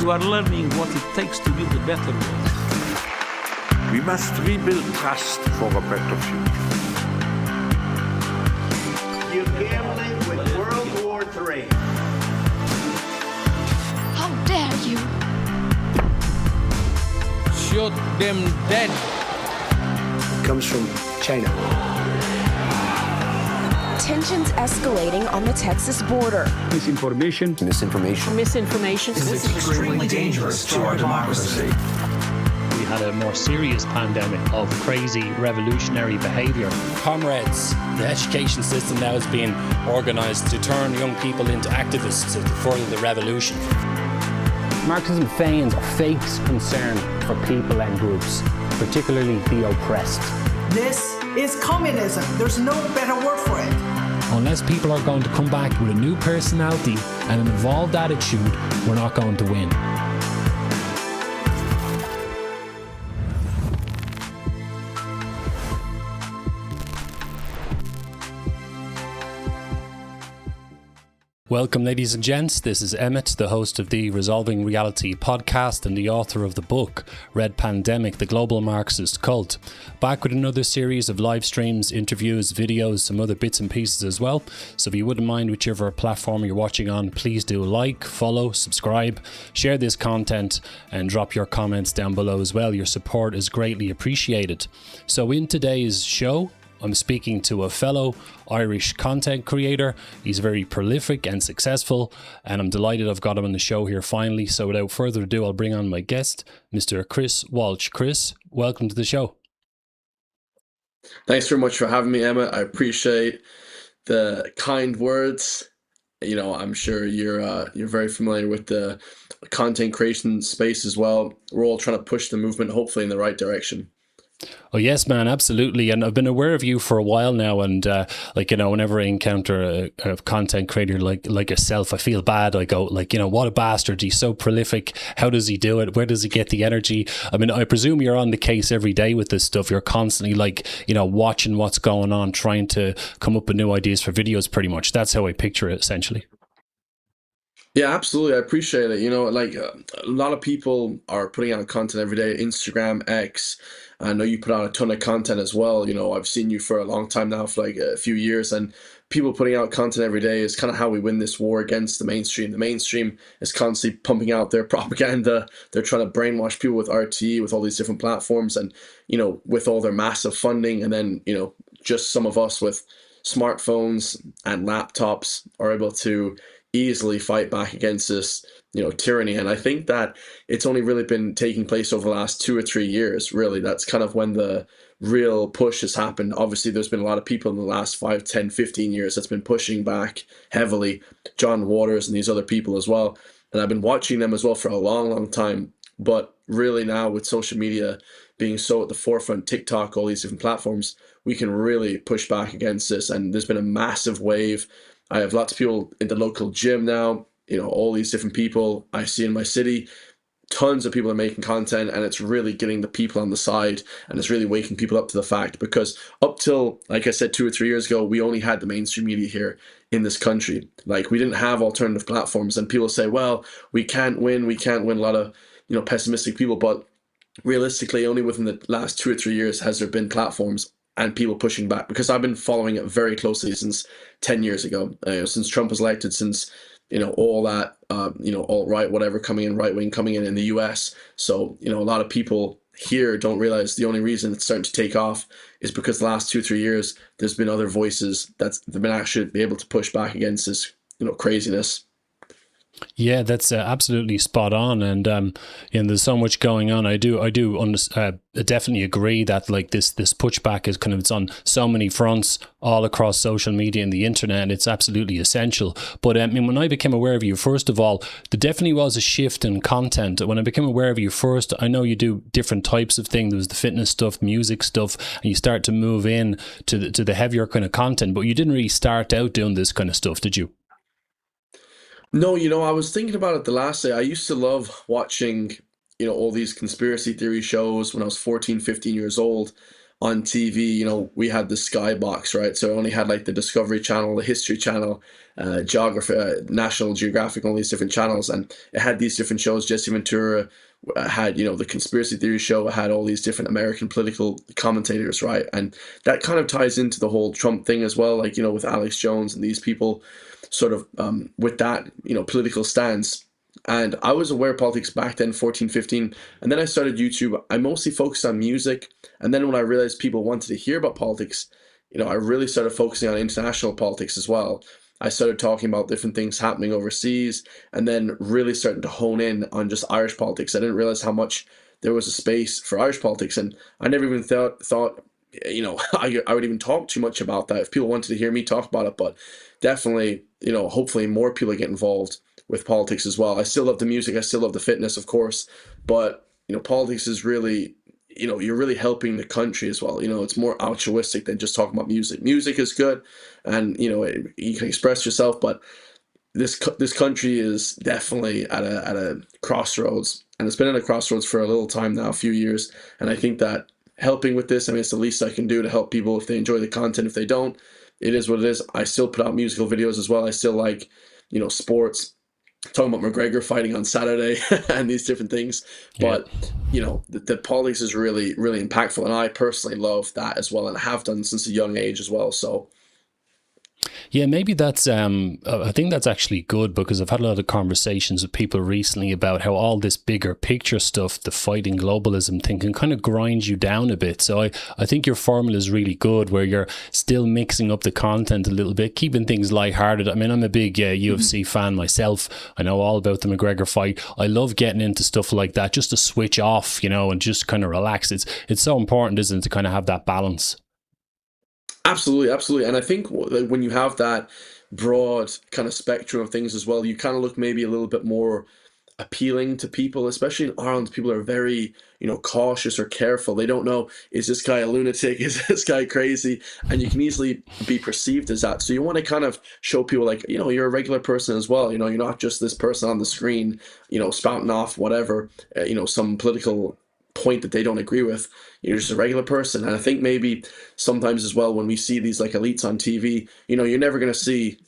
You are learning what it takes to build a better world. We must rebuild trust for a better future. You're gambling with World War III. How dare you? Shoot them dead. It comes from China. Tensions escalating on the Texas border. Misinformation. Misinformation. This is extremely dangerous to our democracy. We had a more serious pandemic of crazy revolutionary behaviour. Comrades, the education system now is being organised to turn young people into activists to further the revolution. Marxism feigns or fakes concern for people and groups, particularly the oppressed. This is communism. There's no better word for it. Unless people are going to come back with a new personality and an evolved attitude, we're not going to win. Welcome, ladies and gents. This is Emmet, the host of the Resolving Reality podcast and the author of the book, Red Pandemic, The Global Marxist Cult. Back with another series of live streams, interviews, videos, some other bits and pieces as well. So if you wouldn't mind, whichever platform you're watching on, please do like, follow, subscribe, share this content and drop your comments down below as well. Your support is greatly appreciated. So in today's show, I'm speaking to a fellow Irish content creator. He's very prolific and successful, and I'm delighted I've got him on the show here finally. So without further ado, I'll bring on my guest, Mr. Chris Walsh. Chris, welcome to the show. Thanks very much for having me, Emma. I appreciate the kind words. You know, I'm sure you're very familiar with the content creation space as well. We're all trying to push the movement, hopefully, in the right direction. Oh yes, man, absolutely. And I've been aware of you for a while now, and whenever I encounter a content creator like yourself, I feel bad. I go what a bastard. He's so prolific. How does he do it? Where does he get the energy? I mean, I presume you're on the case every day with this stuff. You're constantly watching what's going on, trying to come up with new ideas for videos, pretty much. That's how I picture it, essentially. Yeah, absolutely. I appreciate it. A lot of people are putting out content every day. Instagram, X. I know you put out a ton of content as well. I've seen you for a long time now, for like a few years, and people putting out content every day is kind of how we win this war against the mainstream. The mainstream is constantly pumping out their propaganda. They're trying to brainwash people with RT, with all these different platforms, and, with all their massive funding. And then, just some of us with smartphones and laptops are able to easily fight back against this tyranny. And I think that it's only really been taking place over the last 2 or 3 years, really. That's kind of when the real push has happened. Obviously, there's been a lot of people in the last 5, 10, 15 years that's been pushing back heavily. John Waters and these other people as well. And I've been watching them as well for a long, long time. But really now, with social media being so at the forefront, TikTok, all these different platforms, we can really push back against this. And there's been a massive wave. I have lots of people in the local gym now, all these different people I see in my city. Tons of people are making content, and it's really getting the people on the side, and it's really waking people up to the fact, because up till, like I said, 2 or 3 years ago, we only had the mainstream media here in this country. Like, we didn't have alternative platforms, and people say, well, we can't win. A lot of, pessimistic people, but realistically, only within the last 2 or 3 years has there been platforms and people pushing back, because I've been following it very closely since 10 years ago, since Trump was elected, since, all that, alt-right, whatever, coming in, right-wing coming in the US. So, a lot of people here don't realize the only reason it's starting to take off is because the last 2 or 3 years, there's been other voices that's been actually be able to push back against this, craziness. Yeah, that's absolutely spot on, and there's so much going on. I definitely agree that like this pushback is it's on so many fronts all across social media and the internet, and it's absolutely essential. But when I became aware of you, first of all, there definitely was a shift in content. When I became aware of you first, I know you do different types of things. There was the fitness stuff, music stuff, and you start to move in to the heavier kind of content. But you didn't really start out doing this kind of stuff, did you? No, I was thinking about it the last day. I used to love watching, all these conspiracy theory shows when I was 14, 15 years old. on TV, you know, we had the Skybox, right? So it only had like the Discovery Channel, the History Channel, Geography, National Geographic, all these different channels, and it had these different shows. Jesse Ventura had, you know, the conspiracy theory show. It had all these different American political commentators, right? And that kind of ties into the whole Trump thing as well, like, you know, with Alex Jones and these people sort of with that, you know, political stance. And I was aware of politics back then, 14, 15. And then I started YouTube. I mostly focused on music. And then when I realized people wanted to hear about politics, you know, I really started focusing on international politics as well. I started talking about different things happening overseas, and then really starting to hone in on just Irish politics. I didn't realize how much there was a space for Irish politics. And I never even thought you know, I would even talk too much about that if people wanted to hear me talk about it. But definitely, you know, hopefully more people get involved with politics as well. I still love the music. I still love the fitness, of course. But, you know, politics is really, you know, you're really helping the country as well. You know, it's more altruistic than just talking about music. Music is good, and, you know, you can express yourself, but this country is definitely at a crossroads, and it's been at a crossroads for a little time now, a few years. And I think that helping with this, I mean, it's the least I can do to help people if they enjoy the content. If they don't, it is what it is. I still put out musical videos as well. I still like, you know, sports, talking about McGregor fighting on Saturday and these different things. But, you know, the politics is really, really impactful. And I personally love that as well, and I have done since a young age as well. So yeah, maybe that's, I think that's actually good, because I've had a lot of conversations with people recently about how all this bigger picture stuff, the fighting globalism thing, can kind of grind you down a bit. So I think your formula is really good, where you're still mixing up the content a little bit, keeping things lighthearted. I mean, I'm a big UFC fan myself. I know all about the McGregor fight. I love getting into stuff like that, just to switch off, you know, and just kind of relax. It's so important, isn't it, to kind of have that balance? Absolutely, absolutely. And I think when you have that broad kind of spectrum of things as well, you kind of look maybe a little bit more appealing to people, especially in Ireland. People are very, you know, cautious or careful. They don't know, is this guy a lunatic? Is this guy crazy? And you can easily be perceived as that. So you want to kind of show people, like, you know, you're a regular person as well. You know, you're not just this person on the screen, you know, spouting off whatever, you know, some political point that they don't agree with. You're just a regular person. And I think maybe sometimes as well, when we see these like elites on TV, you know, you're never going to see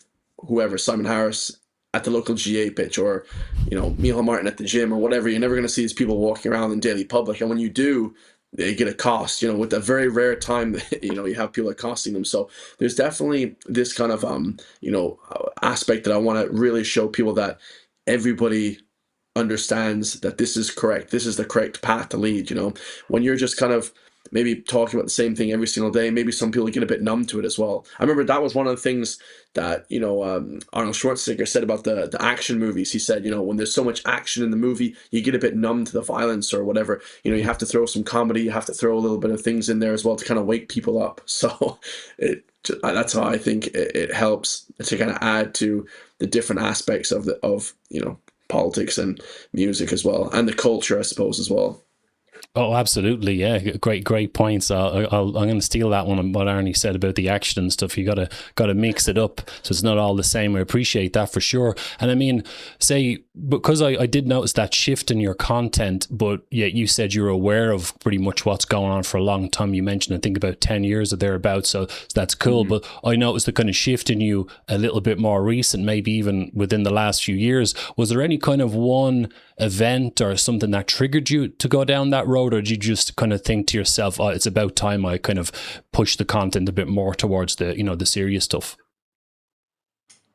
whoever, Simon Harris at the local GA pitch, or, you know, Micheál Martin at the gym or whatever. You're never going to see these people walking around in daily public. And when you do, they get a cost, you know, with a very rare time, you know, you have people accosting them. So there's definitely this kind of, you know, aspect that I want to really show people, that everybody understands that this is correct. This is the correct path to lead. You know, when you're just kind of maybe talking about the same thing every single day, maybe some people get a bit numb to it as well. I remember that was one of the things that, you know, Arnold Schwarzenegger said about the action movies. He said, you know, when there's so much action in the movie, you get a bit numb to the violence or whatever. You know, you have to throw some comedy, you have to throw a little bit of things in there as well to kind of wake people up. So that's how I think it helps to kind of add to the different aspects of you know, politics and music as well, and the culture, I suppose, as well. Oh, absolutely. Yeah. Great points. I'm going to steal that one, what Arnie said about the action and stuff. You got to mix it up so it's not all the same. I appreciate that for sure. And I mean, say, because I did notice that shift in your content, but yet you said you're aware of pretty much what's going on for a long time. You mentioned, I think, about 10 years or thereabouts. So that's cool. But I noticed the kind of shift in you a little bit more recent, maybe even within the last few years. Was there any kind of one event or something that triggered you to go down that road, or did you just kind of think to yourself, oh, it's about time I kind of push the content a bit more towards the, you know, the serious stuff?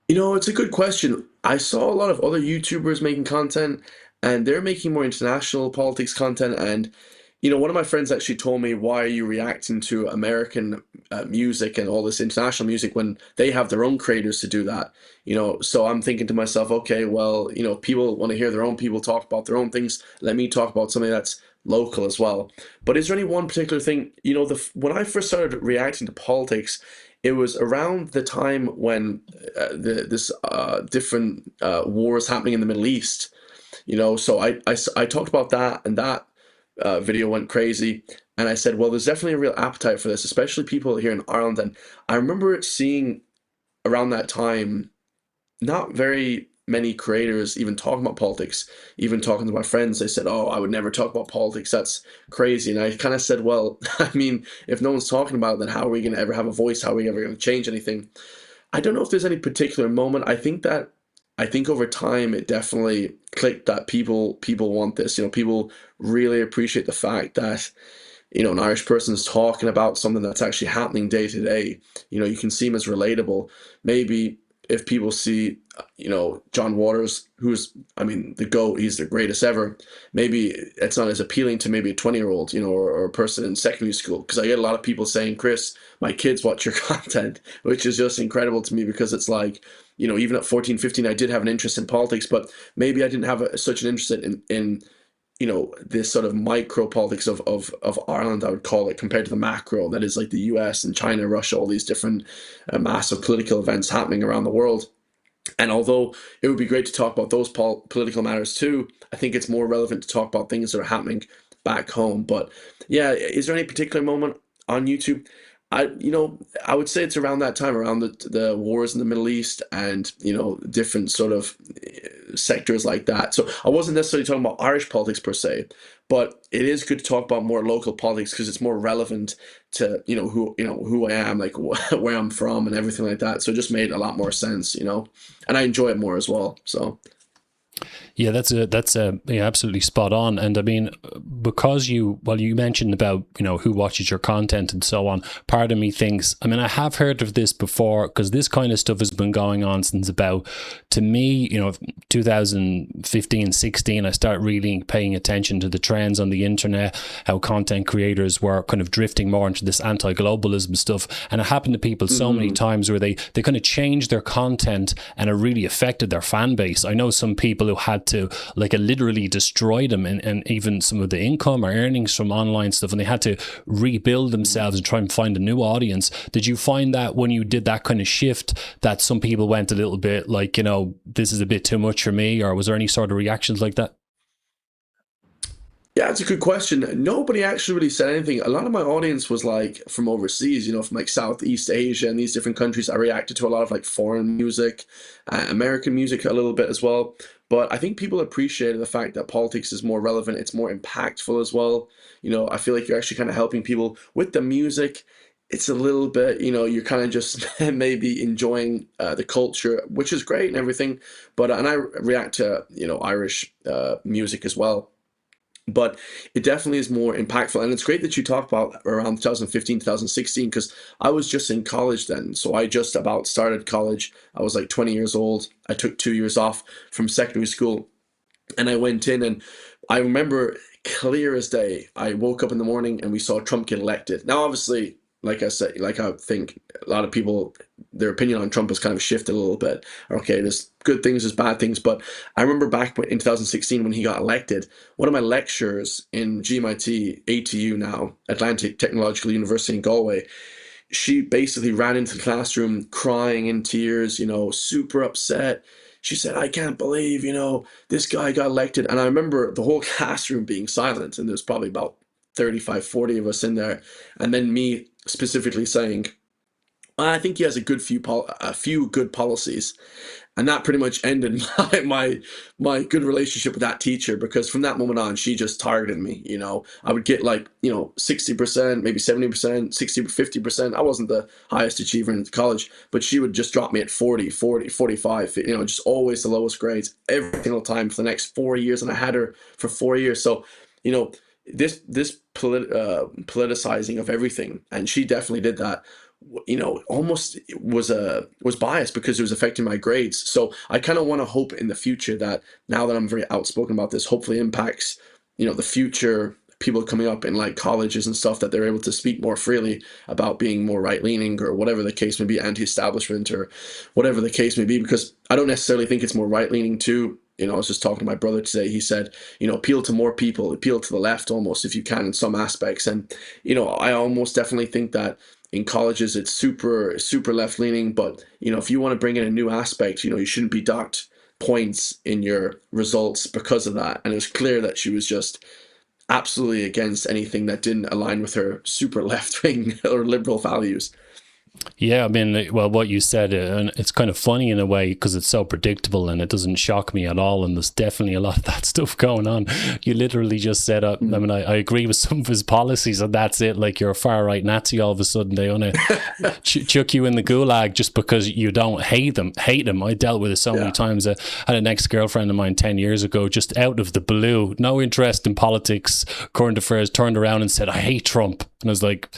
You know, it's a good question. I saw a lot of other YouTubers making content, and they're making more international politics content. And, you know, one of my friends actually told me, why are you reacting to American music and all this international music when they have their own creators to do that? You know, so I'm thinking to myself, okay, well, you know, people want to hear their own people talk about their own things. Let me talk about something that's local as well. But is there any one particular thing? You know, when I first started reacting to politics, it was around the time when this different wars happening in the Middle East. You know, so I talked about that, and that video went crazy. And I said, well, there's definitely a real appetite for this, especially people here in Ireland. And I remember seeing around that time not very many creators even talking about politics, even talking to my friends, they said, oh, I would never talk about politics, that's crazy. And I kind of said, well, I mean, if no one's talking about it, then how are we going to ever have a voice? How are we ever going to change anything? I don't know if there's any particular moment. I think over time it definitely clicked that people want this. People really appreciate the fact that an Irish person is talking about something that's actually happening day to day. You can see him as relatable. Maybe if people see, John Waters, who's, the GOAT, he's the greatest ever, maybe it's not as appealing to maybe a 20-year-old, or a person in secondary school. Because I get a lot of people saying, Chris, my kids watch your content, which is just incredible to me, because it's like, even at 14, 15, I did have an interest in politics, but maybe I didn't have such an interest in this sort of micro politics of Ireland, I would call it, compared to the macro that is like the US and China, Russia, all these different massive political events happening around the world. And although it would be great to talk about those political matters too, I think it's more relevant to talk about things that are happening back home. But yeah, is there any particular moment on YouTube? I would say it's around that time, around the wars in the Middle East and, different sort of sectors like that. So I wasn't necessarily talking about Irish politics per se, but it is good to talk about more local politics because it's more relevant to, who I am, like where I'm from and everything like that. So it just made a lot more sense, and I enjoy it more as well. So. Yeah, that's absolutely spot on. And I mean, because you mentioned about, who watches your content and so on, part of me thinks, I have heard of this before, because this kind of stuff has been going on since about, to me, 2015, 16, I started really paying attention to the trends on the internet, how content creators were kind of drifting more into this anti-globalism stuff. And it happened to people so many times where they kind of changed their content and it really affected their fan base. I know some people who had to, like, it literally destroyed them and even some of the income or earnings from online stuff, and they had to rebuild themselves and try and find a new audience. Did you find that when you did that kind of shift that some people went a little bit like, this is a bit too much for me, or was there any sort of reactions like that? Yeah, it's a good question. Nobody actually really said anything. A lot of my audience was like from overseas, from like Southeast Asia and these different countries. I reacted to a lot of like foreign music, American music a little bit as well. But I think people appreciated the fact that politics is more relevant. It's more impactful as well. I feel like you're actually kind of helping people with the music. It's a little bit, you're kind of just maybe enjoying the culture, which is great and everything. But, and I react to, Irish music as well. But it definitely is more impactful. And it's great that you talk about around 2015, 2016, because I was just in college then. So I just about started college. I was like 20 years old. I took 2 years off from secondary school and I went in, and I remember clear as day, I woke up in the morning and we saw Trump get elected. Now, obviously, like I said, like I think a lot of people, their opinion on Trump has kind of shifted a little bit. Okay, there's good things, there's bad things. But I remember back in 2016 when he got elected, one of my lecturers in GMIT, ATU now, Atlantic Technological University in Galway, she basically ran into the classroom crying in tears, super upset. She said, I can't believe, this guy got elected. And I remember the whole classroom being silent, and there's probably about 35, 40 of us in there. And then me specifically saying, I think he has a few good policies. And that pretty much ended my good relationship with that teacher, because from that moment on, she just targeted me. I would get like, 60%, maybe 70%, 60, 50%. I wasn't the highest achiever in college, but she would just drop me at 40, 45, just always the lowest grades every single time for the next 4 years. And I had her for 4 years. So, this politicizing of everything, and she definitely did that, almost was biased because it was affecting my grades. So I kind of want to hope in the future that now that I'm very outspoken about this, hopefully impacts, the future people coming up in like colleges and stuff, that they're able to speak more freely about being more right-leaning or whatever the case may be, anti-establishment or whatever the case may be, because I don't necessarily think it's more right-leaning too. I was just talking to my brother today. He said, appeal to more people, appeal to the left almost if you can in some aspects. And, I almost definitely think that in colleges it's super, super left leaning. But, if you want to bring in a new aspect, you shouldn't be docked points in your results because of that. And it was clear that she was just absolutely against anything that didn't align with her super left wing or liberal values. Yeah, I mean, well, what you said, and it's kind of funny in a way because it's so predictable and it doesn't shock me at all. And there's definitely a lot of that stuff going on. You literally just said, I mean, I agree with some of his policies, and that's it. Like, you're a far right Nazi, all of a sudden they want to chuck you in the gulag just because you don't hate them. I dealt with it so many times. I had an ex-girlfriend of mine 10 years ago, just out of the blue, no interest in politics, current affairs, turned around and said, I hate Trump. And I was like,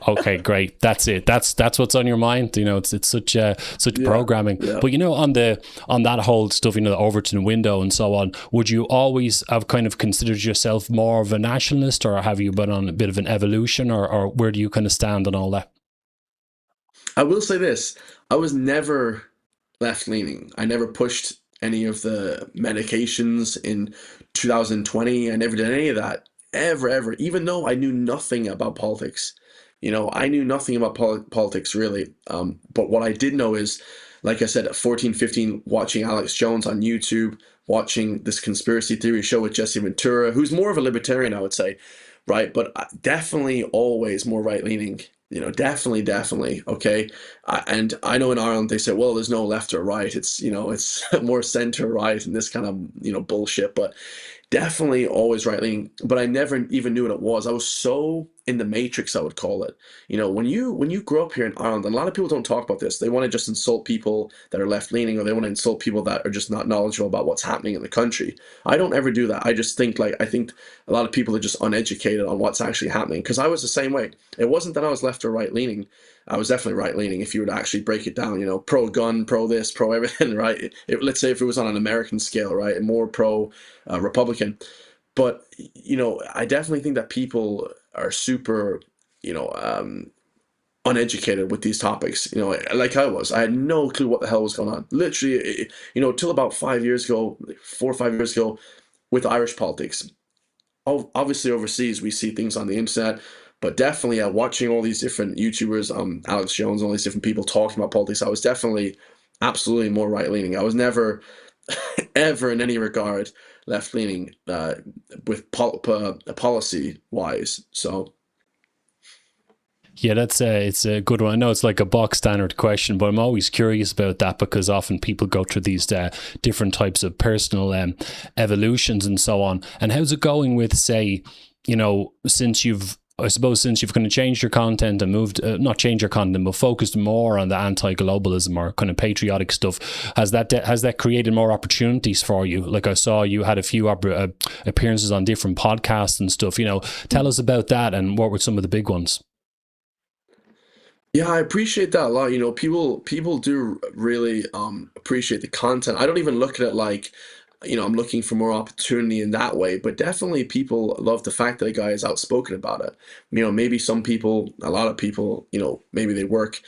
okay, great. That's it. That's what's on your mind. You know, it's such programming. Yeah. But, you know, on that whole stuff, you know, the Overton window and so on, would you always have kind of considered yourself more of a nationalist, or have you been on a bit of an evolution, or where do you kind of stand on all that? I will say this. I was never left-leaning. I never pushed any of the medications in 2020. I never did any of that. Ever, even though I knew nothing about politics. You know, I knew nothing about politics, really. But what I did know is, like I said, at 14, 15, watching Alex Jones on YouTube, watching this conspiracy theory show with Jesse Ventura, who's more of a libertarian, I would say, right? But definitely always more right-leaning. You know, definitely, okay? And I know in Ireland they say, well, there's no left or right. It's, you know, it's more center-right and this kind of, you know, bullshit. But definitely always right-leaning, but I never even knew what it was. I was so in the matrix, I would call it. You know, when you grow up here in Ireland, and a lot of people don't talk about this, they want to just insult people that are left-leaning, or they want to insult people that are just not knowledgeable about what's happening in the country. I don't ever do that. I just think, I think a lot of people are just uneducated on what's actually happening, because I was the same way. It wasn't that I was left or right-leaning. I was definitely right-leaning if you were to actually break it down, you know, pro-gun, pro-this, pro-everything, right? Let's say if it was on an American scale, right, and more pro-Republican. But, you know, I definitely think that people are super, you know, uneducated with these topics. You know, like I was. I had no clue what the hell was going on. Literally, you know, till about 5 years ago, 4 or 5 years ago, with Irish politics. Obviously, overseas, we see things on the internet. But definitely, watching all these different YouTubers, Alex Jones, all these different people talking about politics, I was definitely absolutely more right-leaning. I was never, ever in any regard left-leaning with policy-wise. So, yeah, it's a good one. I know it's like a box standard question, but I'm always curious about that, because often people go through these different types of personal evolutions and so on. And how's it going with, say, you know, since you've kind of changed your content and moved, not changed your content, but focused more on the anti-globalism or kind of patriotic stuff, has that created more opportunities for you? Like, I saw you had a few appearances on different podcasts and stuff. You know, tell us about that, and what were some of the big ones? Yeah, I appreciate that a lot. You know, people do really appreciate the content. I don't even look at it like, you know, I'm looking for more opportunity in that way, but definitely people love the fact that a guy is outspoken about it. You know, maybe some people, a lot of people, you know, maybe they work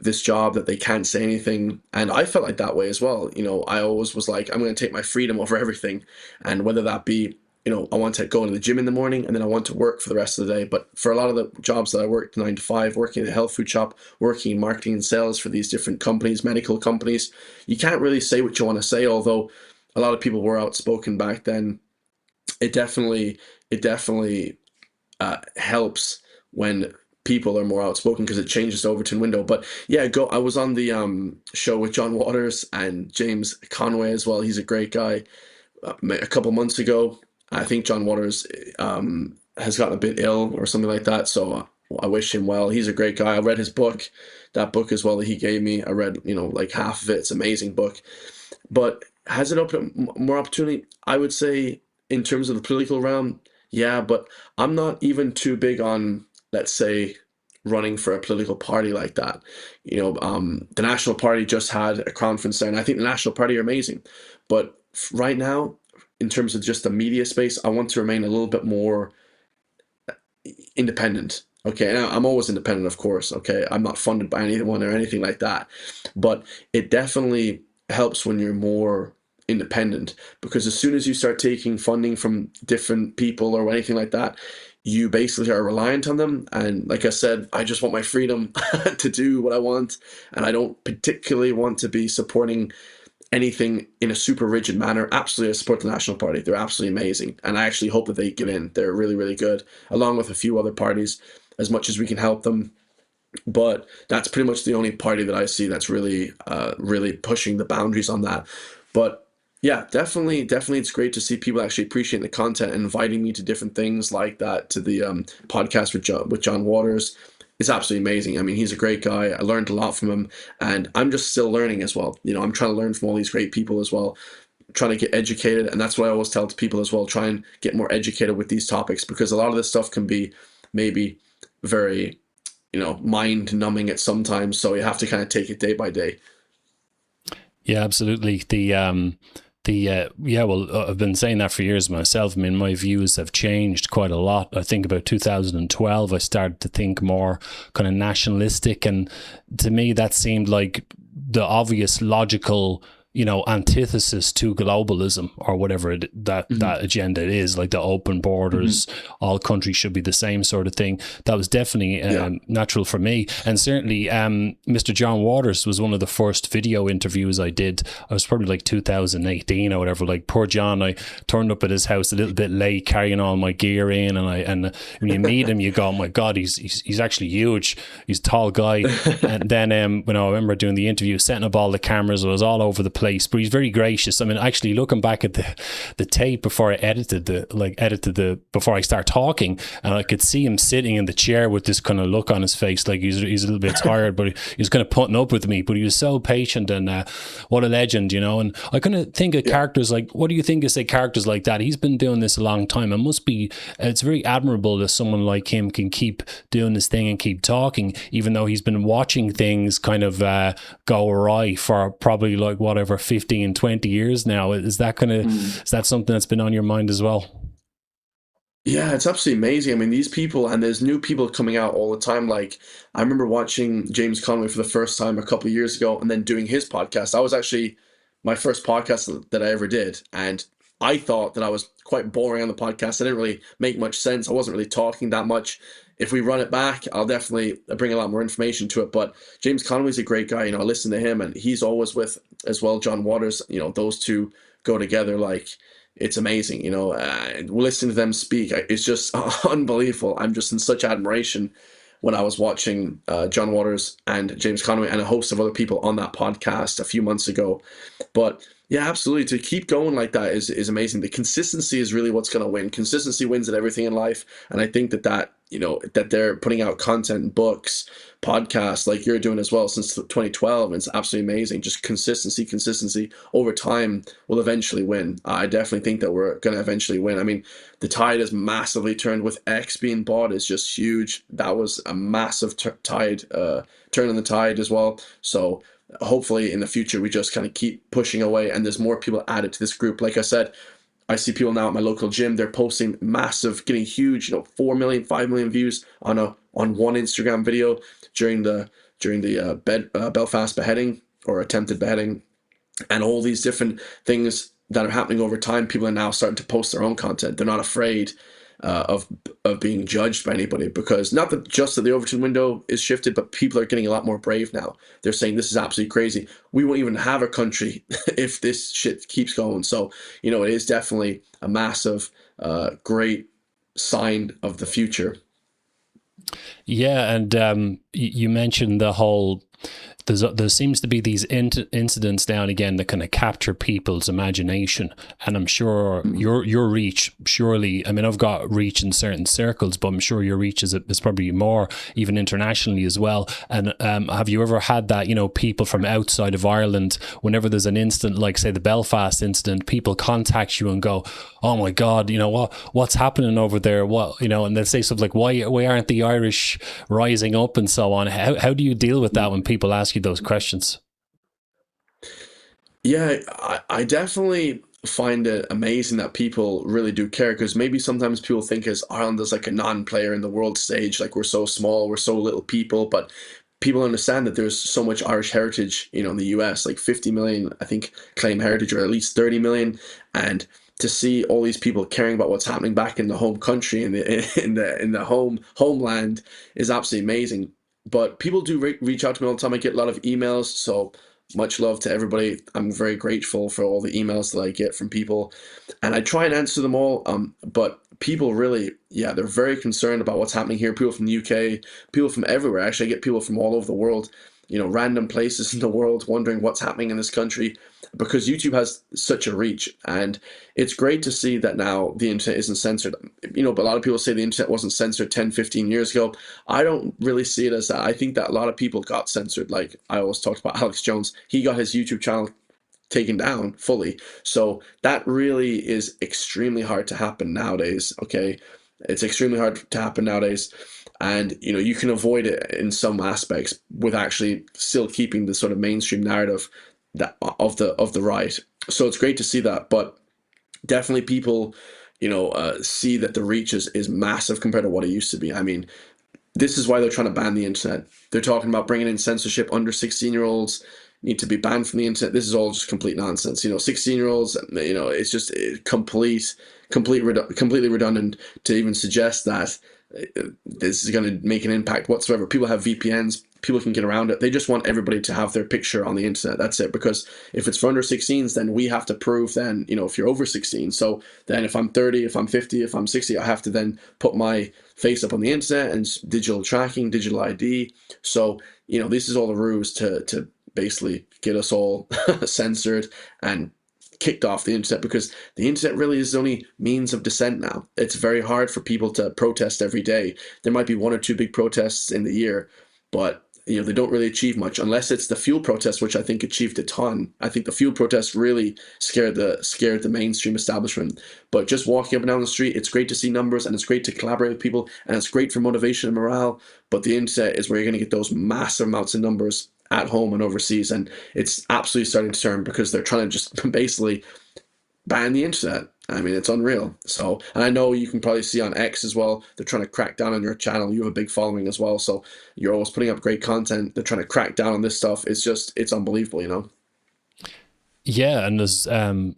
this job that they can't say anything. And I felt like that way as well. You know, I always was like, I'm going to take my freedom over everything. And whether that be, you know, I want to go to the gym in the morning and then I want to work for the rest of the day. But for a lot of the jobs that I worked 9 to 5, working at a health food shop, working in marketing and sales for these different companies, medical companies, you can't really say what you want to say, although a lot of people were outspoken back then. It definitely helps when people are more outspoken, because it changes the Overton window. But yeah, I was on the show with John Waters and James Conway as well. He's a great guy. A couple months ago, I think John Waters has gotten a bit ill or something like that. So I wish him well. He's a great guy. I read his book, that book as well that he gave me. I read, you know, like half of it. It's an amazing book. But has it opened up more opportunity? I would say in terms of the political realm, yeah, but I'm not even too big on, let's say, running for a political party like that. You know, the National Party just had a conference there, and I think the National Party are amazing. But right now, in terms of just the media space, I want to remain a little bit more independent. Okay, now I'm always independent, of course. Okay, I'm not funded by anyone or anything like that. But it definitely helps when you're more independent, because as soon as you start taking funding from different people or anything like that, you basically are reliant on them. And like I said, I just want my freedom to do what I want, and I don't particularly want to be supporting anything in a super rigid manner. Absolutely, I support the National Party. They're absolutely amazing, and I actually hope that they get in. They're really, really good, along with a few other parties, as much as we can help them. But that's pretty much the only party that I see that's really really pushing the boundaries on that. But yeah, definitely it's great to see people actually appreciating the content and inviting me to different things like that, to the podcast with John Waters. It's absolutely amazing. I mean, he's a great guy. I learned a lot from him, and I'm just still learning as well. You know, I'm trying to learn from all these great people as well, trying to get educated. And that's what I always tell to people as well: try and get more educated with these topics, because a lot of this stuff can be maybe very, you know, mind numbing at sometimes. So you have to kind of take it day by day. Yeah, absolutely. I've been saying that for years myself. I mean, my views have changed quite a lot. I think about 2012, I started to think more kind of nationalistic, and to me that seemed like the obvious logical, you know, antithesis to globalism, or whatever that agenda is, like the open borders, all countries should be the same sort of thing. That was definitely natural for me. And certainly Mr. John Waters was one of the first video interviews I did. I was probably like 2018 or whatever. Like, poor John, I turned up at his house a little bit late, carrying all my gear in, and when you meet him, you go, oh my God, he's actually huge. He's a tall guy. And then when I remember doing the interview, setting up all the cameras, I was all over the place, but he's very gracious. I mean, actually looking back at the tape before I edited before I start talking, and I could see him sitting in the chair with this kind of look on his face, like he's a little bit tired, but he was kind of putting up with me, but he was so patient, and what a legend, you know. And I kind of think of characters like, what do you think of, say, characters like that? He's been doing this a long time. It's very admirable that someone like him can keep doing this thing and keep talking, even though he's been watching things kind of go awry for probably like whatever 15, 20 years now. Is that something that's been on your mind as well? Yeah, it's absolutely amazing. I mean, these people, and there's new people coming out all the time. Like, I remember watching James Conway for the first time a couple of years ago, and then doing his podcast. That was actually my first podcast that I ever did, and I thought that I was quite boring on the podcast. I didn't really make much sense. I wasn't really talking that much. If we run it back, I'll definitely bring a lot more information to it. But James Conway's a great guy. You know, I listen to him, and he's always with, as well, John Waters. You know, those two go together like it's amazing. You know, listening to them speak, it's just unbelievable. I'm just in such admiration when I was watching John Waters and James Conway and a host of other people on that podcast a few months ago. But yeah, absolutely. To keep going like that is amazing. The consistency is really what's going to win. Consistency wins at everything in life. And I think that you know, that they're putting out content, books, podcasts like you're doing as well since 2012. And it's absolutely amazing. Just consistency over time will eventually win. I definitely think that we're going to eventually win. I mean, the tide has massively turned with X being bought. Is just huge. That was a massive turn in the tide as well. So hopefully in the future we just kind of keep pushing away, and there's more people added to this group. Like I said, I see people now at my local gym, they're posting massive, getting huge, you know, 4 million, 5 million views on one Instagram video during the Belfast beheading, or attempted beheading, and all these different things that are happening over time. People are now starting to post their own content. They're not afraid of being judged by anybody, because not that just that the Overton window is shifted, but people are getting a lot more brave now. They're saying this is absolutely crazy. We won't even have a country if this shit keeps going. So, you know, it is definitely a massive, great sign of the future. Yeah, and you mentioned the whole. There seems to be these incidents now and again that kind of capture people's imagination, and I'm sure your reach, surely, I mean, I've got reach in certain circles, but I'm sure your reach is probably more, even internationally as well. And have you ever had that, you know, people from outside of Ireland, whenever there's an incident like, say, the Belfast incident, people contact you and go, oh my God, you know, what's happening over there? What, you know, and they'll say something like, why aren't the Irish rising up and so on? How do you deal with that when people ask you those questions? Yeah, I definitely find it amazing that people really do care, because maybe sometimes people think as Ireland is like a non-player in the world stage, like we're so small, we're so little people, but people understand that there's so much Irish heritage, you know, in the US, like 50 million, I think, claim heritage, or at least 30 million, and to see all these people caring about what's happening back in the home country, in the homeland, is absolutely amazing. But people do reach out to me all the time. I get a lot of emails, so much love to everybody. I'm very grateful for all the emails that I get from people, and I try and answer them all. But people really, they're very concerned about what's happening here. People from the UK, people from everywhere. Actually, I get people from all over the world, random places in the world, wondering what's happening in this country, because YouTube has such a reach. And it's great to see that now the internet isn't censored. But a lot of people say the internet wasn't censored 10, 15 years ago. I don't really see it as that. I think that a lot of people got censored. Like I always talked about Alex Jones. He got his YouTube channel taken down fully. So that really is extremely hard to happen nowadays. Okay. It's extremely hard to happen nowadays. And, you can avoid it in some aspects with actually still keeping the sort of mainstream narrative that of the right. So it's great to see that. But definitely people, see that the reach is massive compared to what it used to be. I mean, this is why they're trying to ban the internet. They're talking about bringing in censorship. Under 16-year-olds need to be banned from the internet. This is all just complete nonsense. 16-year-olds, it's just completely redundant to even suggest that this is going to make an impact whatsoever. People have VPNs. People can get around it. They just want everybody to have their picture on the internet. That's it. Because if it's for under 16s, then we have to prove then, if you're over 16. So then if I'm 30, if I'm 50, if I'm 60, I have to then put my face up on the internet and digital tracking, digital ID. So, this is all the ruse to basically get us all censored and kicked off the internet, because the internet really is the only means of dissent now. It's very hard for people to protest every day. There might be one or two big protests in the year, but they don't really achieve much, unless it's the fuel protest, which I think achieved a ton. I think the fuel protest really scared the mainstream establishment. But just walking up and down the street, it's great to see numbers, and it's great to collaborate with people, and it's great for motivation and morale. But the internet is where you're going to get those massive amounts of numbers at home and overseas, and it's absolutely starting to turn, because they're trying to just basically ban the internet. I mean, it's unreal. So, and I know you can probably see on X as well, they're trying to crack down on your channel. You have a big following as well, so you're always putting up great content. They're trying to crack down on this stuff. It's unbelievable, Yeah, and there's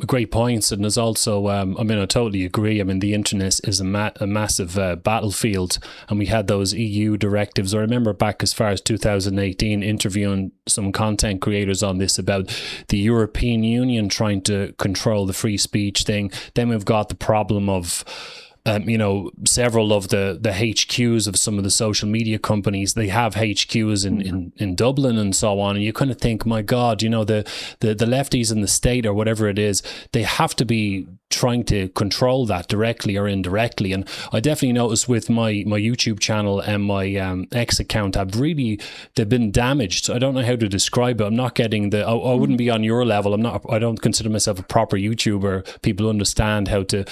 great points, and there's also, I totally agree. I mean, the internet is a massive battlefield, and we had those EU directives. I remember back as far as 2018 interviewing some content creators on this about the European Union trying to control the free speech thing. Then we've got the problem of several of the HQs of some of the social media companies, they have HQs in Dublin and so on. And you kind of think, my God, the lefties in the state or whatever it is, they have to be trying to control that directly or indirectly. And I definitely noticed with my YouTube channel and my X account, they've been damaged. I don't know how to describe it. I'm not getting I wouldn't be on your level. I don't consider myself a proper YouTuber. People understand how to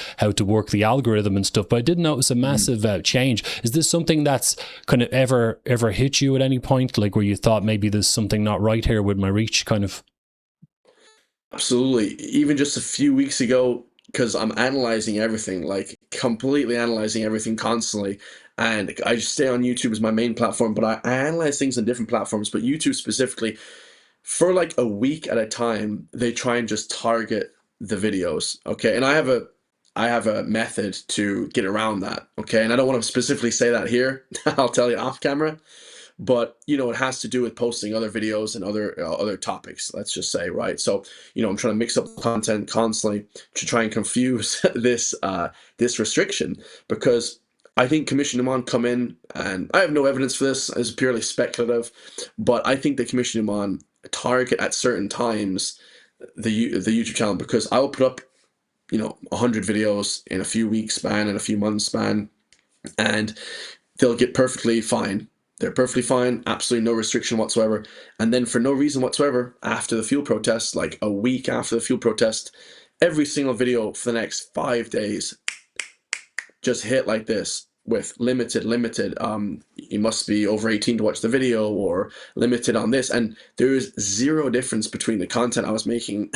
work the algorithm and stuff, but I did notice a massive change. Is this something that's kind of ever hit you at any point, like where you thought maybe there's something not right here with my reach, kind of? Absolutely. Even just a few weeks ago, because I'm analyzing everything, like completely analyzing everything constantly. And I just stay on YouTube as my main platform, but I analyze things on different platforms, but YouTube specifically, for like a week at a time, they try and just target the videos. Okay. And I have a method to get around that. Okay. And I don't want to specifically say that here. I'll tell you off camera. But, it has to do with posting other videos and other topics, let's just say, right? So, I'm trying to mix up content constantly to try and confuse this restriction, because I think Commission Noone come in, and I have no evidence for this, it's purely speculative, but I think the Commission Noone target at certain times the YouTube channel, because I'll put up 100 videos in a few weeks span, in a few months span, and they'll get perfectly fine. They're perfectly fine, absolutely no restriction whatsoever. And then for no reason whatsoever, after the fuel protest, like a week after the fuel protest, every single video for the next 5 days just hit like this with limited, you must be over 18 to watch the video, or limited on this. And there is zero difference between the content I was making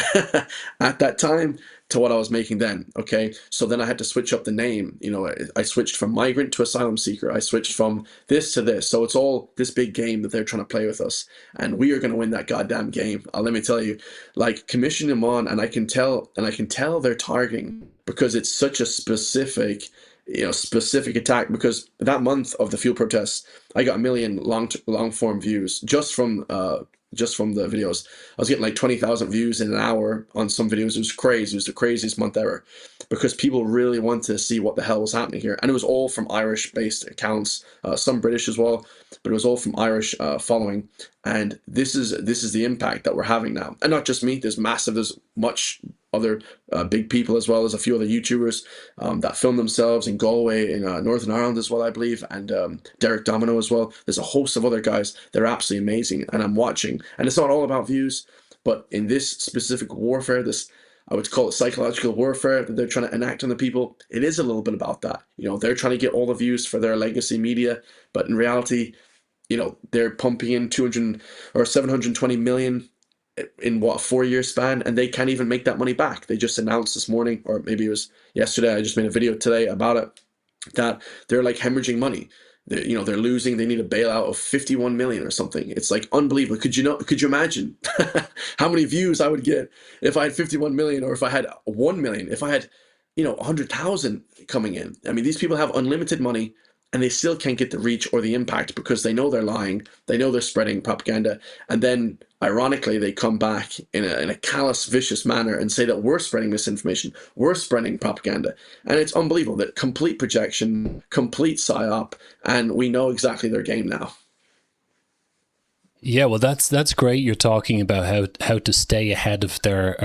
at that time to what I was making then. Okay. So then I had to switch up the name. I switched from migrant to asylum seeker. I switched from this to this. So it's all this big game that they're trying to play with us. And we are going to win that goddamn game. Let me tell you, like Commission Noone, and I can tell they're targeting, because it's such a specific attack. Because that month of the fuel protests, I got 1 million long form views just from just from the videos. I was getting like 20,000 views in an hour on some videos. It was crazy. It was the craziest month ever because people really wanted to see what the hell was happening here. And it was all from Irish-based accounts, some British as well, but it was all from Irish following. And this is the impact that we're having now. And not just me, there's much other big people as well. There's a few other YouTubers that film themselves in Galway, in Northern Ireland as well, I believe, and Derek Domino as well. There's a host of other guys. They're absolutely amazing, and I'm watching. And it's not all about views, but in this specific warfare, this, I would call it psychological warfare that they're trying to enact on the people, it is a little bit about that. You know, they're trying to get all the views for their legacy media, but in reality, you know, they're pumping in 200 or 720 million in what, a 4-year span, and they can't even make that money back. They just announced this morning, or maybe it was yesterday, I just made a video today about it, that they're like hemorrhaging money. They're losing. They need a bailout of 51 million or something. It's like unbelievable. Could you imagine how many views I would get if I had 51 million, or if I had 1 million, if I had 100,000 coming in? I mean, these people have unlimited money, and they still can't get the reach or the impact because they know they're lying, they know they're spreading propaganda, and then ironically they come back in a callous, vicious manner and say that we're spreading misinformation, we're spreading propaganda, and it's unbelievable. That complete projection, complete psyop, and we know exactly their game now. Yeah, well, that's great. You're talking about how to stay ahead of their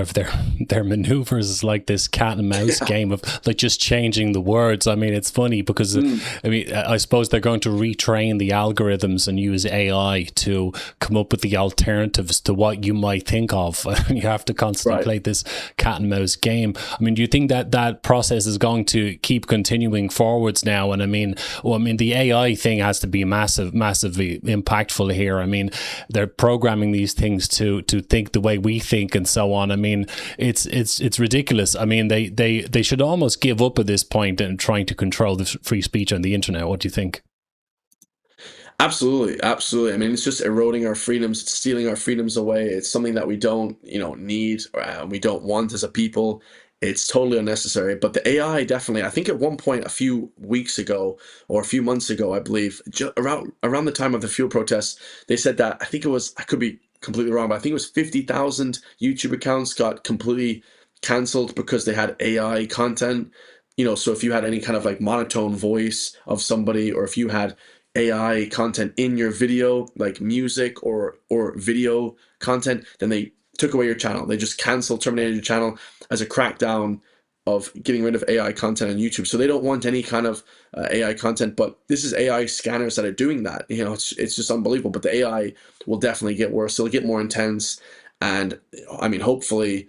maneuvers. Is like this cat and mouse game of like just changing the words. I mean, it's funny because I mean, I suppose they're going to retrain the algorithms and use AI to come up with the alternatives to what you might think of. You have to constantly play this cat and mouse game. I mean, do you think that process is going to keep continuing forwards now? And I mean, the AI thing has to be massively impactful here. I mean, they're programming these things to think the way we think and so on. I mean, it's ridiculous. I mean, they should almost give up at this point and trying to control the free speech on the internet. What do you think? Absolutely. I mean, it's just eroding our freedoms, it's stealing our freedoms away. It's something that we don't, need, or we don't want as a people. It's totally unnecessary. But the AI definitely, I think at one point a few weeks ago or a few months ago, I believe, around the time of the fuel protests, they said that, I think it was, I could be completely wrong, but I think it was 50,000 YouTube accounts got completely canceled because they had AI content. So if you had any kind of like monotone voice of somebody, or if you had AI content in your video, like music or video content, then they took away your channel. They just terminated your channel as a crackdown of getting rid of AI content on YouTube. So they don't want any kind of AI content, but this is AI scanners that are doing that. It's just unbelievable. But the AI will definitely get worse. It'll get more intense. And I mean, hopefully,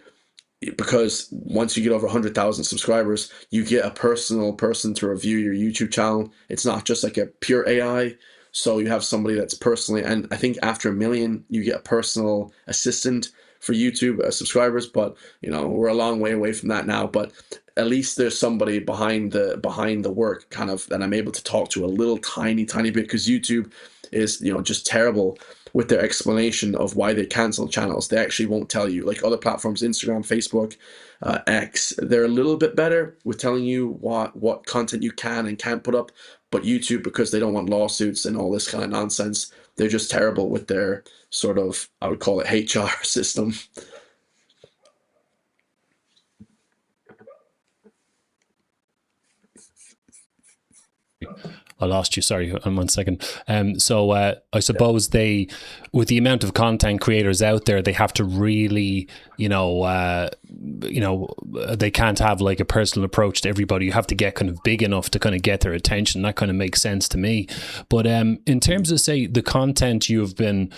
because once you get over 100,000 subscribers, you get a personal person to review your YouTube channel. It's not just like a pure AI. So you have somebody that's personally, and I think after 1 million, you get a personal assistant for YouTube subscribers. But we're a long way away from that now. But at least there's somebody behind the work, kind of, that I'm able to talk to a little tiny bit, because YouTube is just terrible with their explanation of why they cancel channels. They actually won't tell you. Like other platforms, Instagram, Facebook, X, they're a little bit better with telling you what content you can and can't put up. But YouTube, because they don't want lawsuits and all this kind of nonsense, they're just terrible with their sort of, I would call it, HR system. I lost you. Sorry, 1 second. So I suppose with the amount of content creators out there, they have to really, they can't have like a personal approach to everybody. You have to get kind of big enough to kind of get their attention. That kind of makes sense to me. But in terms of, say, the content you've been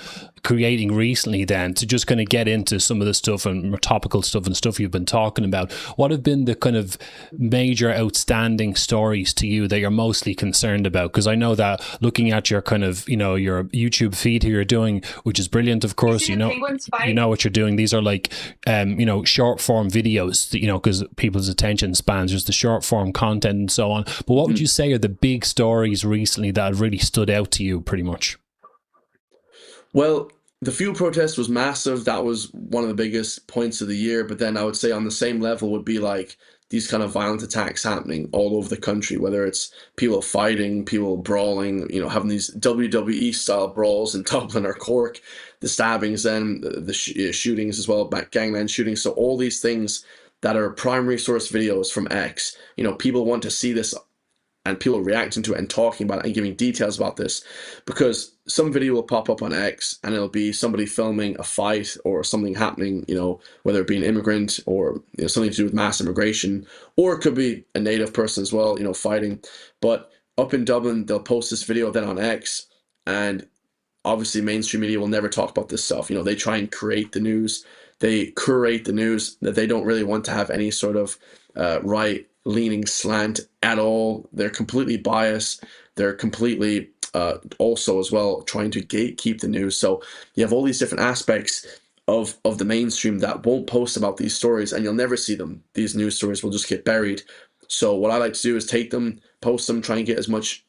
creating recently, then, to just kind of get into some of the stuff and more topical stuff and stuff you've been talking about, what have been the kind of major outstanding stories to you that you're mostly concerned about? Because I know that looking at your kind of, your YouTube feed here you're doing, which is brilliant, of course, you know what you're doing. These are like, short form videos, because people's attention spans, just the short form content and so on. But what would you say are the big stories recently that have really stood out to you, pretty much? Well, the fuel protest was massive. That was one of the biggest points of the year. But then I would say on the same level would be like these kind of violent attacks happening all over the country, whether it's people fighting, people brawling, you know, having these WWE style brawls in Dublin or Cork, the stabbings and the shootings as well, gangland shootings. So all these things that are primary source videos from X, you know, people want to see this and people reacting to it and talking about it and giving details about this, because some video will pop up on X and it'll be somebody filming a fight or something happening, you know, whether it be an immigrant or, you know, something to do with mass immigration, or it could be a native person as well, you know, fighting. But up in Dublin, they'll post this video then on X, and obviously mainstream media will never talk about this stuff. You know, they try and create the news, they curate the news, that they don't really want to have any sort of right-leaning slant at all. They're completely biased. They're completely also as well trying to gatekeep the news. So you have all these different aspects of the mainstream that won't post about these stories, and you'll never see them. These news stories will just get buried. So what I like to do is take them, post them, try and get as much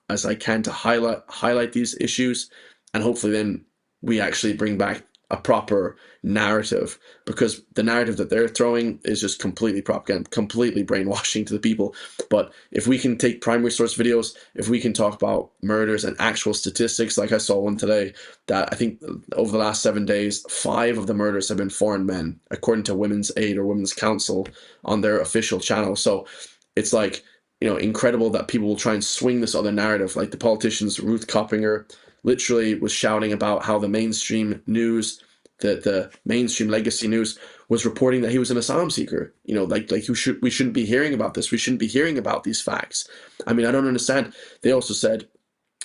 as I can to highlight these issues, and hopefully then we actually bring back a proper narrative, because the narrative that they're throwing is just completely propaganda, completely brainwashing to the people. But if we can take primary source videos, if we can talk about murders and actual statistics, like I saw one today, that I think over the last 7 days, 5 of the murders have been foreign men, according to Women's Aid or Women's Council on their official channel. So it's like, you know, incredible that people will try and swing this other narrative. Like the politicians, Ruth Coppinger literally was shouting about how the mainstream news, the mainstream legacy news, was reporting that he was an asylum seeker. You know, like we shouldn't be hearing about this. We shouldn't be hearing about these facts. I mean, I don't understand. They also said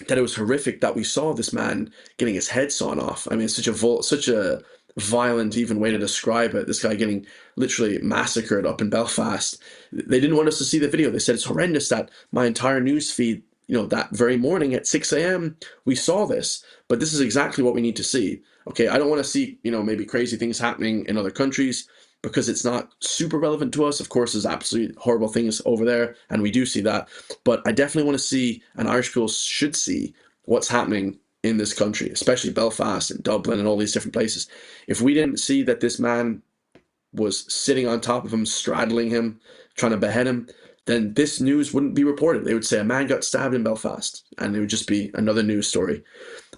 that it was horrific that we saw this man getting his head sawn off. I mean, it's such a violent even way to describe it. This guy getting literally massacred up in Belfast. They didn't want us to see the video. They said it's horrendous that my entire news feed, you know, that very morning at 6 a.m. we saw this, but this is exactly what we need to see. Okay, I don't want to see, you know, maybe crazy things happening in other countries, because it's not super relevant to us. Of course, there's absolutely horrible things over there, and we do see that. But I definitely want to see, and Irish people should see, what's happening in this country, especially Belfast and Dublin and all these different places. If we didn't see that this man was sitting on top of him, straddling him, trying to behead him, then this news wouldn't be reported. They would say a man got stabbed in Belfast, and it would just be another news story.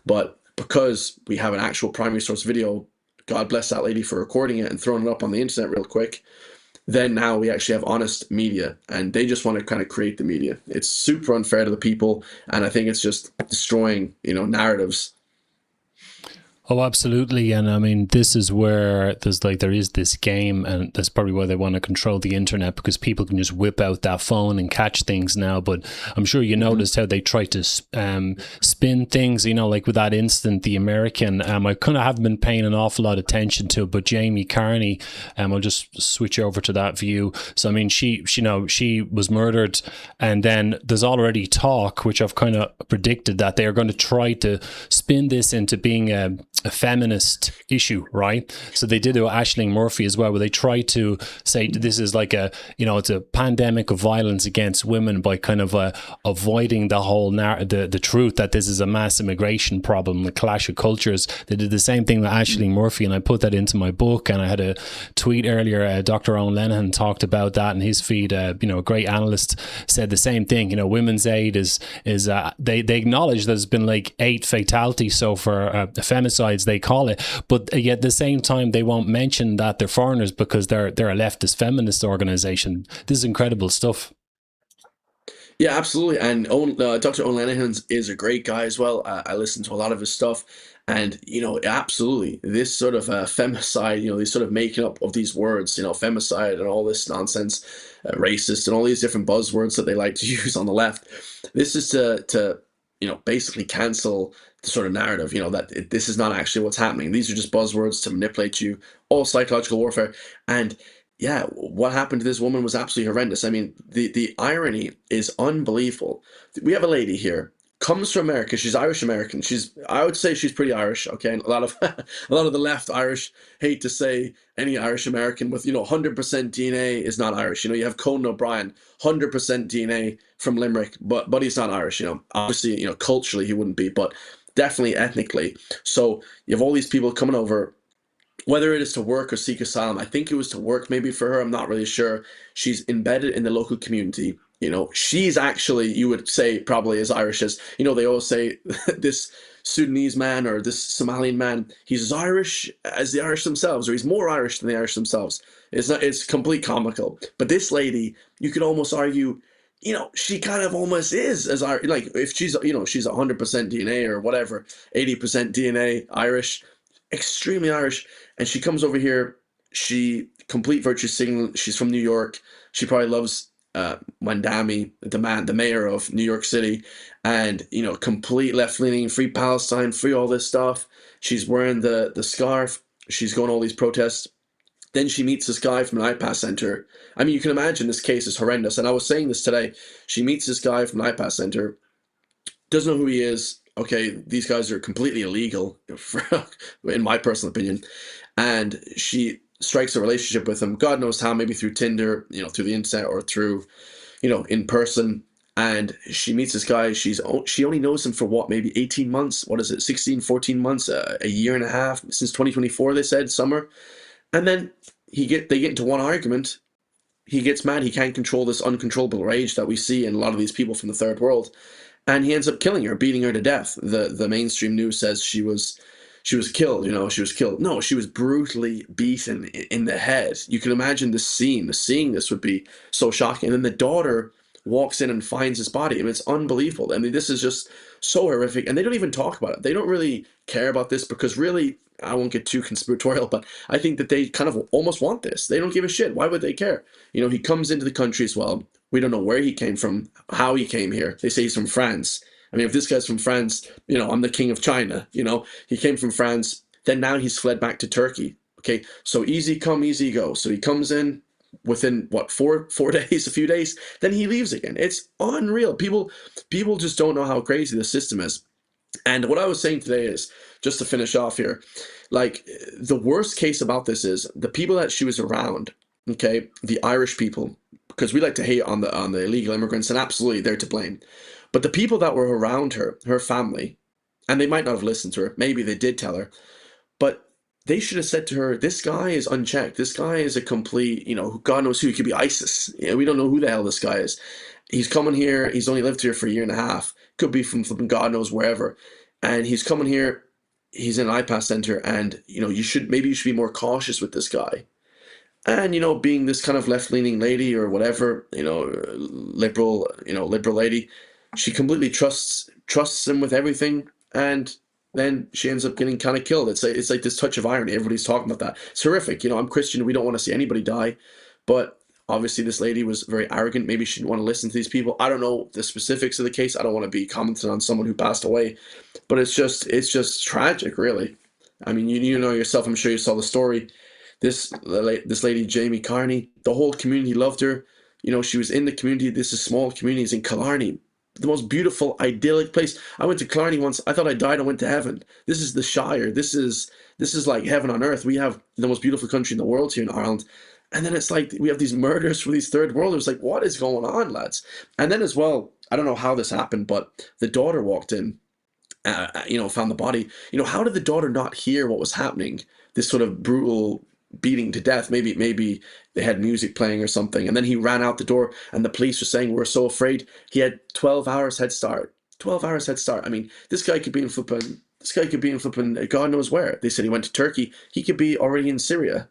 But because we have an actual primary source video, God bless that lady for recording it and throwing it up on the internet real quick, then now we actually have honest media, and they just want to kind of create the media. It's super unfair to the people, and I think it's just destroying, you know, narratives. Oh, absolutely. And I mean, this is where there is this game, and that's probably why they want to control the internet, because people can just whip out that phone and catch things now. But I'm sure you noticed how they try to spin things, you know, like with that incident, the American, I kind of haven't been paying an awful lot of attention to, but Jamey Carney, I'll just switch over to that view. So, I mean, she was murdered, and then there's already talk, which I've kind of predicted, that they are going to try to spin this into being a feminist issue, right? So they did it with Aisling Murphy as well, where they try to say this is like a, you know, it's a pandemic of violence against women, by kind of avoiding the whole the truth that this is a mass immigration problem, the clash of cultures. They did the same thing with Aisling Murphy, and I put that into my book, and I had a tweet earlier. Dr. Owen Lenihan talked about that in his feed. You know, a great analyst said the same thing. You know, Women's Aid is they acknowledge there's been like 8 fatalities so for femicide, they call it, but yet at the same time they won't mention that they're foreigners because they're a leftist feminist organization. This is incredible stuff. Yeah, absolutely. And Dr. Owen Lenihan is a great guy as well. I listen to a lot of his stuff, and you know, absolutely, this sort of femicide, you know, these sort of making up of these words, you know, femicide and all this nonsense, racist and all these different buzzwords that they like to use on the left. This is to you know, basically cancel the sort of narrative, you know, that this is not actually what's happening. These are just buzzwords to manipulate you, all psychological warfare. And yeah, what happened to this woman was absolutely horrendous. I mean, the irony is unbelievable. We have a lady here, comes from America. She's Irish American. I would say she's pretty Irish. Okay, and a lot of the left Irish hate to say any Irish American with, you know, 100% DNA is not Irish. You know, you have Conan O'Brien, 100% DNA from Limerick, but he's not Irish. You know, obviously, you know, culturally he wouldn't be, but definitely ethnically. So you have all these people coming over whether it is to work or seek asylum. I think it was to work maybe for her. I'm not really sure. She's embedded in the local community. She's actually, you would say, probably as Irish as, they always say this Sudanese man or this Somalian man, he's as Irish as the Irish themselves, or he's more Irish than the Irish themselves. It's complete comical. But this lady, you could almost argue, she kind of almost is as Irish. Like if she's, she's 100% DNA or whatever, 80% DNA Irish, extremely Irish. And she comes over here, she complete virtue signal. She's from New York. She probably loves Mandami, the mayor of New York City, and complete left-leaning, free Palestine, free all this stuff. She's wearing the scarf. She's going to all these protests. Then she meets this guy from an IPAS center. I mean, you can imagine this case is horrendous. And I was saying this today. She meets this guy from an IPAS center, doesn't know who he is. Okay, these guys are completely illegal, in my personal opinion. And she strikes a relationship with him. God knows how, maybe through Tinder, through the internet or through, in person. And she meets this guy. She only knows him for what, maybe 18 months? What is it? 16, 14 months, a year and a half since 2024, they said, summer. And then they get into one argument. He gets mad. He can't control this uncontrollable rage that we see in a lot of these people from the third world. And he ends up killing her, beating her to death. The mainstream news says she was killed, she was killed. No, she was brutally beaten in the head. You can imagine the scene. Seeing this would be so shocking. And then the daughter walks in and finds his body. I mean, it's unbelievable. I mean, this is just so horrific. And they don't even talk about it. They don't really care about this because really, I won't get too conspiratorial, but I think that they kind of almost want this. They don't give a shit. Why would they care? He comes into the country as well. We don't know where he came from, how he came here. They say he's from France. I mean, if this guy's from France, I'm the king of China, he came from France. Then now he's fled back to Turkey. Okay, so easy come, easy go. So he comes in within what, four days, a few days, then he leaves again. It's unreal. People just don't know how crazy the system is. And what I was saying today is, just to finish off here, like the worst case about this is the people that she was around, okay, the Irish people, because we like to hate on the illegal immigrants, and absolutely they're to blame. But the people that were around her family, and they might not have listened to her, maybe they did tell her, but they should have said to her, this guy is unchecked. This guy is a complete, God knows who. He could be ISIS. We don't know who the hell this guy is. He's coming here. He's only lived here for a year and a half. Could be from flipping God knows wherever. And he's coming here. He's in an IPAS center. And, you should be more cautious with this guy. And, being this kind of left-leaning lady or whatever, liberal lady, she completely trusts him with everything. And then she ends up getting kind of killed. It's like this touch of irony. Everybody's talking about that. It's horrific. I'm Christian. We don't want to see anybody die. But obviously this lady was very arrogant. Maybe she didn't want to listen to these people. I don't know the specifics of the case. I don't want to be commenting on someone who passed away. But it's just tragic, really. I mean, you know yourself, I'm sure you saw the story. This lady, Jamey Carney, the whole community loved her. She was in the community. This is small communities in Killarney. The most beautiful, idyllic place. I went to Killarney once. I thought I died. I went to heaven. This is the Shire. This is like heaven on earth. We have the most beautiful country in the world here in Ireland. And then it's like we have these murders for these third worlders. Like, what is going on, lads? And then as well, I don't know how this happened, but the daughter walked in, found the body. How did the daughter not hear what was happening? This sort of brutal beating to death. Maybe they had music playing or something. And then he ran out the door and the police were saying, we're so afraid. He had 12 hours head start. 12 hours head start. I mean, this guy could be in flipping God knows where. They said he went to Turkey. He could be already in Syria.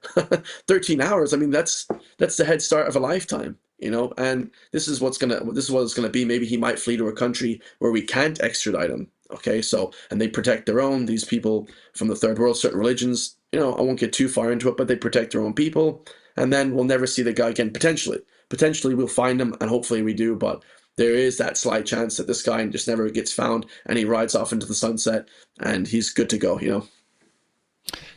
13 hours. I mean, that's the head start of a lifetime, and this is what it's gonna be. Maybe he might flee to a country where we can't extradite him. Okay, so, and they protect their own, these people from the third world, certain religions, I won't get too far into it, but they protect their own people, and then we'll never see the guy again, potentially we'll find him, and hopefully we do, but there is that slight chance that this guy just never gets found, and he rides off into the sunset, and he's good to go,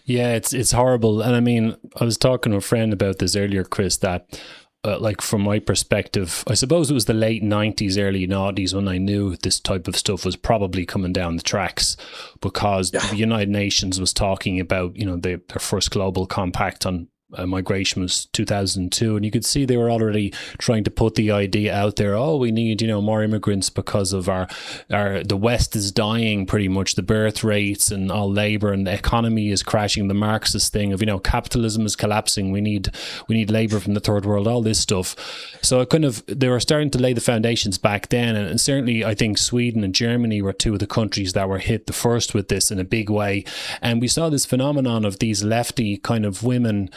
Yeah, it's horrible. And I mean, I was talking to a friend about this earlier, Chris, that like from my perspective, I suppose it was the late 90s, early 90s when I knew this type of stuff was probably coming down the tracks, because the United Nations was talking about, their first global compact on migration was 2002, and you could see they were already trying to put the idea out there, oh, we need, more immigrants because of the West is dying, pretty much, the birth rates and all labour, and the economy is crashing, the Marxist thing of, capitalism is collapsing, we need labour from the third world, all this stuff. So they were starting to lay the foundations back then, and certainly I think Sweden and Germany were two of the countries that were hit the first with this in a big way. And we saw this phenomenon of these lefty kind of women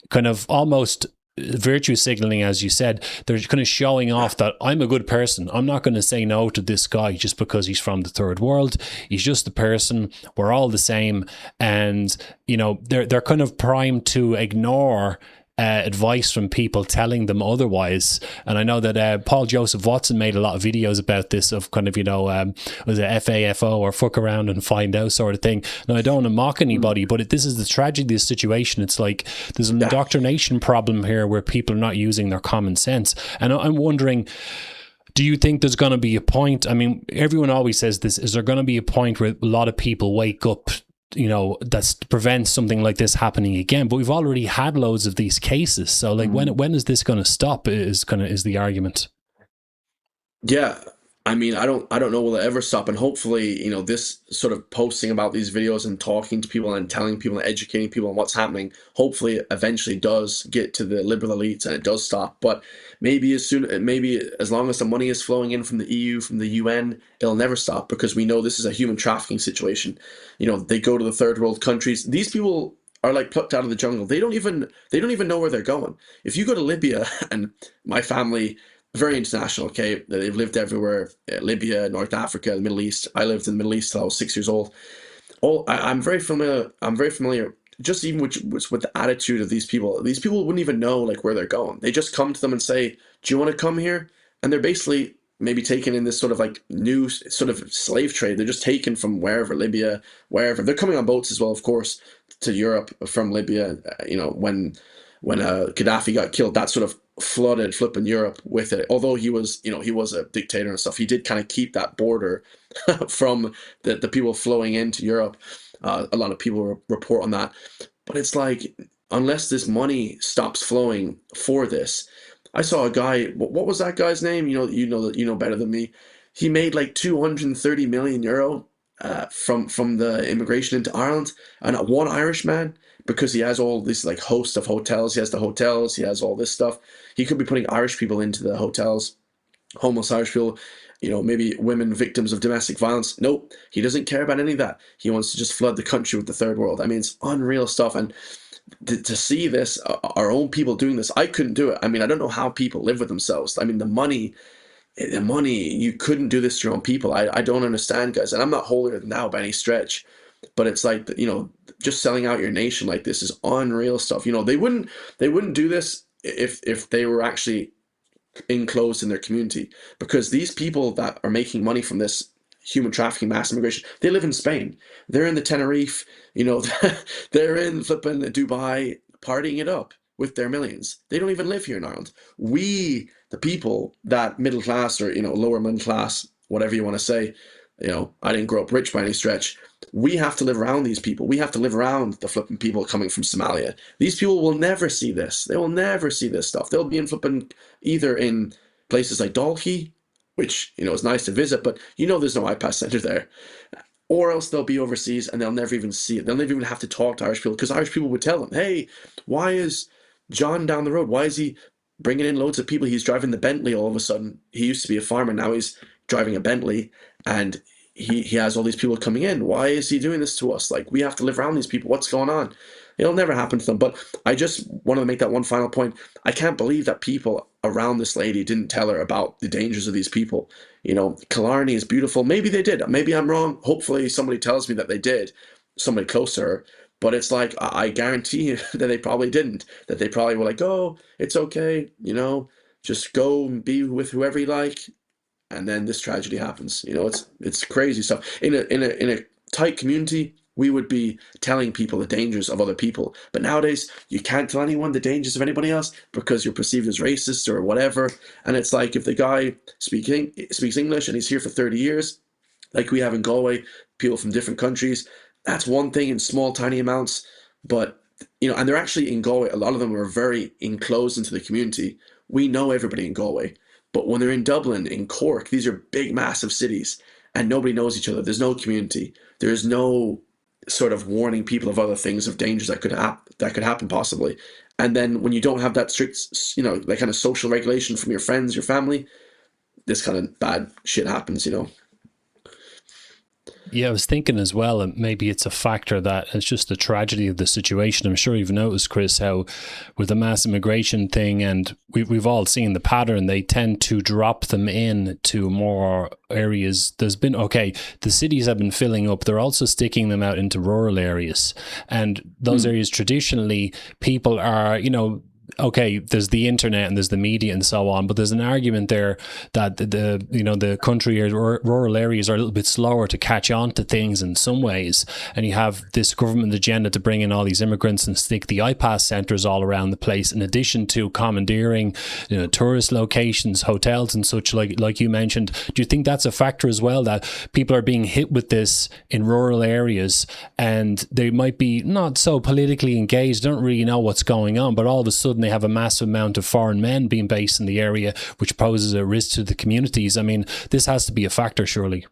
kind of almost virtue signaling, as you said. They're kind of showing off that I'm a good person. I'm not going to say no to this guy just because he's from the third world. He's just a person. We're all the same. And, they're kind of primed to ignore advice from people telling them otherwise. And I know that Paul Joseph Watson made a lot of videos about this, of kind of, was it FAFO or fuck around and find out sort of thing. Now, I don't want to mock anybody, but this is the tragedy of this situation. It's like there's an indoctrination problem here where people are not using their common sense. And I'm wondering, do you think there's going to be a point? I mean, everyone always says this. Is there going to be a point where a lot of people wake up, that prevents something like this happening again? But we've already had loads of these cases. So like, when is this going to stop is the argument. Yeah. I mean, I don't know will it ever stop. And hopefully, this sort of posting about these videos and talking to people and telling people and educating people on what's happening, hopefully it eventually does get to the liberal elites and it does stop. But maybe as long as the money is flowing in from the EU, from the UN, it'll never stop, because we know this is a human trafficking situation. They go to the third world countries. These people are like plucked out of the jungle. They don't even know where they're going. If you go to Libya, and my family, very international, okay? They've lived everywhere, Libya, North Africa, the Middle East. I lived in the Middle East till I was 6 years old. I'm very familiar just even with the attitude of these people. These people wouldn't even know like where they're going. They just come to them and say, do you want to come here? And they're basically maybe taken in this sort of like new sort of slave trade. They're just taken from wherever, Libya, wherever. They're coming on boats as well, of course, to Europe from Libya. When Gaddafi got killed, that sort of flooded flipping Europe with it. Although he was a dictator and stuff, he did kind of keep that border from the people flowing into Europe. A lot of people report on that. But it's like, unless this money stops flowing for this. I saw a guy, what was that guy's name? You know better than me. He made like 230 million euro from the immigration into Ireland, and one Irishman, because he has all this like host of hotels. He has the hotels, he has all this stuff. He could be putting Irish people into the hotels, homeless Irish people, maybe women victims of domestic violence. Nope, he doesn't care about any of that. He wants to just flood the country with the third world. I mean, it's unreal stuff. And to see this, our own people doing this, I couldn't do it. I mean, I don't know how people live with themselves. I mean, the money, you couldn't do this to your own people. I don't understand, guys. And I'm not holier than thou by any stretch. But it's like, just selling out your nation like this is unreal stuff. They wouldn't do this if they were actually enclosed in their community, because these people that are making money from this human trafficking, mass immigration, they live in Spain. They're in the Tenerife, they're in flipping Dubai, partying it up with their millions. They don't even live here in Ireland. We, the people that middle class or, lower middle class, whatever you want to say, I didn't grow up rich by any stretch. We have to live around these people. We have to live around the flipping people coming from Somalia. These people will never see this. They will never see this stuff. They'll be in flipping either in places like Dalkey, which, is nice to visit, but there's no iPass Centre there. Or else they'll be overseas and they'll never even see it. They'll never even have to talk to Irish people, because Irish people would tell them, hey, why is John down the road? Why is he bringing in loads of people? He's driving the Bentley all of a sudden. He used to be a farmer. Now he's driving a Bentley, and he has all these people coming in. Why is he doing this to us? Like, we have to live around these people. What's going on? It'll never happen to them. But I just wanted to make that one final point. I can't believe that people around this lady didn't tell her about the dangers of these people. Killarney is beautiful. Maybe they did. Maybe I'm wrong. Hopefully somebody tells me that they did, somebody close to her. But it's like, I guarantee you that they probably didn't. That they probably were like, oh, it's okay, just go and be with whoever you like. And then this tragedy happens. It's crazy stuff. In a tight community, we would be telling people the dangers of other people. But nowadays, you can't tell anyone the dangers of anybody else because you're perceived as racist or whatever. And it's like, if the guy speaks English and he's here for 30 years, like we have in Galway, people from different countries, that's one thing in small, tiny amounts. But and they're actually in Galway. A lot of them are very enclosed into the community. We know everybody in Galway, but when they're in Dublin, in Cork, these are big, massive cities, and nobody knows each other. There's no community. There's no sort of warning people of other things, of dangers that could happen possibly. And then when you don't have that strict, that kind of social regulation from your friends, your family, this kind of bad shit happens, Yeah, I was thinking as well, and maybe it's a factor that it's just the tragedy of the situation. I'm sure you've noticed, Chris, how with the mass immigration thing, and we've all seen the pattern, they tend to drop them in to more areas. There's been, the cities have been filling up. They're also sticking them out into rural areas. And those areas, traditionally, people are, there's the internet and there's the media and so on, but there's an argument there that the country or rural areas are a little bit slower to catch on to things in some ways, and you have this government agenda to bring in all these immigrants and stick the iPass centres all around the place, in addition to commandeering tourist locations, hotels and such, like you mentioned. Do you think that's a factor as well, that people are being hit with this in rural areas and they might be not so politically engaged, don't really know what's going on, but all of a sudden they have a massive amount of foreign men being based in the area, which poses a risk to the communities? I mean, this has to be a factor, surely.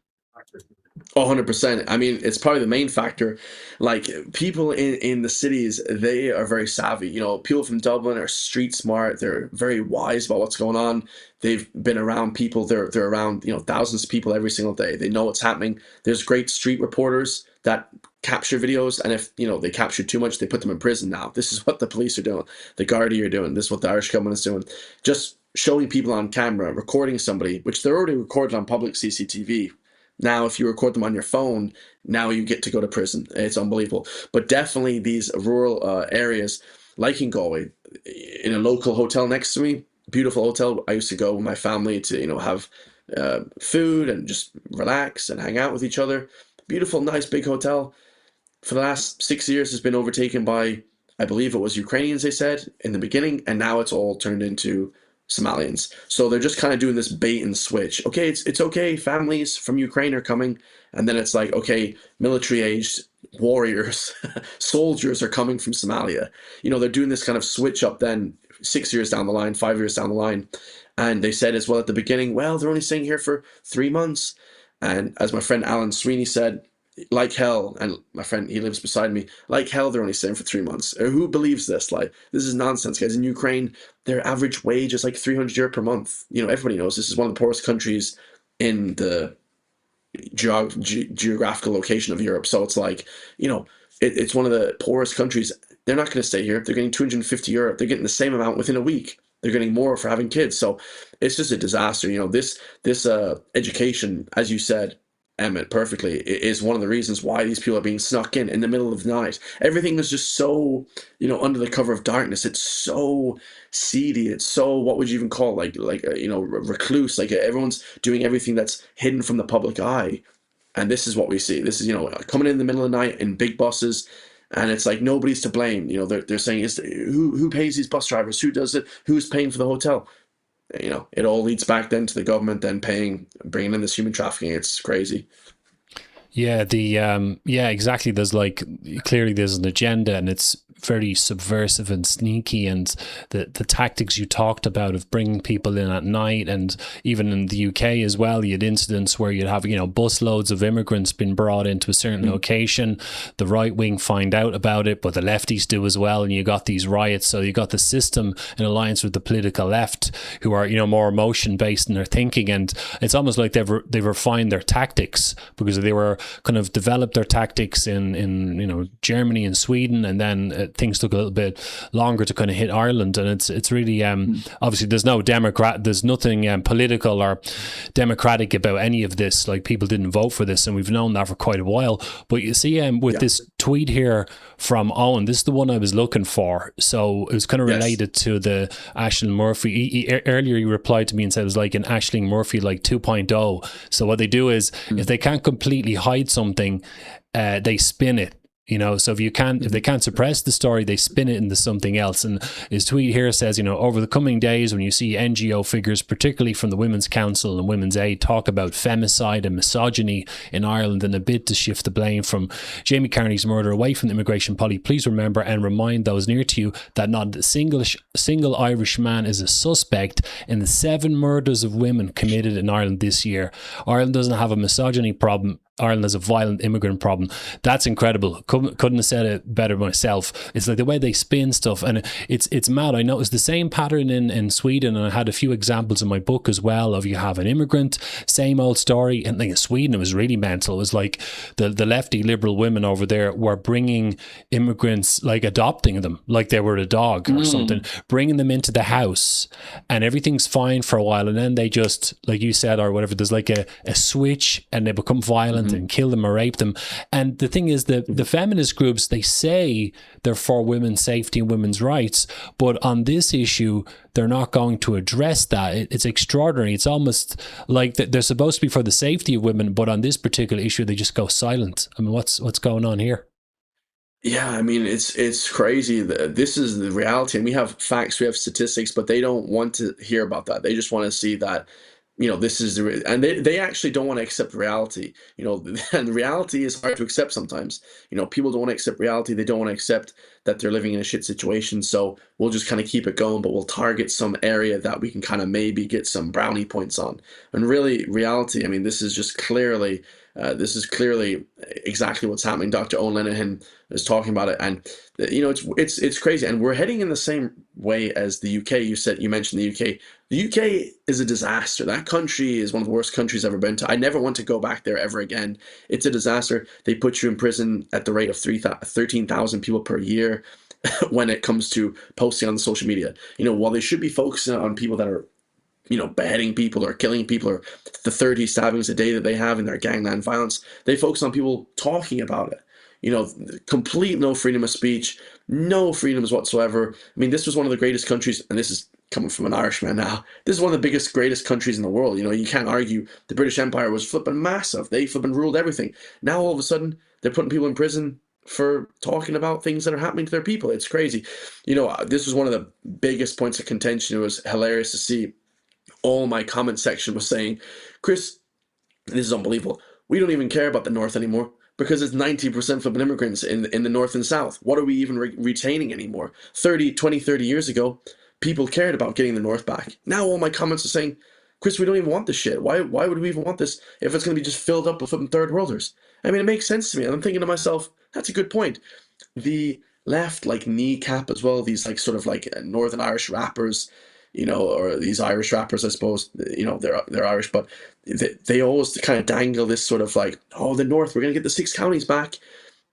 100%. I mean, it's probably the main factor. Like, people in the cities, they are very savvy. People from Dublin are street smart. They're very wise about what's going on. They've been around people. They're around, thousands of people every single day. They know what's happening. There's great street reporters that capture videos, and if they capture too much, they put them in prison. Now this is what the police are doing, the Gardaí are doing, this is what the Irish government is doing, just showing people on camera, recording somebody, which they're already recorded on public CCTV. Now if you record them on your phone, now you get to go to prison. It's unbelievable. But definitely these rural areas, like in Galway, in a local hotel next to me, beautiful hotel, I used to go with my family to have food and just relax and hang out with each other. Beautiful, nice, big hotel. For the last 6 years, has been overtaken by, I believe it was Ukrainians, they said, in the beginning, and now it's all turned into Somalians. So they're just kind of doing this bait and switch. Okay, it's okay, families from Ukraine are coming, and then it's like, okay, military-aged warriors, soldiers are coming from Somalia. They're doing this kind of switch up then 6 years down the line, 5 years down the line. And they said as well at the beginning, well, they're only staying here for 3 months. And as my friend Alan Sweeney said, like hell, and my friend, he lives beside me, like hell, they're only staying for 3 months. Who believes this? Like, this is nonsense, guys. In Ukraine, their average wage is like 300 euro per month. Everybody knows this is one of the poorest countries in the geographical location of Europe. So it's like, it's one of the poorest countries. They're not going to stay here. They're getting 250 euro. They're getting the same amount within a week. They're getting more for having kids. So it's just a disaster. This education, as you said, Emmet, perfectly, is one of the reasons why these people are being snuck in the middle of the night. Everything is just so, under the cover of darkness. It's so seedy. It's so, what would you even call it? Recluse. Like, everyone's doing everything that's hidden from the public eye. And this is what we see. This is, coming in the middle of the night in big buses. And it's like, nobody's to blame. They're saying, who pays these bus drivers? Who does it? Who's paying for the hotel? It all leads back then to the government then bringing in this human trafficking. It's crazy. Yeah, exactly. There's clearly there's an agenda, and it's very subversive and sneaky, and the tactics you talked about of bringing people in at night, and even in the UK as well, you had incidents where you'd have bus loads of immigrants being brought into a certain location. The right wing find out about it, but the lefties do as well, and you got these riots. So you got the system in alliance with the political left, who are more emotion based in their thinking, and it's almost like they've refined their tactics, because they were kind of developed their tactics in Germany and Sweden, and then things took a little bit longer to kind of hit Ireland. And it's really obviously there's nothing political or democratic about any of this. Like, people didn't vote for this, and we've known that for quite a while. But you see, this tweet here from Owen, this is the one I was looking for. So it was kind of related to the Aisling Murphy. Earlier he replied to me and said it was like an Aisling Murphy 2.0. So what they do is, if they can't completely hide something, they spin it So if they can't suppress the story, they spin it into something else. And his tweet here says, over the coming days, when you see NGO figures, particularly from the Women's Council and Women's Aid, talk about femicide and misogyny in Ireland in a bid to shift the blame from Jamey Carney's murder away from the immigration policy, please remember and remind those near to you that not a single Irish man is a suspect in the 7 murders of women committed in Ireland this year. Ireland doesn't have a misogyny problem. Ireland has a violent immigrant problem. That's incredible. Couldn't have said it better myself. It's like the way they spin stuff, and it's mad. I noticed the same pattern in Sweden, and I had a few examples in my book as well of you have an immigrant, same old story. And like in Sweden, it was really mental. It was like the lefty liberal women over there were bringing immigrants, like adopting them like they were a dog or something, bringing them into the house, and everything's fine for a while, and then they just, like you said or whatever, there's like a switch and they become violent and kill them or rape them. And the thing is that the feminist groups, they say they're for women's safety and women's rights, but on this issue they're not going to address that. It's extraordinary. It's almost like they're supposed to be for the safety of women, but on this particular issue they just go silent. I mean, what's going on here? Yeah, I mean, it's crazy. This is the reality, and we have facts, we have statistics, but they don't want to hear about that. They just want to see that, this is and they actually don't want to accept reality, and the reality is hard to accept sometimes. People don't want to accept reality. They don't want to accept that they're living in a shit situation. So we'll just kind of keep it going, but we'll target some area that we can kind of maybe get some brownie points on. And really, reality, I mean, this is clearly exactly what's happening. Dr. Owen Lenihan is talking about it, and it's crazy. And we're heading in the same way as the UK. You mentioned the UK. The UK is a disaster. That country is one of the worst countries I've ever been to. I never want to go back there ever again. It's a disaster. They put you in prison at the rate of 13,000 people per year when it comes to posting on social media. While they should be focusing on people that are beheading people or killing people, or the 30 stabbings a day that they have in their gangland violence, they focus on people talking about it. Complete no freedom of speech, no freedoms whatsoever. I mean, this was one of the greatest countries, and this is coming from an Irishman now. This is one of the greatest countries in the world. You can't argue. The British Empire was flipping massive. They flipping ruled everything. Now all of a sudden, they're putting people in prison for talking about things that are happening to their people. It's crazy. This was one of the biggest points of contention. It was hilarious to see. All my comment section was saying, Chris, this is unbelievable. We don't even care about the North anymore because it's 90% flipping immigrants in the North and South. What are we even retaining anymore? 30 years ago, people cared about getting the North back. Now all my comments are saying, Chris, we don't even want this shit. Why would we even want this if it's going to be just filled up with flipping third worlders? I mean, it makes sense to me. And I'm thinking to myself, that's a good point. The left, like Kneecap as well, these sort of Northern Irish rappers, or these Irish rappers, I suppose, they're Irish, but they always kind of dangle this sort of the North, we're going to get the 6 counties back.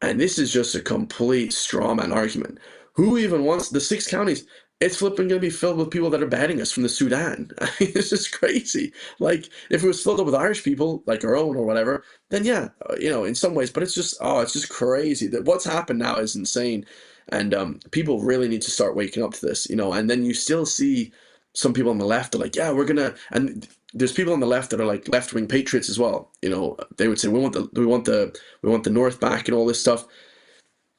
And this is just a complete straw man argument. Who even wants the 6 counties? It's flipping going to be filled with people that are beheading us from the Sudan. I mean, this is crazy. If it was filled up with Irish people, like our own or whatever, then yeah, in some ways, but it's just crazy that what's happened now is insane. And people really need to start waking up to this, and then you still see some people on the left are like, yeah, we're gonna, and there's people on the left that are like left-wing patriots as well. They would say we want the North back and all this stuff.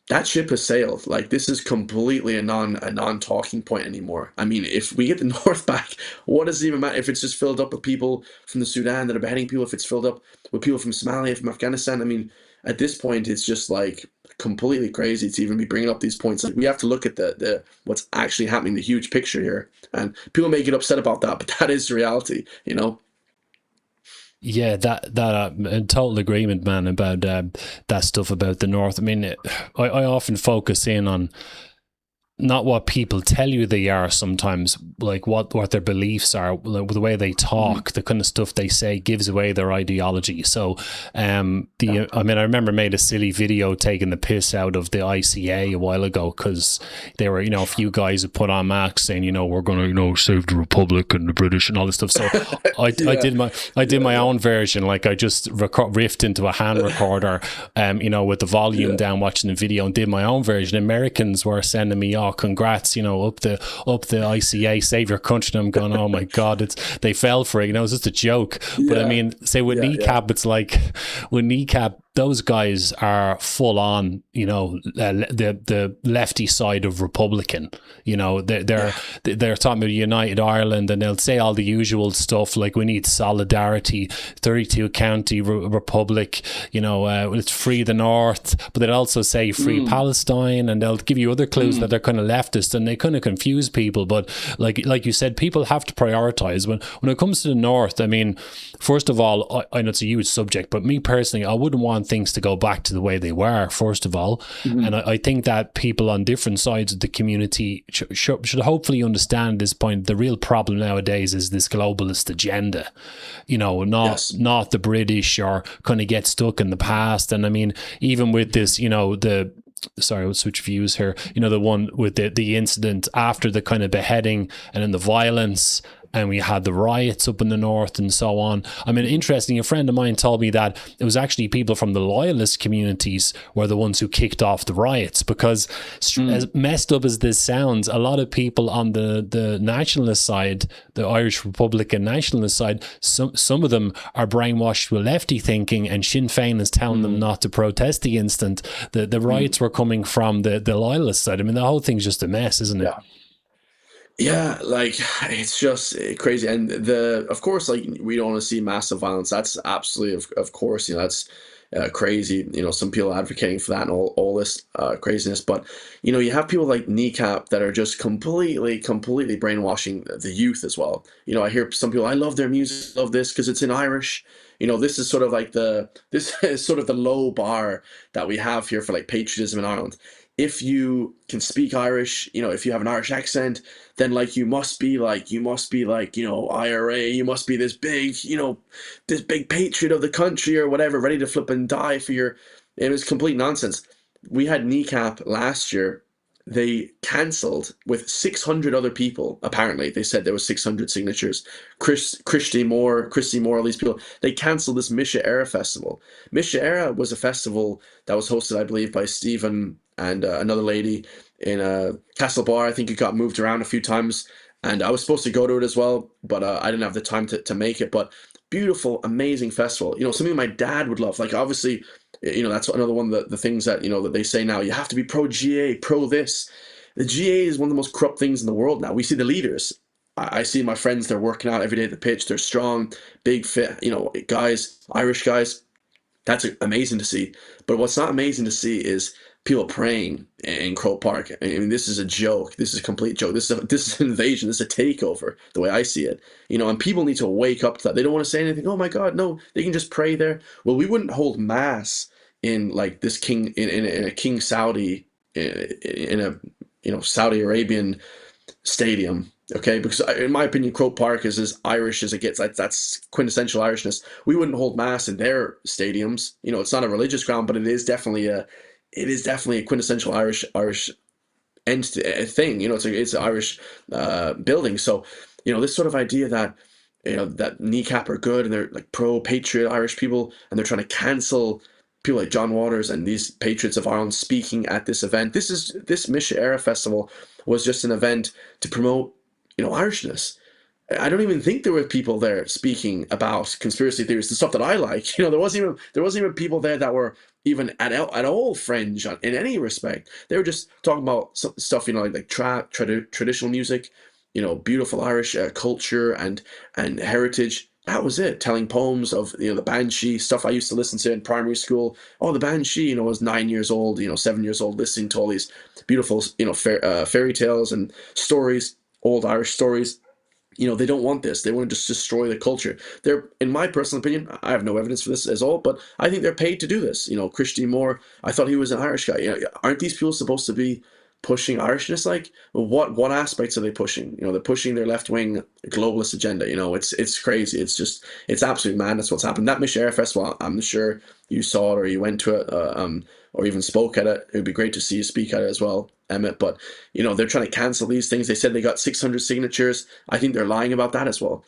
That ship has sailed. This is completely a non-talking point anymore. I mean, if we get the North back, what does it even matter if it's just filled up with people from the Sudan that are beheading people, if it's filled up with people from Somalia, from Afghanistan? I mean, at this point, it's just completely crazy to even be bringing up these points. We have to look at the what's actually happening, the huge picture here. And people may get upset about that, but that is the reality, Yeah, that in total agreement, man, about that stuff about the North. I mean, I often focus in on not what people tell you they are sometimes, what their beliefs are, the way they talk, the kind of stuff they say gives away their ideology. So I remember I made a silly video taking the piss out of the ICA a while ago because they were, a few guys who put on masks saying, we're going to, save the Republic and the British and all this stuff. So I did my own version. I just riffed into a hand recorder, with the volume down, watching the video, and did my own version. Americans were sending me off, congrats, up the ICA, save your country. And I'm going, oh my God, they fell for it. It's just a joke. But I mean, say with Kneecap, it's with Kneecap, those guys are full on, the lefty side of Republican. They're talking about United Ireland, and they'll say all the usual stuff like we need solidarity, 32 county republic, let's free the North, but they'll also say free Palestine, and they'll give you other clues that they're kind of leftist, and they kind of confuse people. But like you said, people have to prioritize when it comes to the North. I mean, first of all, I know it's a huge subject, but me personally, I wouldn't want things to go back to the way they were, first of all. And I think that people on different sides of the community should hopefully understand this point. The real problem nowadays is this globalist agenda, not the British, or kind of get stuck in the past. And I mean, even with this, sorry, I'll switch views here. The one with the incident after the kind of beheading and then the violence, and we had the riots up in the North and so on. I mean, interesting, a friend of mine told me that it was actually people from the loyalist communities were the ones who kicked off the riots, because as messed up as this sounds, a lot of people on the nationalist side, the Irish Republican nationalist side, some of them are brainwashed with lefty thinking, and Sinn Féin is telling them not to protest the instant the riots were coming from the loyalist side. I mean, the whole thing's just a mess, isn't it? Yeah, like, it's just crazy. And of course, like, we don't want to see massive violence. That's absolutely, of course, that's crazy. Some people advocating for that and all this craziness. But, you have people like Kneecap that are just completely brainwashing the youth as well. I hear some people, I love their music, love this because it's in Irish. This is sort of like this is sort of the low bar that we have here for like patriotism in Ireland. If you can speak Irish, if you have an Irish accent, then like you must be like IRA, you must be this big patriot of the country or whatever, ready to flip and die for your. It was complete nonsense. We had Kneecap last year. They cancelled with 600 other people. Apparently, they said there was 600 signatures. Christy Moore, all these people. They cancelled this Mise Eire festival. Mise Eire was a festival that was hosted, I believe, by Stephen and another lady in Castlebar. I think it got moved around a few times, and I was supposed to go to it as well, but I didn't have the time to make it. But beautiful, amazing festival. Something my dad would love. Like, obviously, that's another one of the things that that they say now. You have to be pro GA, pro this. The GA is one of the most corrupt things in the world now. We see the leaders. I see my friends. They're working out every day at the pitch. They're strong, big, fit. Guys, Irish guys. That's amazing to see. But what's not amazing to see is people praying in Croke Park. I mean, this is a joke. This is a complete joke. This is an invasion. This is a takeover, the way I see it. And people need to wake up to that. They don't want to say anything. Oh my God, no, they can just pray there. Well, we wouldn't hold mass in like this king in a King Saudi in a Saudi Arabian stadium. Okay, because in my opinion, Croke Park is as Irish as it gets. That's quintessential Irishness. We wouldn't hold mass in their stadiums. It's not a religious ground, but it is definitely a quintessential Irish thing. It's an Irish building. So this sort of idea that that Kneecap are good and they're like pro patriot Irish people, and they're trying to cancel people like John Waters and these patriots of Ireland speaking at this event. This Mise Eire festival was just an event to promote Irishness. I don't even think there were people there speaking about conspiracy theories, the stuff that I like. There wasn't even people there that were even at all fringe in any respect. They were just talking about stuff, like traditional music, beautiful Irish culture and heritage. That was it. Telling poems of the Banshee, stuff I used to listen to in primary school. Oh, the Banshee. I was 9 years old, 7 years old, listening to all these beautiful fairy tales and stories, old Irish stories. They don't want this. They want to just destroy the culture. They're, in my personal opinion, I have no evidence for this at all, but I think they're paid to do this. Christy Moore, I thought he was an Irish guy. Aren't these people supposed to be pushing Irishness? Like, what aspects are they pushing? They're pushing their left-wing globalist agenda. It's crazy. It's absolute madness what's happened. That Mise Eire festival, I'm sure you saw it or you went to it, or even spoke at it. It would be great to see you speak at it as well, Emmet. But they're trying to cancel these things. They said they got 600 signatures. I think they're lying about that as well.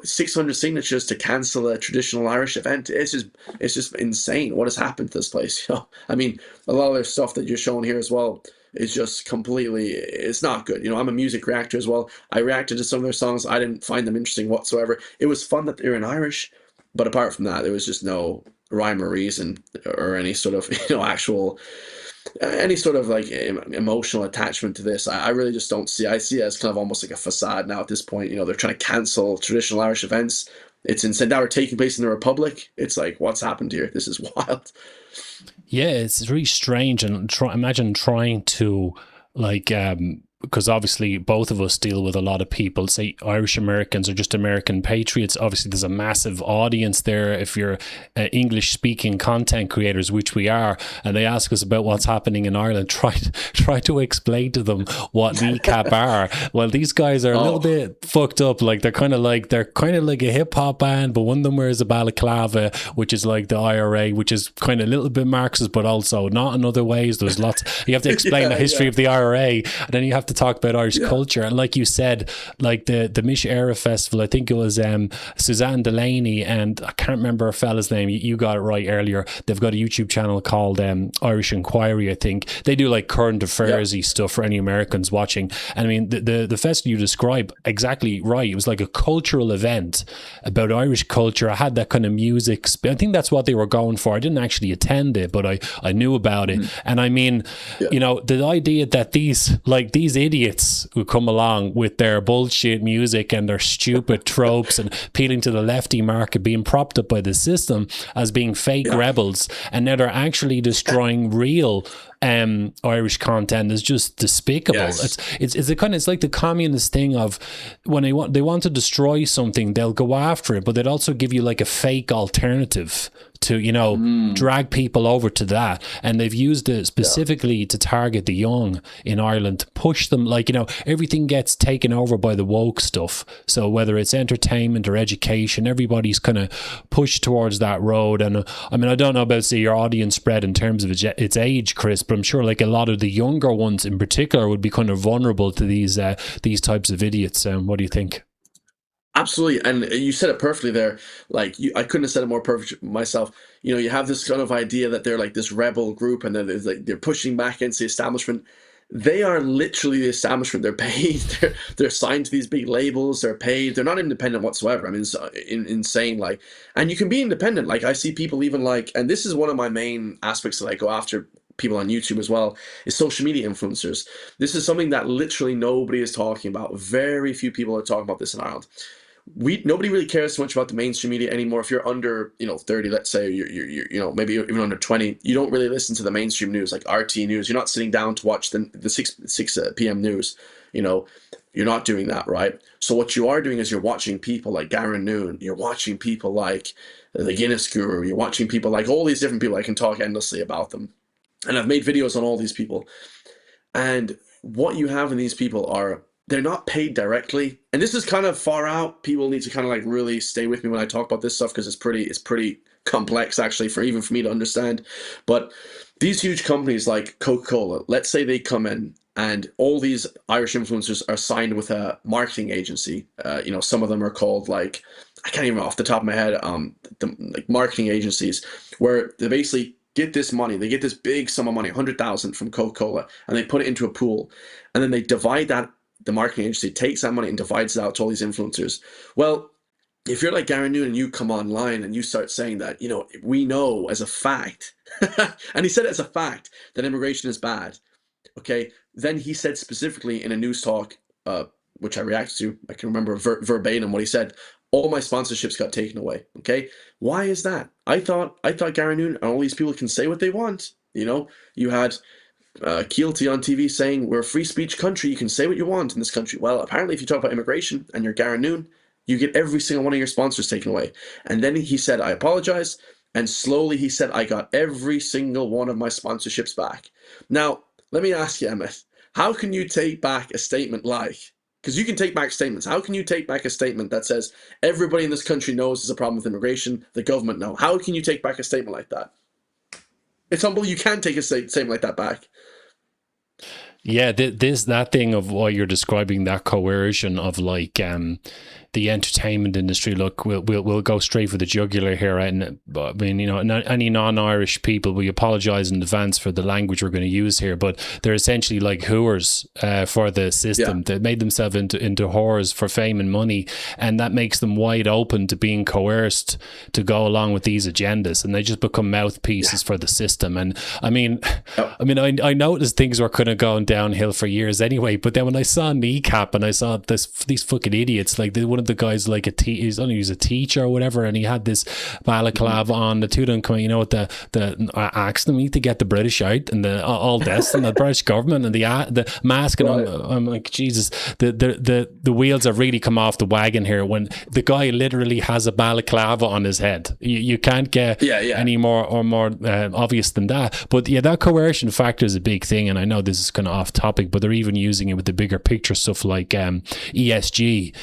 600 signatures to cancel a traditional Irish event. It's just insane. What has happened to this place? I mean, a lot of their stuff that you're showing here as well is just completely. It's not good. I'm a music reactor as well. I reacted to some of their songs. I didn't find them interesting whatsoever. It was fun that they're in Irish, but apart from that, there was just no rhyme or reason or any sort of actual any sort of like emotional attachment to this. I really just don't see. I see it as kind of almost like a facade now at this point. They're trying to cancel traditional Irish events. It's insane. Now we're taking place in the Republic. It's like, what's happened here? This is wild. Yeah, it's really strange. And imagine trying to like because obviously both of us deal with a lot of people, say Irish Americans or just American patriots. Obviously there's a massive audience there if you're English speaking content creators, which we are, and they ask us about what's happening in Ireland. Try to explain to them what Kneecap are. Well, these guys are a little bit fucked up. Like they're kind of like a hip hop band, but one of them wears a balaclava, which is like the IRA, which is kind of a little bit Marxist, but also not in other ways. There's lots. You have to explain the history of the IRA, and then you have to talk about Irish culture. And like you said, like the Mise Eire festival, I think it was Suzanne Delaney, and I can't remember a fella's name. You got it right earlier. They've got a YouTube channel called Irish Inquiry, I think. They do like current affairs-y stuff for any Americans watching. And I mean, the festival you describe, exactly right. It was like a cultural event about Irish culture. I had that kind of music. I think that's what they were going for. I didn't actually attend it, but I knew about it. And I mean, the idea that these idiots who come along with their bullshit music and their stupid tropes and appealing to the lefty market, being propped up by the system as being fake rebels, and now they're actually destroying real Irish content, is just despicable. Yes. It's like the communist thing of when they want to destroy something, they'll go after it, but they'd also give you like a fake alternative to drag people over to that. And they've used it specifically to target the young in Ireland, to push them, like, everything gets taken over by the woke stuff. So whether it's entertainment or education, everybody's kind of pushed towards that road. And I mean, I don't know about, say, your audience spread in terms of its age, Chris, but I'm sure like a lot of the younger ones in particular would be kind of vulnerable to these types of idiots. What do you think? Absolutely, and you said it perfectly there. Like, I couldn't have said it more perfect myself. You have this kind of idea that they're like this rebel group, and they're pushing back against the establishment. They are literally the establishment. They're paid. They're signed to these big labels. They're paid. They're not independent whatsoever. I mean, it's insane. Like, and you can be independent. Like, I see people even like, and this is one of my main aspects that I go after people on YouTube as well, is social media influencers. This is something that literally nobody is talking about. Very few people are talking about this in Ireland. Nobody really cares so much about the mainstream media anymore. If you're under 30, let's say, you're maybe even under 20, you don't really listen to the mainstream news like RT news. You're not sitting down to watch the 6 p.m. news. You're not doing that, right? So what you are doing is you're watching people like Noone. You're watching people like the Guinness Guru. You're watching people like all these different people. I can talk endlessly about them, and I've made videos on all these people. And what you have in these people are, they're not paid directly. And this is kind of far out. People need to kind of like really stay with me when I talk about this stuff, because it's pretty complex actually for me to understand. But these huge companies like Coca-Cola, let's say they come in and all these Irish influencers are signed with a marketing agency. Some of them are called, like, I can't even off the top of my head, like marketing agencies, where they basically get this money. They get this big sum of money, 100,000 from Coca-Cola, and they put it into a pool, and then they divide that. The marketing agency takes that money and divides it out to all these influencers. Well, if you're like Noone and you come online and you start saying that, we know as a fact, and he said it as a fact, that immigration is bad, okay? Then he said specifically in a news talk, which I reacted to, I can remember verbatim what he said, all my sponsorships got taken away, okay? Why is that? I thought Noone and all these people can say what they want. You had Keelty on TV saying we're a free speech country, you can say what you want in this country. Well, apparently if you talk about immigration and you're Noone, you get every single one of your sponsors taken away. And then he said, I apologize. And slowly he said, I got every single one of my sponsorships back. Now, let me ask you, Emmet, how can you take back a statement like, because you can take back statements, how can you take back a statement that says everybody in this country knows there's a problem with immigration, the government know? How can you take back a statement like that? It's unbelievable. You can't take a statement like that back. Yeah, that thing of what you're describing, that coercion of like the entertainment industry, look, we'll go straight for the jugular here. And I mean, you know, any non-Irish people, we apologise in advance for the language we're going to use here, but they're essentially like whores for the system. They made themselves into whores for fame and money, and that makes them wide open to being coerced to go along with these agendas, and they just become mouthpieces for the system. And I mean, I noticed things were kind of going downhill for years anyway, but then when I saw Kneecap and I saw these fucking idiots, like one of the guys, like he was a teacher or whatever, and he had this balaclava on, the two of them come, you know, what the asked them to get the British out, and all this, and the British government, and the mask, and I'm like, Jesus, the wheels have really come off the wagon here when the guy literally has a balaclava on his head. You can't get any more obvious than that. But yeah, that coercion factor is a big thing, and I know this is kind of off topic, but they're even using it with the bigger picture stuff like ESG,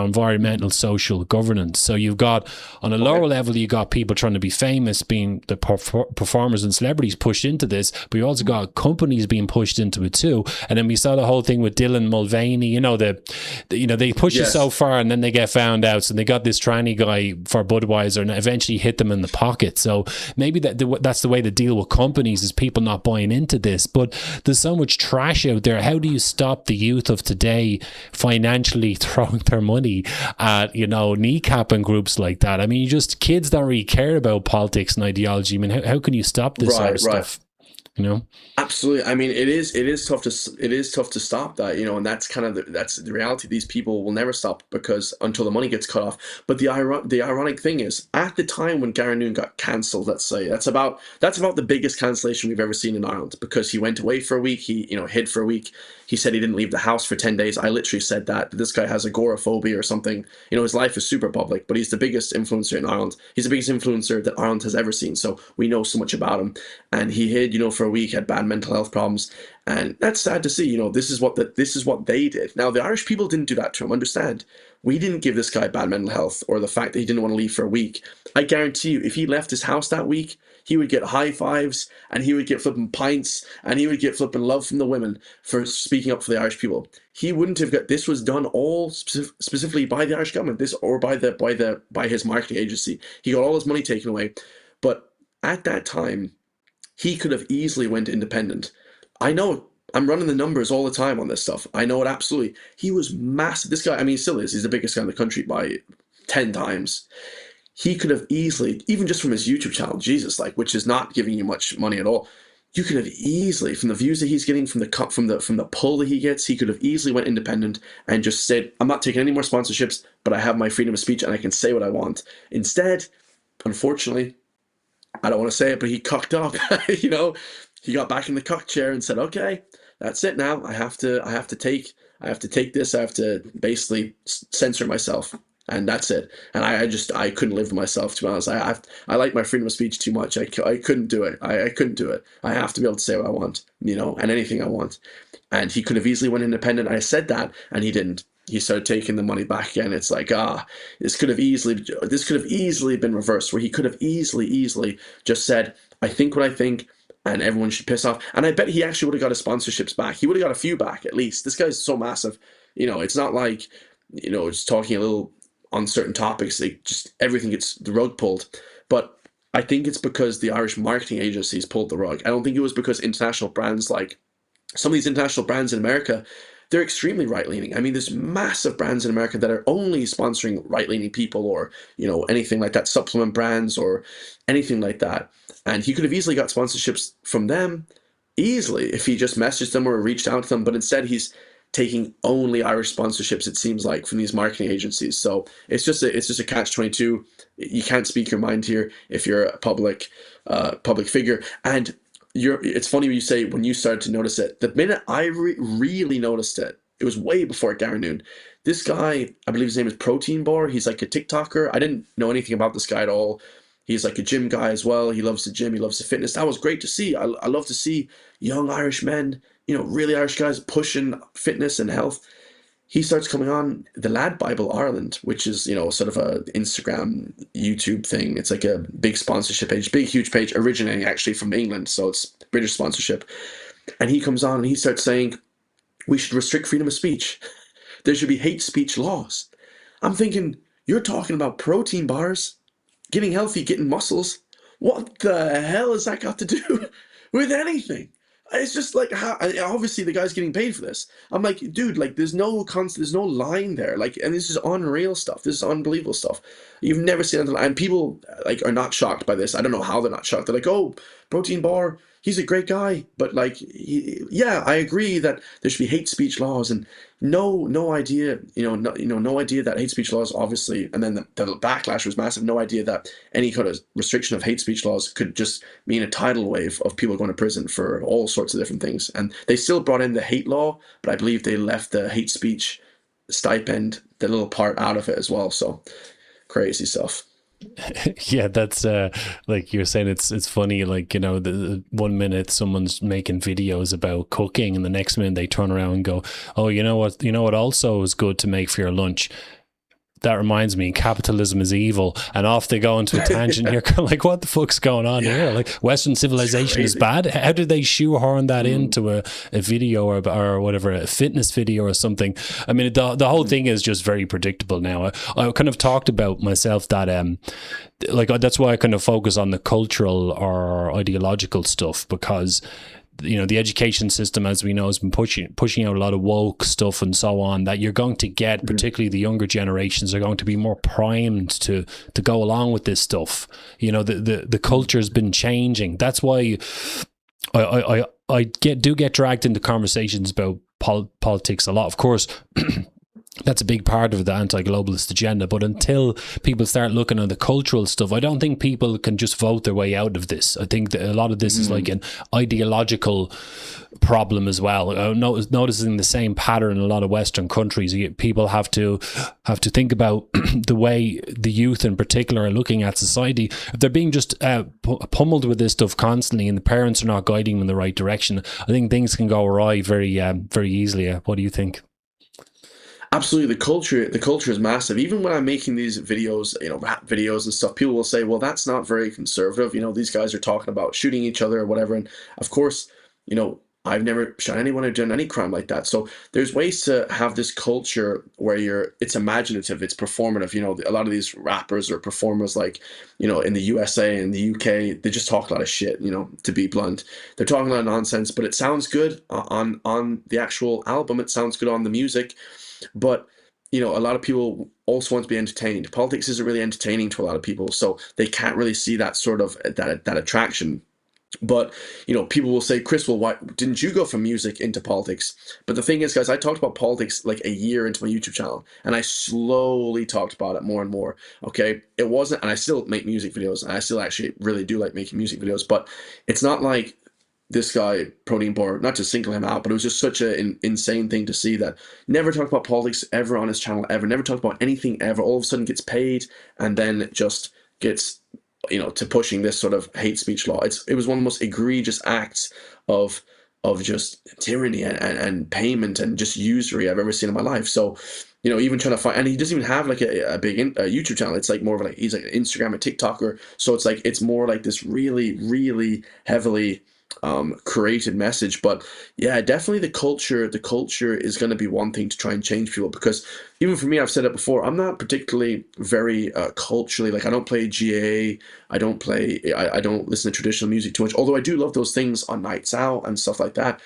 environmental social governance. So you've got, on a lower level, you got people trying to be famous, being the performers and celebrities pushed into this, but you also got companies being pushed into it too. And then we saw the whole thing with Dylan Mulvaney, they push it so far and then they get found out. So they got this tranny guy for Budweiser and eventually hit them in the pocket. So maybe that's the way to deal with companies, is people not buying into this. But there's so much trash out there. How do you stop the youth of today financially throwing their money at, Kneecap and groups like that? I mean, kids don't really care about politics and ideology. I mean, how can you stop this sort of stuff? Absolutely. I mean, it is tough to stop that, and that's kind of that's the reality. These people will never stop because until the money gets cut off. But the ironic thing is, at the time when Gary Noone got cancelled, let's say, that's about the biggest cancellation we've ever seen in Ireland, because he went away for a week, he hid for a week. He said he didn't leave the house for 10 days. I literally said that this guy has agoraphobia or something. His life is super public, but he's the biggest influencer in Ireland. He's the biggest influencer that Ireland has ever seen. So we know so much about him. And he hid, for a week, had bad mental health problems. And that's sad to see. This is what they did. Now, the Irish people didn't do that to him. Understand? We didn't give this guy bad mental health or the fact that he didn't want to leave for a week. I guarantee you, if he left his house that week, he would get high fives and he would get flipping pints and he would get flipping love from the women for speaking up for the Irish people. He wouldn't have got this. Was done all specifically by the Irish government, by his marketing agency. He got all his money taken away. But at that time, he could have easily went independent. I know, I'm running the numbers all the time on this stuff. I know it absolutely. He was massive. This guy, I mean, he still is. He's the biggest guy in the country by 10 times. He could have easily, even just from his YouTube channel, which is not giving you much money at all, you could have easily, from the views that he's getting, from the pull that he gets, he could have easily went independent and just said, I'm not taking any more sponsorships, but I have my freedom of speech and I can say what I want. Instead, unfortunately, I don't want to say it, but he cucked up. He got back in the cuck chair and said, "Okay, that's it now. I have to take this. I have to basically censor myself, and that's it." And I couldn't live with myself, to be honest. I like my freedom of speech too much. I couldn't do it. I couldn't do it. I have to be able to say what I want, and anything I want. And he could have easily went independent. I said that, and he didn't. He started taking the money back again. It's like, this could have easily been reversed, where he could have easily just said, I think what I think, and everyone should piss off. And I bet he actually would have got his sponsorships back. He would have got a few back, at least. This guy's so massive. It's not like, just talking a little on certain topics, just everything gets the rug pulled. But I think it's because the Irish marketing agencies pulled the rug. I don't think it was because international brands, like some of these international brands in America, they're extremely right-leaning. I mean, there's massive brands in America that are only sponsoring right-leaning people, or, anything like that, supplement brands or anything like that. And he could have easily got sponsorships from them easily if he just messaged them or reached out to them. But instead, he's taking only Irish sponsorships, it seems like, from these marketing agencies. So it's just a catch-22. You can't speak your mind here if you're a public figure. And it's funny when you say when you started to notice it. The minute I really noticed it, it was way before Gary Noone. This guy, I believe his name is Protein Bar. He's like a TikToker. I didn't know anything about this guy at all. He's like a gym guy as well. He loves the gym. He loves the fitness. That was great to see. I love to see young Irish men, really Irish guys pushing fitness and health. He starts coming on the Lad Bible Ireland, which is, sort of a Instagram, YouTube thing. It's like a big sponsorship page, big, huge page, originating actually from England. So it's British sponsorship. And he comes on and he starts saying, we should restrict freedom of speech. There should be hate speech laws. I'm thinking, you're talking about protein bars, getting healthy, getting muscles. What the hell has that got to do with anything? It's just like, how, obviously the guy's getting paid for this. I'm like, dude, like there's no there's no line there. Like, and this is unreal stuff. This is unbelievable stuff. You've never seen anything. And people like are not shocked by this. I don't know how they're not shocked. They're like, oh, protein bar, he's a great guy. But like, yeah, I agree that there should be hate speech laws, and no idea, no idea that hate speech laws, obviously, and then the backlash was massive. No idea that any kind of restriction of hate speech laws could just mean a tidal wave of people going to prison for all sorts of different things. And they still brought in the hate law, but I believe they left the hate speech stipend, the little part, out of it as well. So crazy stuff. Yeah, that's like you're saying, it's funny, like, the 1 minute someone's making videos about cooking and the next minute they turn around and go, oh, you know what also is good to make for your lunch? That reminds me, capitalism is evil, and off they go into a tangent. You're kind of like, what the fuck's going on here? Like, Western civilization is bad. How did they shoehorn that into a video or whatever, a fitness video or something? I mean, the whole thing is just very predictable now. I kind of talked about myself that like, that's why I kind of focus on the cultural or ideological stuff, because the education system, as we know, has been pushing out a lot of woke stuff and so on, that you're going to get, particularly the younger generations, are going to be more primed to go along with this stuff. The culture's been changing. That's why I get dragged into conversations about politics a lot. Of course, that's a big part of the anti-globalist agenda, but until people start looking at the cultural stuff, I don't think people can just vote their way out of this. I think that a lot of this is like an ideological problem as well. Noticing the same pattern in a lot of Western countries. People have to think about the way the youth in particular are looking at society. If they're being just pummeled with this stuff constantly and the parents are not guiding them in the right direction, I think things can go awry very easily. What do you think? Absolutely, the culture is massive. Even when I'm making these videos, rap videos and stuff, people will say, well, that's not very conservative. These guys are talking about shooting each other or whatever. And of course, I've never shot anyone or done any crime like that. So there's ways to have this culture where it's imaginative, it's performative. A lot of these rappers or performers, like, in the USA and the UK, they just talk a lot of shit, to be blunt. They're talking a lot of nonsense, but it sounds good on the actual album. It sounds good on the music. But, a lot of people also want to be entertained. Politics isn't really entertaining to a lot of people, so they can't really see that sort of that attraction. But, people will say, Chris, well, why didn't you go from music into politics? But the thing is, guys, I talked about politics like a year into my YouTube channel, and I slowly talked about it more and more. Okay, it wasn't, and I still make music videos, and I still actually really do like making music videos, but it's not like this guy, Protein Bar, not to single him out, but it was just such an insane thing to see that never talked about politics ever on his channel, ever, never talked about anything ever, all of a sudden gets paid, and then just gets, to pushing this sort of hate speech law. It was one of the most egregious acts of just tyranny and payment and just usury I've ever seen in my life. So, even trying to find, and he doesn't even have like a big YouTube channel. It's like more of like, he's like an Instagram, a TikToker. So it's like, it's more like this really, really heavily created message. But yeah, definitely the culture is going to be one thing to try and change people, because even for me, I've said it before, I'm not particularly very culturally, like, I don't play GA, I don't listen to traditional music too much, although I do love those things on nights out and stuff like that.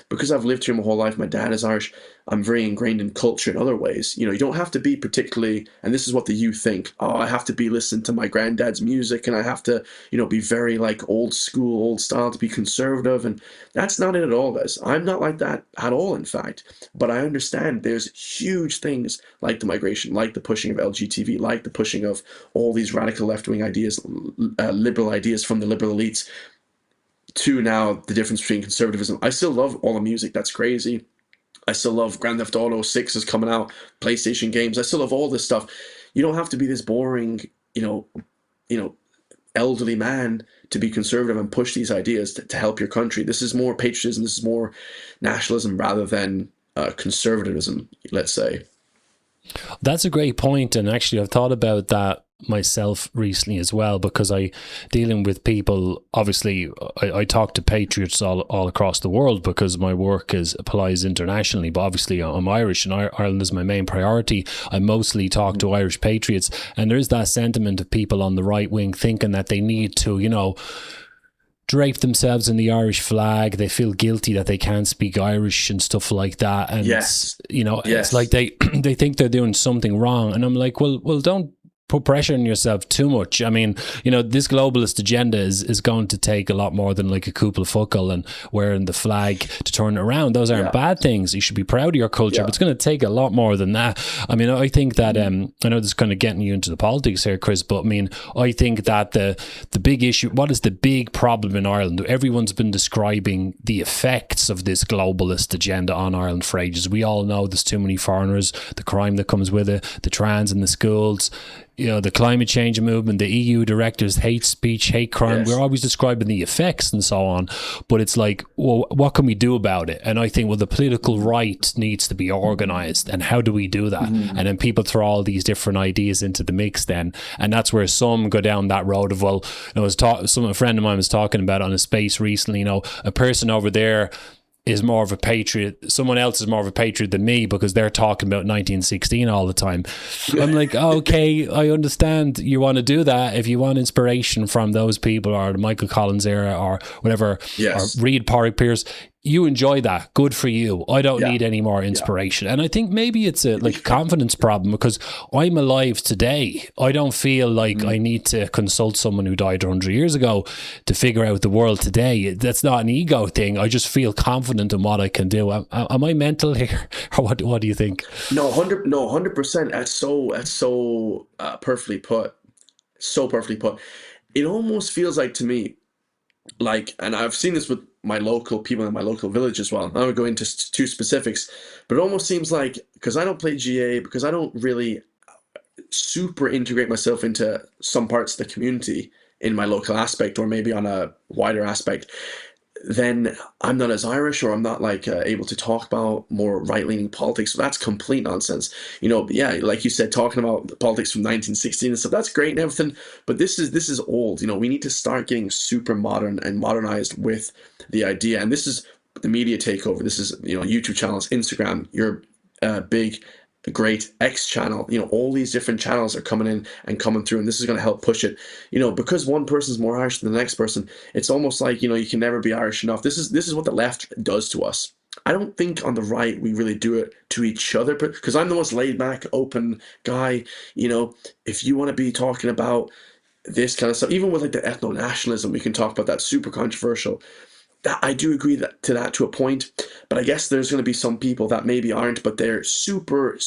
Because I've lived here my whole life, my dad is Irish, I'm very ingrained in culture in other ways. You don't have to be particularly, and this is what the youth think, oh, I have to be listening to my granddad's music, and I have to, be very like old school, old style to be conservative, and that's not it at all, guys. I'm not like that at all, in fact. But I understand there's huge things like the migration, like the pushing of LGTB, like the pushing of all these radical left-wing ideas, liberal ideas from the liberal elites, to now the difference between conservatism. I still love all the music. That's crazy. I still love Grand Theft Auto 6 is coming out, PlayStation games. I still love all this stuff. You don't have to be this boring, elderly man to be conservative and push these ideas to help your country. This is more patriotism. This is more nationalism rather than conservatism, let's say. That's a great point, and actually I've thought about that myself recently as well, because I dealing with people, obviously I talk to patriots all across the world because my work applies internationally, but obviously I'm Irish and Ireland is my main priority. I mostly talk to Irish patriots, and there is that sentiment of people on the right wing thinking that they need to, you know, drape themselves in the Irish flag. They feel guilty that they can't speak Irish and stuff like that. And you know, it's like they think they're doing something wrong. And I'm like, well, don't put pressure on yourself too much. I mean, you know, this globalist agenda is going to take a lot more than like a couple of fuckle and wearing the flag to turn it around. Those aren't bad things. You should be proud of your culture, but it's going to take a lot more than that. I mean, I think that I know this is kind of getting you into the politics here, Chris, but I mean, I think that the big issue, what is the big problem in Ireland? Everyone's been describing the effects of this globalist agenda on Ireland for ages. We all know there's too many foreigners, the crime that comes with it, the trans in the schools, you know, the climate change movement, the EU directives, hate speech, hate crime. We're always describing the effects and so on, but it's like, well, what can we do about it? And I think, well, the political right needs to be organised, and how do we do that? And then people throw all these different ideas into the mix then, and that's where some go down that road of, well, you know, a friend of mine was talking about on a space recently, you know, a person over there is more of a patriot, someone else is more of a patriot than me because they're talking about 1916 all the time. I'm like, okay, I understand you want to do that. If you want inspiration from those people, or the Michael Collins era, or whatever, or read Porrick Pierce, you enjoy that. Good for you. I don't need any more inspiration. And I think maybe it's a confidence problem, because I'm alive today. I don't feel like I need to consult someone who died 100 years ago to figure out the world today. That's not an ego thing. I just feel confident in what I can do. Am I mental here? Or what do you think? No, 100%. That's so perfectly put. So perfectly put. It almost feels like, to me, like, and I've seen this with my local people in my local village as well. I won't go into too specifics, but it almost seems like, because I don't play GA, because I don't really super integrate myself into some parts of the community in my local aspect, or maybe on a wider aspect, then I'm not as Irish, or I'm not like able to talk about more right-leaning politics. So that's complete nonsense. You know, yeah, like you said, talking about the politics from 1916 and stuff, that's great and everything, but this is old. You know, we need to start getting super modern and modernized with the idea. And this is the media takeover. This is, you know, YouTube channels, Instagram, your big, great X channel, you know, all these different channels are coming in and coming through, and this is going to help push it. You know, because one person's more Irish than the next person, it's almost like, you know, you can never be Irish enough. This is what the left does to us. I don't think on the right we really do it to each other, because I'm the most laid back, open guy. You know, if you want to be talking about this kind of stuff, even with like the ethnonationalism, we can talk about that, super controversial. That I do agree to that to a point, but I guess there's going to be some people that maybe aren't, but they're super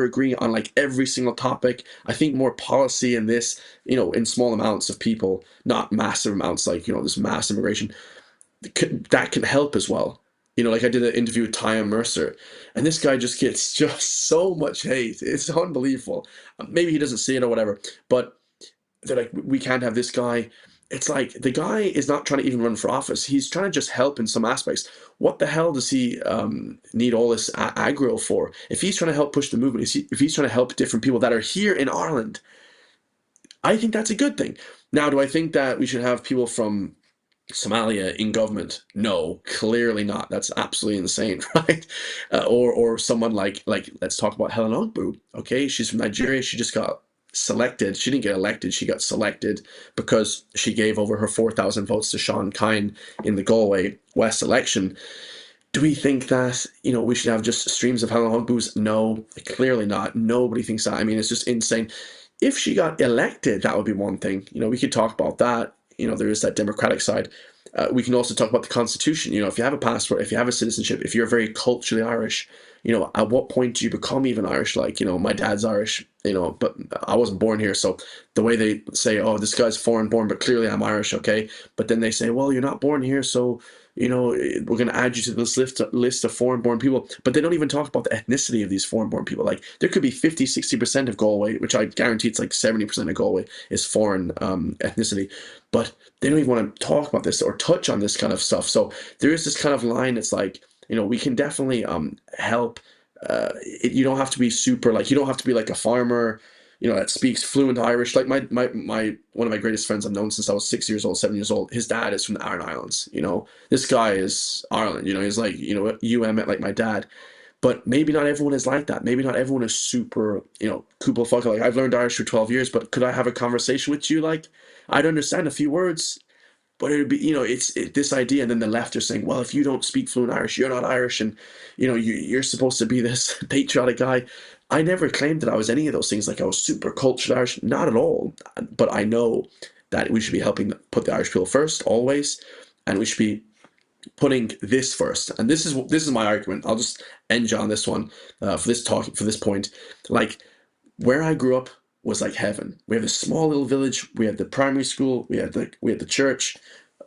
agree on like every single topic. I think more policy in this, you know, in small amounts of people, not massive amounts, like, you know, this mass immigration, that can help as well. You know, like I did an interview with Tyan Mercer, and this guy just gets just so much hate. It's unbelievable. Maybe he doesn't see it or whatever, but they're like, we can't have this guy. It's like, the guy is not trying to even run for office. He's trying to just help in some aspects. What the hell does he need all this aggro for? If he's trying to help push the movement, if he's trying to help different people that are here in Ireland, I think that's a good thing. Now, do I think that we should have people from Somalia in government? No, clearly not. That's absolutely insane, right? Or someone like let's talk about Helen Ogbu. Okay, she's from Nigeria. She just got selected. She didn't get elected. She got selected because she gave over her 4,000 votes to Sean Kine in the Galway West election. Do we think that, you know, we should have just streams of Helen Ogbu's? No, clearly not. Nobody thinks that. I mean, it's just insane. If she got elected, that would be one thing. You know, we could talk about that. You know, there is that democratic side. We can also talk about the Constitution. You know, if you have a passport, if you have a citizenship, if you're very culturally Irish, you know, at what point do you become even Irish? Like, you know, my dad's Irish, you know, but I wasn't born here. So the way they say, oh, this guy's foreign born, but clearly I'm Irish, okay? But then they say, well, you're not born here, so, you know, we're going to add you to this list of foreign born people. But they don't even talk about the ethnicity of these foreign born people. Like, there could be 50, 60% of Galway, which I guarantee it's like 70% of Galway is foreign ethnicity. But they don't even want to talk about this or touch on this kind of stuff. So there is this kind of line. It's like, you know, we can definitely help you don't have to be super, like, you don't have to be like a farmer, you know, that speaks fluent Irish. Like my one of my greatest friends I've known since I was 6 years old, 7 years old. His dad is from the Iron Islands. You know, this guy is Ireland. You know, he's like, you know, you Emmet, like my dad. But maybe not everyone is like that. Maybe not everyone is super, you know, kupel fucker. Like, I've learned Irish for 12 years, but could I have a conversation with you? Like, I'd understand a few words, but it would be, you know, it's this idea. And then the left are saying, well, if you don't speak fluent Irish, you're not Irish. And, you know, you're supposed to be this patriotic guy. I never claimed that I was any of those things. Like, I was super cultured Irish, not at all. But I know that we should be helping put the Irish people first, always. And we should be putting this first. And this is my argument. I'll just end you on this one for this point. Like, where I grew up was like heaven. We have a small little village. We had the primary school. We had the church.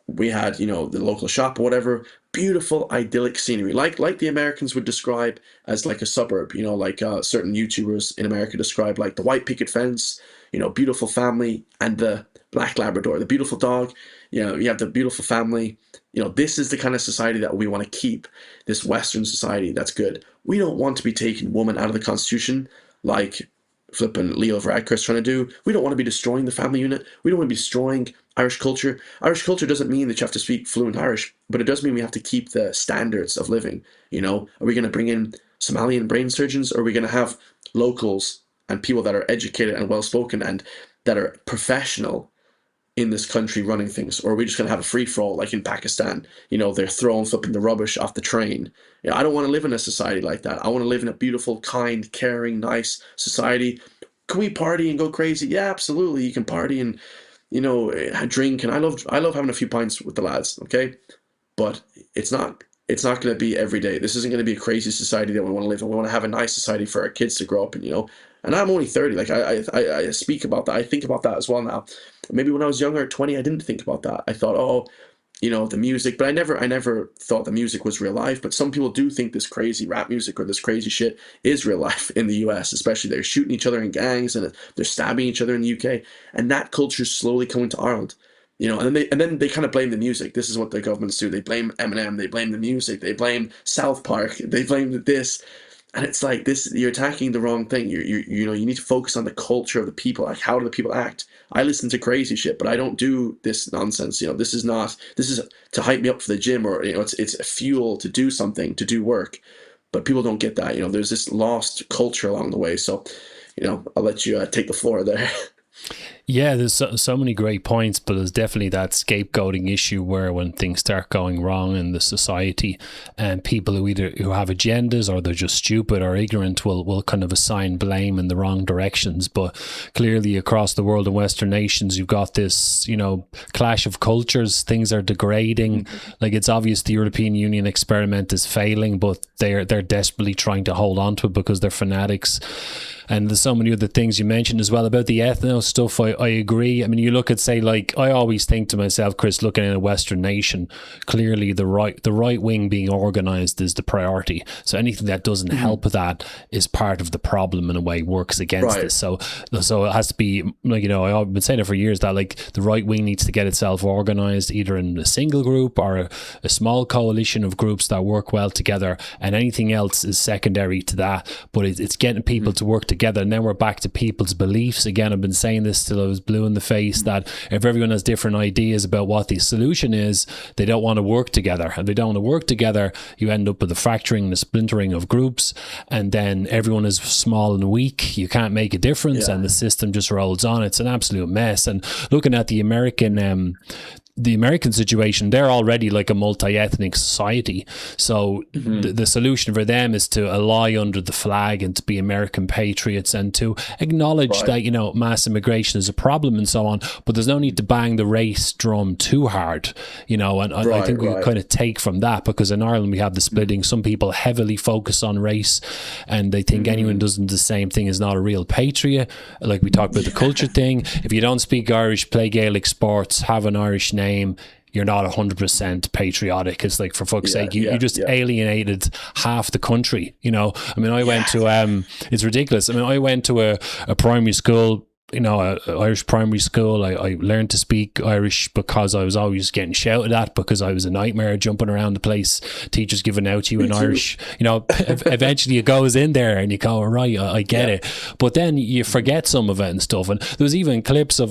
We had, you know, the local shop or whatever. Beautiful, idyllic scenery, like the Americans would describe as like a suburb. You know, like certain YouTubers in America describe like the white picket fence. You know, beautiful family and the black Labrador, the beautiful dog. You know, you have the beautiful family. You know, this is the kind of society that we want to keep. This Western society that's good. We don't want to be taking women out of the Constitution like flipping Leo Varadkar's trying to do. We don't want to be destroying the family unit. We don't want to be destroying Irish culture. Irish culture doesn't mean that you have to speak fluent Irish, but it does mean we have to keep the standards of living. You know, are we going to bring in Somalian brain surgeons, or are we going to have locals and people that are educated and well-spoken and that are professional in this country running things? Or are we just going to have a free-for-all like in Pakistan? You know, they're flipping the rubbish off the train. You know, I don't want to live in a society like that. I want to live in a beautiful, kind, caring, nice society. Can we party and go crazy? Yeah, absolutely. You can party and, you know, drink. And I love having a few pints with the lads, okay? But it's not going to be every day. This isn't going to be a crazy society that we want to live in. We want to have a nice society for our kids to grow up in, you know? And I'm only 30. Like, I speak about that. I think about that as well now. Maybe when I was younger, 20, I didn't think about that. I thought, oh, you know, the music. But I never thought the music was real life. But some people do think this crazy rap music or this crazy shit is real life in the US, especially. They're shooting each other in gangs and they're stabbing each other in the UK. And that culture is slowly coming to Ireland. You know, and then they kind of blame the music. This is what the governments do. They blame Eminem. They blame the music. They blame South Park. They blame this. And it's like this, you're attacking the wrong thing. You know, you need to focus on the culture of the people. Like, how do the people act? I listen to crazy shit, but I don't do this nonsense. You know, this is to hype me up for the gym, or, you know, it's a fuel to do something, to do work. But people don't get that. You know, there's this lost culture along the way. So, you know, I'll let you take the floor there. Yeah, there's so many great points, but there's definitely that scapegoating issue where when things start going wrong in the society, and people who have agendas or they're just stupid or ignorant will kind of assign blame in the wrong directions. But clearly across the world in Western nations, you've got this, you know, clash of cultures. Things are degrading. Like, it's obvious the European Union experiment is failing, but they're desperately trying to hold on to it because they're fanatics. And there's so many other things you mentioned as well about the ethno stuff. I agree. I mean, you look at, say, like, I always think to myself, Chris, looking at a Western nation, clearly the right wing being organised is the priority. So anything that doesn't help that is part of the problem, in a way, works against it. So it has to be, like, you know, I've been saying it for years that, like, the right wing needs to get itself organised either in a single group or a small coalition of groups that work well together, and anything else is secondary to that. But it's getting people to work together. And then we're back to people's beliefs again. I've been saying this till I was blue in the face, that if everyone has different ideas about what the solution is, they don't want to work together. And they don't want to work together, you end up with the fracturing and the splintering of groups, and then everyone is small and weak. You can't make a difference, and the system just rolls on. It's an absolute mess. And looking at the American situation, they're already like a multi-ethnic society. So the solution for them is to ally under the flag and to be American patriots and to acknowledge that, you know, mass immigration is a problem and so on, but there's no need to bang the race drum too hard, you know. And I think we kind of take from that, because in Ireland we have the splitting. Some people heavily focus on race and they think anyone does the same thing is not a real patriot. Like we talked about the culture thing. If you don't speak Irish, play Gaelic sports, have an Irish name, you're not 100% patriotic. It's like, for fuck's sake, you just alienated half the country, you know. I mean, I went to it's ridiculous. I mean, I went to a primary school Irish primary school. I learned to speak Irish because I was always getting shouted at because I was a nightmare jumping around the place, teachers giving out to you in Irish. Eventually it goes in there and you go, right, I get it. But then you forget some of it and stuff. And there was even clips of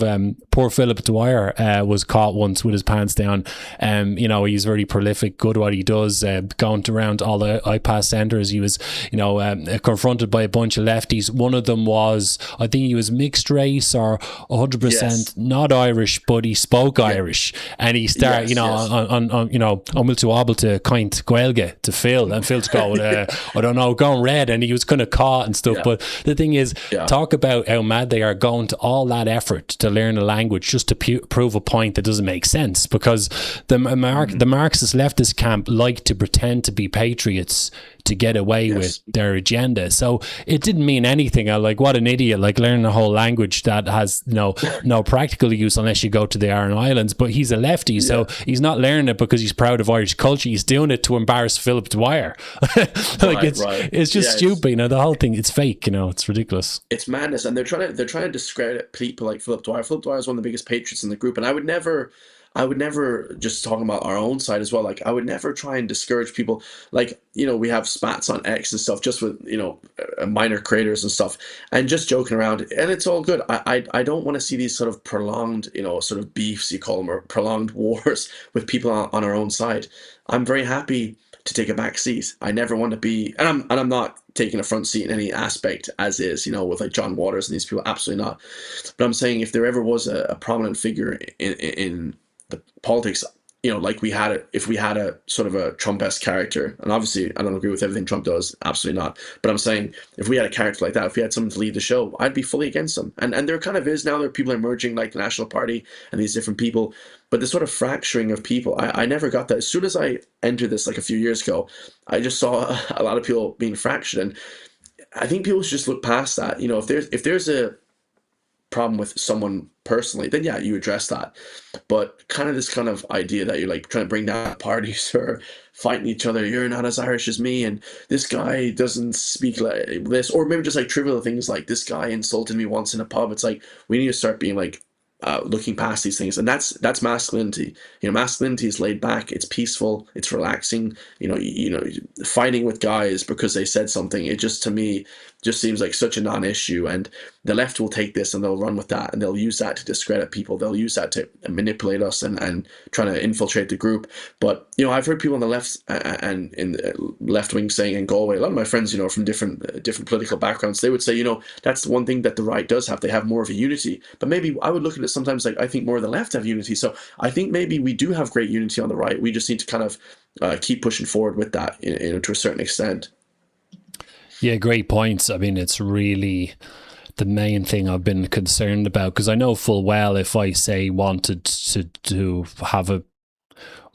poor Philip Dwyer was caught once with his pants down. He's very prolific, good at what he does, going around all the iPass centres. He was, confronted by a bunch of lefties. One of them was, I think he was mixed race or 100% not Irish, but he spoke Irish, and he started, on to able to kind Gaelge to Phil, and Phil's going, I don't know, going red, and he was kind of caught and stuff. But the thing is, talk about how mad they are going to all that effort to learn a language just to prove a point that doesn't make sense, because the Marxist leftist camp like to pretend to be patriots to get away with their agenda. So it didn't mean anything. Like, what an idiot, like learning a whole language that has no practical use unless you go to the Aran Islands. But he's a lefty, so he's not learning it because he's proud of Irish culture. He's doing it to embarrass Philip Dwyer. It's just stupid. The whole thing, it's fake. It's ridiculous. It's madness, and they're trying to discredit people like Philip Dwyer. Philip Dwyer is one of the biggest patriots in the group, and I would never, just talking about our own side as well, like I would never try and discourage people. Like, we have spats on X and stuff just with, minor creators and stuff, and just joking around, and it's all good. I don't want to see these sort of prolonged, sort of beefs, you call them, or prolonged wars with people on our own side. I'm very happy to take a back seat. I never want to be, and I'm not taking a front seat in any aspect as is, with like John Waters and these people, absolutely not. But I'm saying if there ever was a prominent figure in the politics, like if we had a sort of a Trump-esque character, and obviously I don't agree with everything Trump does, absolutely not. But I'm saying if we had a character like that, if we had someone to lead the show, I'd be fully against them. And there kind of is now. There are people emerging like the National Party and these different people, but the sort of fracturing of people, I never got that. As soon as I entered this like a few years ago, I just saw a lot of people being fractured, and I think people should just look past that. If there's a problem with someone personally, then you address that. But kind of this kind of idea that you're like trying to bring down parties or fighting each other, you're not as Irish as me, and this guy doesn't speak like this, or maybe just like trivial things like this guy insulted me once in a pub. It's like we need to start being like looking past these things, and that's masculinity. Masculinity is laid back, it's peaceful, it's relaxing. Fighting with guys because they said something, it just, to me, just seems like such a non-issue. And the left will take this and they'll run with that, and they'll use that to discredit people. They'll use that to manipulate us and trying to infiltrate the group. But I've heard people on the left and in the left wing saying in Galway, a lot of my friends, from different political backgrounds, they would say, that's the one thing that the right does have. They have more of a unity. But maybe I would look at it sometimes like I think more of the left have unity. So I think maybe we do have great unity on the right. We just need to kind of keep pushing forward with that, to a certain extent. Yeah, great points. I mean, it's really the main thing I've been concerned about, because I know full well if I say wanted to have a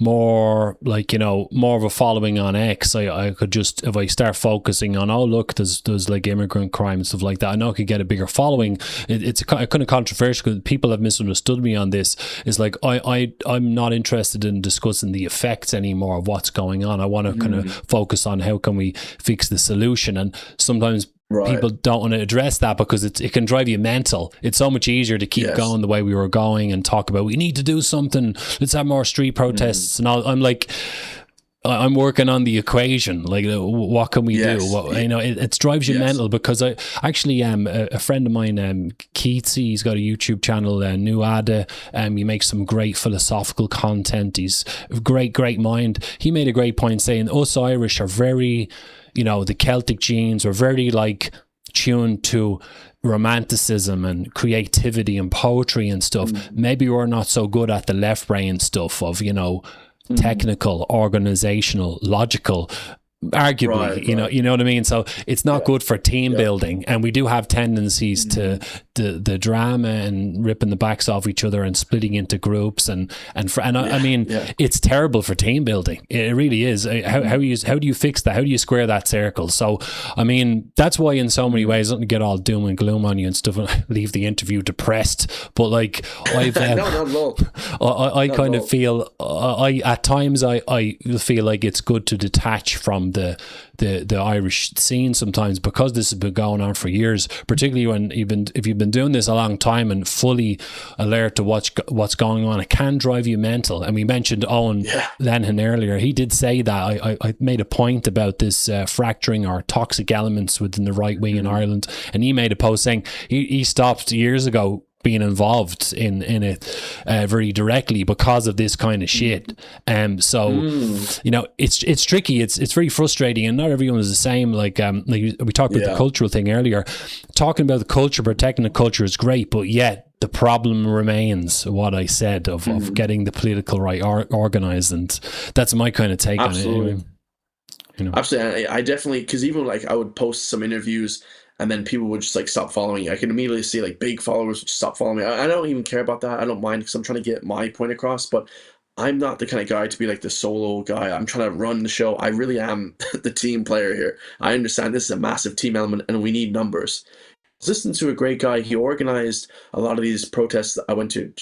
more more of a following on X, I could just, if I start focusing on, oh look, there's like immigrant crime and stuff like that, I know I could get a bigger following. It's kind of controversial because people have misunderstood me on this. It's like I'm not interested in discussing the effects anymore of what's going on. I want to kind of focus on how can we fix the solution, and sometimes people don't want to address that because it can drive you mental. It's so much easier to keep going the way we were going and talk about we need to do something, let's have more street protests and all. I'm like, I'm working on the equation, like what can we do? It drives you mental, because I actually a friend of mine, Keith, he's got a YouTube channel, Noone, he makes some great philosophical content. He's a great mind. He made a great point saying us Irish are very, the Celtic genes are very tuned to romanticism and creativity and poetry and stuff. Maybe we're not so good at the left brain stuff of, technical, organizational, logical, arguably, you know what I mean? So it's not good for team building, and we do have tendencies to the drama and ripping the backs off each other and splitting into groups I mean, it's terrible for team building. It really is. How do you fix that? How do you square that circle? So I mean, that's why in so many ways, I don't get all doom and gloom on you and stuff and leave the interview depressed, but like I've I kind of feel at times I feel like it's good to detach from from the Irish scene sometimes, because this has been going on for years, particularly when if you've been doing this a long time and fully alert to what's going on. It can drive you mental. And we mentioned Owen Lennon earlier. He did say that. I made a point about this fracturing or toxic elements within the right wing in Ireland, and he made a post saying he stopped years ago being involved in it very directly because of this kind of shit. You know, it's tricky. It's very frustrating, and not everyone is the same. Like we talked about the cultural thing earlier. Talking about the culture, protecting the culture is great, but yet the problem remains what I said of getting the political right organised, and that's my kind of take on it. Anyway. You know? Absolutely. I definitely, because even like I would post some interviews and then people would just like stop following you. I can immediately see like big followers would stop following me. I don't even care about that. I don't mind, because I'm trying to get my point across, but I'm not the kind of guy to be like the solo guy. I'm trying to run the show. I really am the team player here. I understand this is a massive team element and we need numbers. Listening to a great guy, he organized a lot of these protests. I went to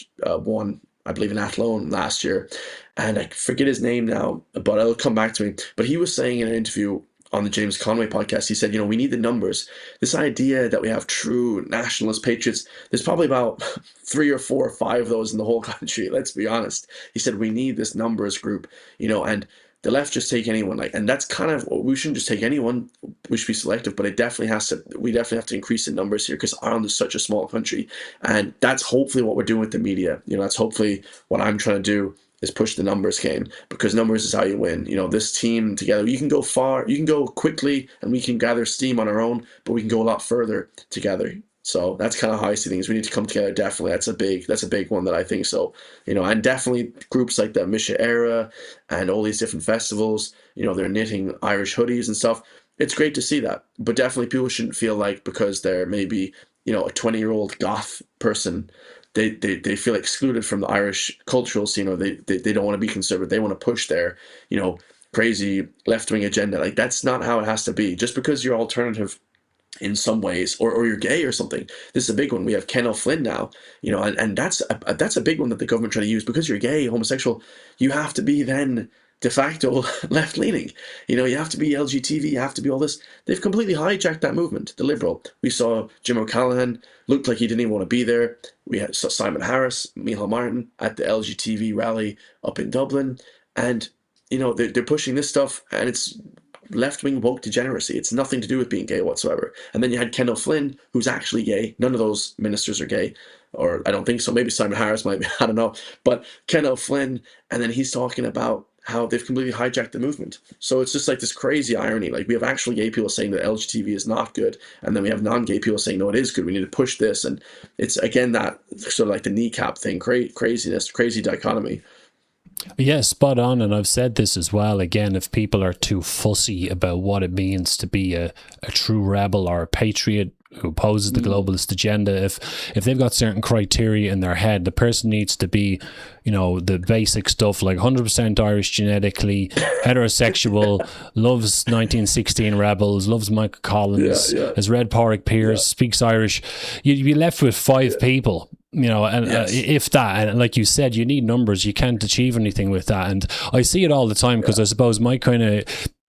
one, I believe, in Athlone last year, and I forget his name now, but it'll come back to me. But he was saying in an interview on the James Conway podcast, he said, you know, we need the numbers. This idea that we have true nationalist patriots, there's probably about 3 or 4 or 5 of those in the whole country. Let's be honest. He said, we need this numbers group, you know, and the left just take anyone, like, and that's kind of, we shouldn't just take anyone. We should be selective, but we definitely have to increase the numbers here, because Ireland is such a small country, and that's hopefully what we're doing with the media. You know, that's hopefully what I'm trying to do, is push the numbers game, because numbers is how you win. You know, this team together, you can go far, you can go quickly, and we can gather steam on our own, but we can go a lot further together. So that's kind of how I see things. We need to come together. Definitely, that's a big one that I think so. You know, and definitely groups like the Mise Eire and all these different festivals. You know, they're knitting Irish hoodies and stuff. It's great to see that, but definitely people shouldn't feel like because they're maybe, you know, a 20-year-old goth person, they feel excluded from the Irish cultural scene, or they don't want to be conservative. They want to push their, you know, crazy left-wing agenda. Like, that's not how it has to be. Just because you're alternative in some ways, or you're gay or something. This is a big one. We have Ken O'Flynn now, you know, and that's a big one that the government try to use. Because you're gay, homosexual, you have to be then de facto left-leaning. You know, you have to be LGTV, you have to be all this. They've completely hijacked that movement, the Liberal. We saw Jim O'Callaghan, looked like he didn't even want to be there. We had Simon Harris, Micheál Martin at the LGTV rally up in Dublin. And, you know, they're pushing this stuff, and it's left-wing woke degeneracy. It's nothing to do with being gay whatsoever. And then you had Ken O'Flynn, who's actually gay. None of those ministers are gay, or I don't think so. Maybe Simon Harris might be, I don't know. But Ken O'Flynn, and then he's talking about how they've completely hijacked the movement. So it's just like this crazy irony. Like, we have actually gay people saying that LGTV is not good, and then we have non-gay people saying, no, it is good. We need to push this. And it's, again, that sort of like the Kneecap thing, craziness, crazy dichotomy. Yeah, spot on. And I've said this as well. Again, if people are too fussy about what it means to be a true rebel or a patriot who opposes the globalist agenda, if they've got certain criteria in their head, the person needs to be, you know, the basic stuff like 100% Irish genetically, heterosexual, loves 1916 rebels, loves Michael Collins, has read Pádraig Pearse, speaks Irish. You'd be left with 5 people. You know, and if that, and like you said, you need numbers. You can't achieve anything with that. And I see it all the time, because I suppose my kind of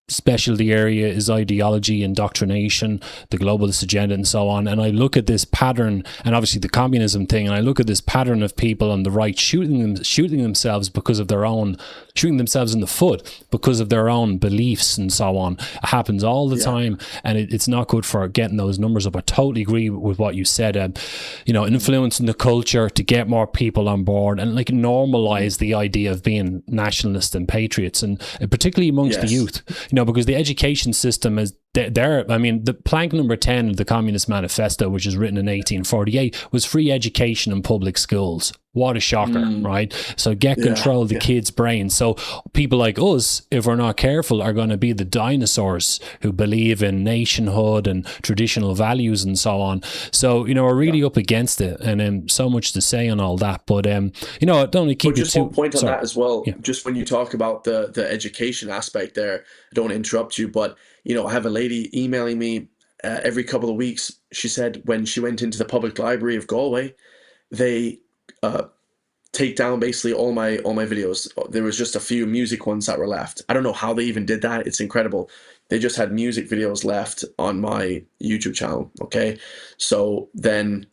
specialty area is ideology, indoctrination, the globalist agenda, and so on. And I look at this pattern, and obviously the communism thing, and I look at this pattern of people on the right shooting themselves because of their own, shooting themselves in the foot because of their own beliefs and so on. It happens all the time, and it's not good for getting those numbers up. I totally agree with what you said. You know, influencing the culture to get more people on board, and like normalize the idea of being nationalist and patriots, and particularly amongst the youth. You know, because the education system is there. I mean, the plank number 10 of the Communist Manifesto, which is written in 1848, was free education in public schools. What a shocker, right? So get control of the kids' brains. So people like us, if we're not careful, are going to be the dinosaurs who believe in nationhood and traditional values and so on. So, you know, we're really up against it, and so much to say on all that. But, you know, don't only keep just one point on that as well. Yeah. Just when you talk about the education aspect there, I don't want to interrupt you, but, you know, I have a lady emailing me every couple of weeks. She said when she went into the public library of Galway, they take down basically all my videos. There was just a few music ones that were left. I don't know how they even did that. It's incredible. They just had music videos left on my YouTube channel. Okay, so then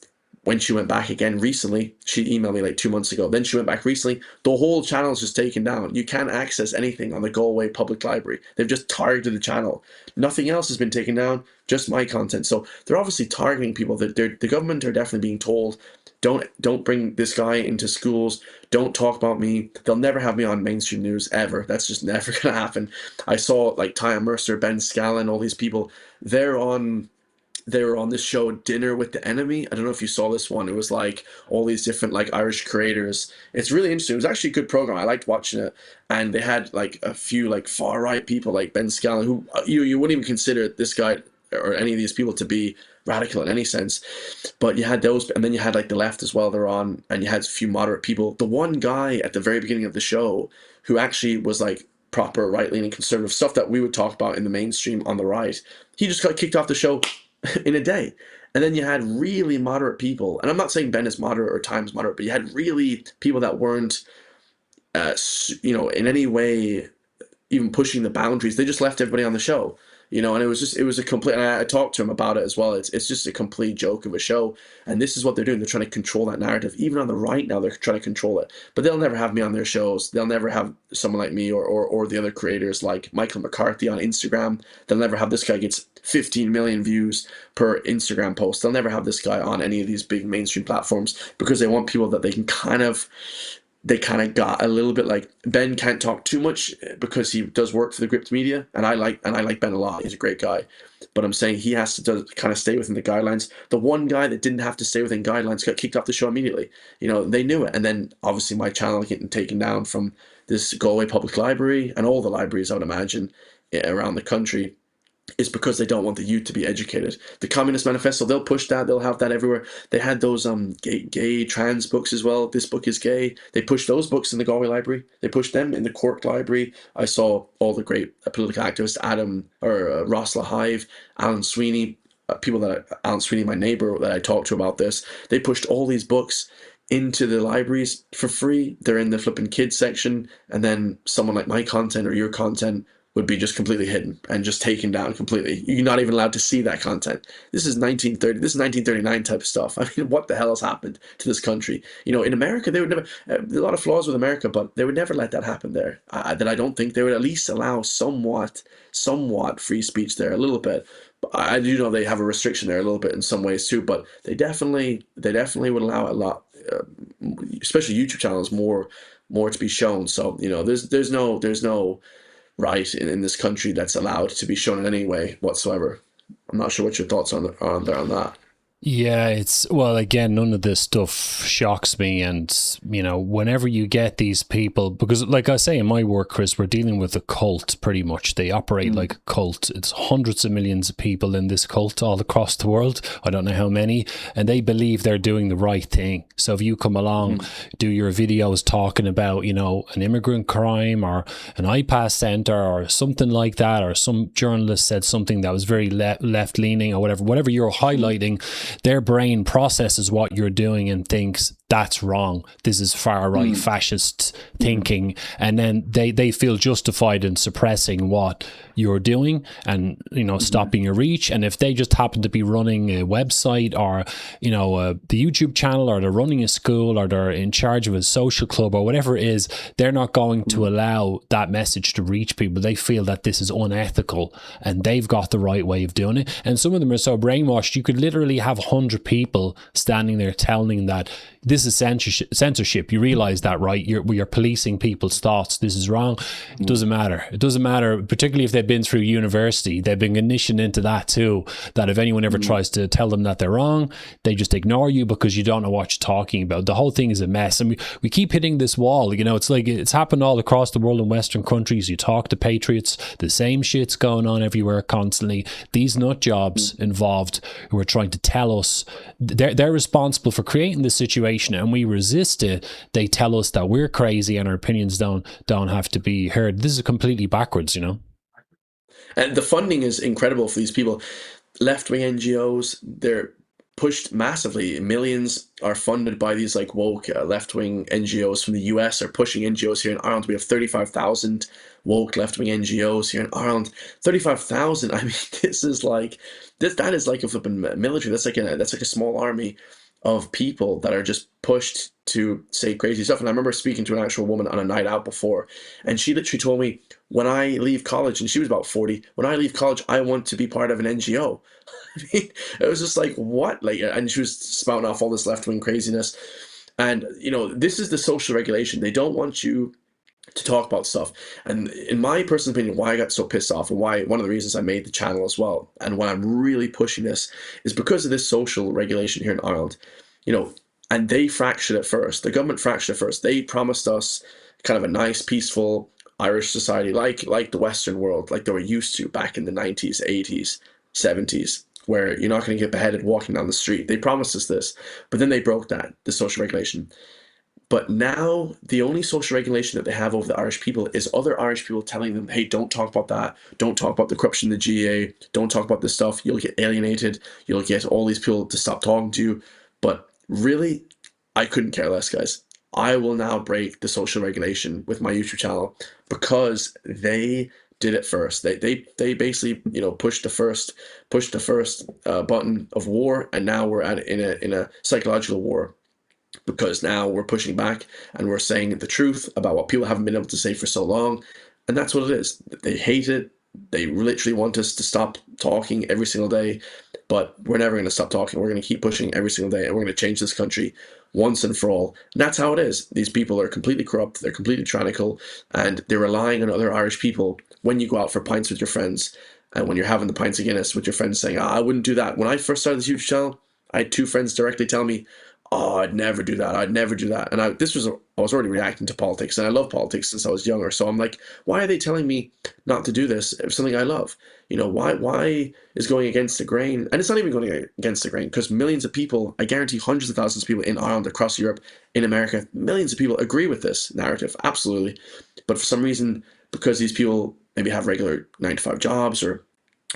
when she went back again recently, she emailed me like 2 months ago. Then she went back recently. The whole channel is just taken down. You can't access anything on the Galway Public Library. They've just targeted the channel. Nothing else has been taken down, just my content. So they're obviously targeting people. The government are definitely being told, don't bring this guy into schools. Don't talk about me. They'll never have me on mainstream news ever. That's just never going to happen. I saw like Taya Mercer, Ben Scallon, all these people. They were on this show Dinner with the Enemy. I don't know if you saw this one. It was like all these different like Irish creators. It's really interesting. It was actually a good program. I liked watching it. And they had like a few like far right people like Ben Scallon, who you wouldn't even consider this guy or any of these people to be radical in any sense. But you had those, and then you had like the left as well. They're on, and you had a few moderate people. The one guy at the very beginning of the show who actually was like proper right-leaning conservative stuff that we would talk about in the mainstream on the right, he just got kicked off the show in a day. And then you had really moderate people, and I'm not saying Ben is moderate or Time's moderate, but you had really people that weren't in any way even pushing the boundaries. They just left everybody on the show, and it was a complete, and I talked to him about it as well. It's just a complete joke of a show, and this is what they're doing. They're trying to control that narrative. Even on the right now, they're trying to control it, but they'll never have me on their shows. They'll never have someone like me or the other creators like Michael McCarthy on Instagram. They'll never have this guy gets 15 million views per Instagram post. They'll never have this guy on any of these big mainstream platforms because they want people that they kind of got a little bit like. Ben can't talk too much because he does work for the gripped media, and I like Ben a lot. He's a great guy, but I'm saying he has to kind of stay within the guidelines. The one guy that didn't have to stay within guidelines got kicked off the show immediately. They knew it, and then obviously my channel getting taken down from this Galway Public Library and all the libraries I would imagine around the country is because they don't want the youth to be educated. The Communist Manifesto, they'll push that. They'll have that everywhere. They had those gay trans books as well. This book is gay. They pushed those books in the Galway Library. They pushed them in the Cork Library. I saw all the great political activists, Ross LaHive, Alan Sweeney, Alan Sweeney, my neighbor that I talked to about this. They pushed all these books into the libraries for free. They're in the flipping kids section, and then someone like my content or your content would be just completely hidden and just taken down completely. You're not even allowed to see that content. This is 1930. This is 1939 type of stuff. I mean, what the hell has happened to this country? In America, they would never. A lot of flaws with America, but they would never let that happen there. That I don't think they would at least allow somewhat free speech there, a little bit. I do know they have a restriction there a little bit in some ways too, but they definitely would allow a lot, especially YouTube channels, more to be shown. So there's no right in this country that's allowed to be shown in any way whatsoever. I'm not sure what your thoughts are on that. Yeah, again, none of this stuff shocks me. And, whenever you get these people, because like I say in my work, Chris, we're dealing with a cult pretty much. They operate like a cult. It's hundreds of millions of people in this cult all across the world. I don't know how many. And they believe they're doing the right thing. So if you come along, do your videos talking about, an immigrant crime or an IPAS center or something like that, or some journalist said something that was very left-leaning or whatever you're highlighting, their brain processes what you're doing and thinks that's wrong. This is far right fascist thinking, and then they feel justified in suppressing what you're doing and stopping your reach. And if they just happen to be running a website or the YouTube channel, or they're running a school, or they're in charge of a social club or whatever it is, they're not going to allow that message to reach people. They feel that this is unethical and they've got the right way of doing it. And some of them are so brainwashed, you could literally have 100 people standing there telling that this is censorship. You realize that, right? You're policing people's thoughts. This is wrong. It doesn't matter. It doesn't matter, particularly if they've been through university. They've been conditioned into that too, that if anyone ever tries to tell them that they're wrong, they just ignore you because you don't know what you're talking about. The whole thing is a mess. And we keep hitting this wall. It's like it's happened all across the world in Western countries. You talk to patriots, the same shit's going on everywhere constantly. These nut jobs involved who are trying to tell us they're responsible for creating this situation, and we resist it. They tell us that we're crazy and our opinions don't have to be heard. This is completely backwards, And the funding is incredible for these people. Left-wing NGOs, pushed massively. Millions are funded by these like woke left-wing NGOs from the US are pushing NGOs here in Ireland. We have 35,000 woke left-wing NGOs here in Ireland. 35,000. I mean, this is like that is like a flipping military. That's like a small army of people that are just pushed to say crazy stuff. And I remember speaking to an actual woman on a night out before, and she literally told me, when I leave college, and she was about 40, when I leave college, I want to be part of an NGO. I mean, it was just like, what? Like, and she was spouting off all this left-wing craziness. And, you know, this is the social regulation. They don't want you to talk about stuff. And in my personal opinion, why I got so pissed off, and why one of the reasons I made the channel as well, and why I'm really pushing this, is because of this social regulation here in Ireland. You know, and they fractured it first. The government fractured it first. They promised us kind of a nice, peaceful Irish society, like the Western world, like they were used to back in the 90s, 80s, 70s, where you're not going to get beheaded walking down the street. They promised us this, but then they broke that, the social regulation. But now the only social regulation that they have over the Irish people is other Irish people telling them, hey, don't talk about that. Don't talk about the corruption in the GA. Don't talk about this stuff. You'll get alienated. You'll get all these people to stop talking to you. But really, I couldn't care less, guys. I will now break the social regulation with my YouTube channel because they did it first. They basically, you know, pushed the first button of war, and now we're in a psychological war, because now we're pushing back and we're saying the truth about what people haven't been able to say for so long. And that's what it is. They hate it. They literally want us to stop talking every single day, but we're never going to stop talking. We're going to keep pushing every single day, and we're going to change this country once and for all. And that's how it is. These people are completely corrupt. They're completely tyrannical, and they're relying on other Irish people when you go out for pints with your friends, and when you're having the pints of Guinness with your friends, saying, I wouldn't do that. When I first started this YouTube channel, I had two friends directly tell me, oh, I'd never do that. I'd never do that. And I was already reacting to politics, and I love politics since I was younger. So I'm like, why are they telling me not to do this if something I love? You know, why is going against the grain? And it's not even going against the grain, because millions of people, I guarantee hundreds of thousands of people in Ireland, across Europe, in America, millions of people agree with this narrative. Absolutely. But for some reason, because these people maybe have regular 9-to-5 jobs, or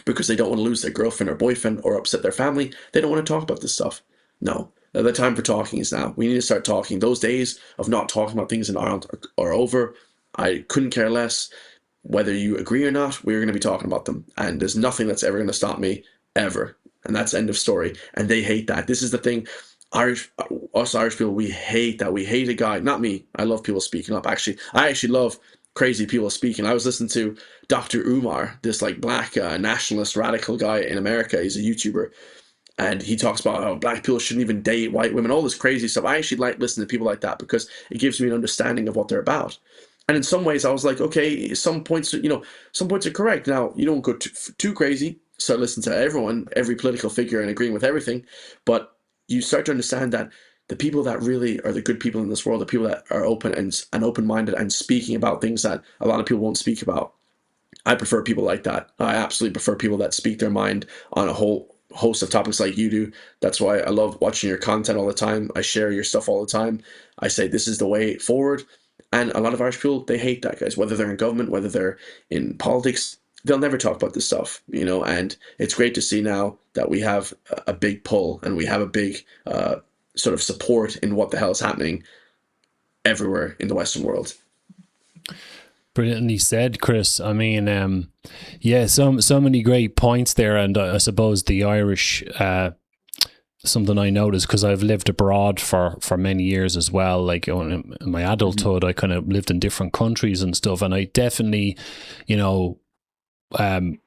because they don't want to lose their girlfriend or boyfriend or upset their family, they don't want to talk about this stuff. No. The time for talking is now. We need to start talking. Those days of not talking about things in Ireland are over. I couldn't care less. Whether you agree or not, we're going to be talking about them. And there's nothing that's ever going to stop me, ever. And that's end of story. And they hate that. This is the thing. Us Irish people, we hate that. We hate a guy. Not me. I love people speaking up, actually. I actually love crazy people speaking. I was listening to Dr. Umar, this like black nationalist radical guy in America. He's a YouTuber. And he talks about how black people shouldn't even date white women, all this crazy stuff. I actually like listening to people like that because it gives me an understanding of what they're about. And in some ways, I was like, okay, some points are correct. Now, you don't go too crazy, start listening to everyone, every political figure, and agreeing with everything. But you start to understand that the people that really are the good people in this world, the people that are open and open-minded and speaking about things that a lot of people won't speak about. I prefer people like that. I absolutely prefer people that speak their mind on a whole host of topics like you do. That's why I love watching your content all the time. I share your stuff all the time. I say this is the way forward. And a lot of Irish people, they hate that, guys. Whether they're in government, whether they're in politics, they'll never talk about this stuff, you know. And it's great to see now that we have a big pull, and we have a big sort of support in what the hell is happening everywhere in the Western world. Brilliantly said, Chris. I mean, yeah, so many great points there, and I suppose the Irish, something I noticed, because I've lived abroad for many years as well. Like in my adulthood, I kind of lived in different countries and stuff, and I definitely, you know,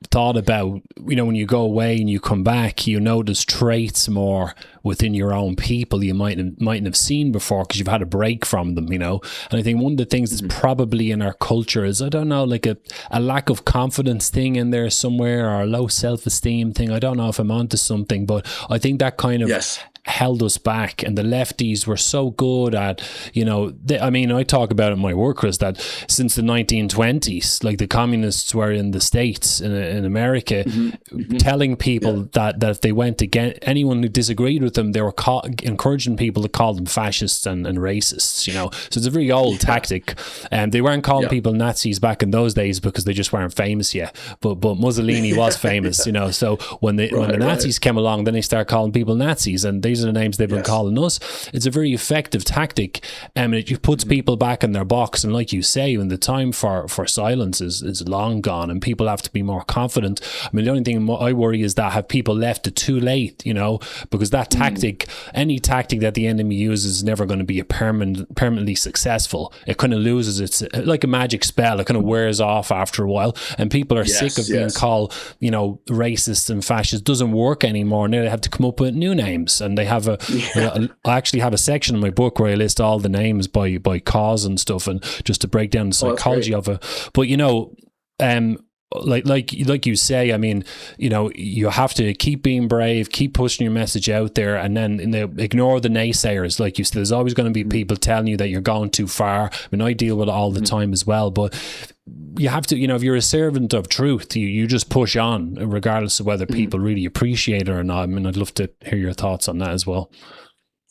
thought about, you know, when you go away and you come back, you notice traits more within your own people you mightn't have seen before, because you've had a break from them, you know. And I think one of the things that's probably in our culture is, I don't know, like a lack of confidence thing in there somewhere, or a low self-esteem thing. I don't know if I'm onto something, but I think that kind of held us back, and the lefties were so good at, I mean, I talk about it in my work, Chris, that since the 1920s, like the communists were in the States, in America, telling people that if they went against anyone who disagreed with them, they were encouraging people to call them fascists and racists, So it's a very old tactic. And they weren't calling people Nazis back in those days because they just weren't famous yet. But Mussolini was famous, So when the Nazis came along, then they start calling people Nazis, and these are the names they've been calling us. It's a very effective tactic, and it puts people back in their box. And like you say, when the time for silence is long gone, and people have to be more confident. I mean, the only thing I worry is that have people left it too late, because that tactic, any tactic that the enemy uses, is never going to be permanently successful. It kind of loses its, like a magic spell. It kind of wears off after a while, and people are sick of being called, racist and fascist. Doesn't work anymore. Now they have to come up with new names, and they have I actually have a section in my book where I list all the names by cause and stuff, and just to break down the psychology of it. But like you say, I mean, you have to keep being brave, keep pushing your message out there, and then ignore the naysayers. Like you said, there's always going to be people telling you that you're going too far. I mean, I deal with it all the time as well, but you have to, if you're a servant of truth, you just push on, regardless of whether people really appreciate it or not. I mean, I'd love to hear your thoughts on that as well.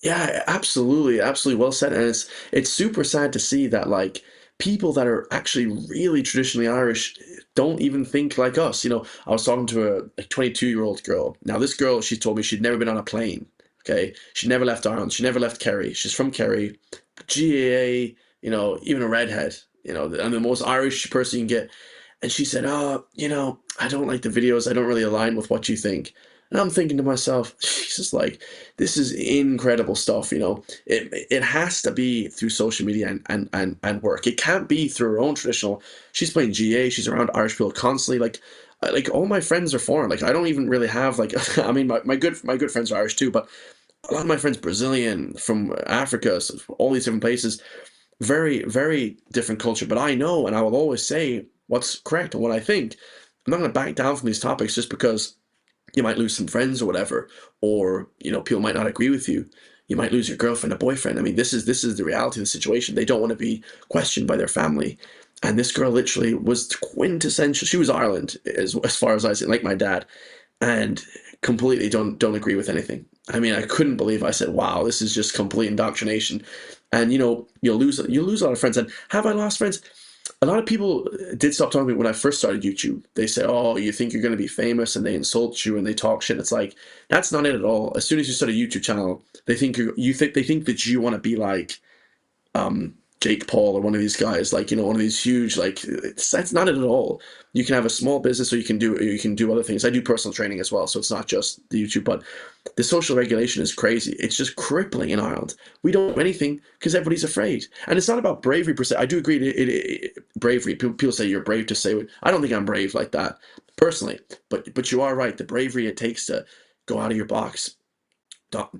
Yeah, absolutely well said. And it's super sad to see that, like, people that are actually really traditionally Irish don't even think like us. I was talking to a 22-year-old girl. Now, this girl, she told me she'd never been on a plane. Okay, she never left Ireland. She never left Kerry. She's from Kerry, GAA. Even a redhead. I'm the most Irish person you can get. And she said, I don't like the videos. I don't really align with what you think. And I'm thinking to myself, Jesus, like, this is incredible stuff. It has to be through social media and work. It can't be through her own traditional. She's playing GA. She's around Irish people constantly. Like all my friends are foreign. Like, I don't even really have, like, I mean, my good friends are Irish too, but a lot of my friends Brazilian, from Africa, so all these different places. Very, very different culture. But I know, and I will always say what's correct and what I think. I'm not going to back down from these topics just because you might lose some friends or whatever, or people might not agree with you. You might lose your girlfriend or boyfriend. I mean, this is the reality of the situation. They don't want to be questioned by their family. And this girl literally was quintessential. She was Ireland as far as I see, like my dad, and completely don't agree with anything. I mean, I couldn't believe. I said, wow, this is just complete indoctrination. And you'll lose a lot of friends. And have I lost friends? A lot of people did stop talking to me when I first started YouTube. They say, oh, you think you're going to be famous, and they insult you and they talk shit. It's like, that's not it at all. As soon as you start a YouTube channel, they think that you want to be like Jake Paul or one of these guys, like, one of these huge, like, that's not it at all. You can have a small business, or you can do other things. I do personal training as well, so it's not just the YouTube, but the social regulation is crazy. It's just crippling in Ireland. We don't do anything because everybody's afraid. And it's not about bravery per se. I do agree bravery. People say you're brave to say it. I don't think I'm brave like that personally, but you are right. The bravery it takes to go out of your box,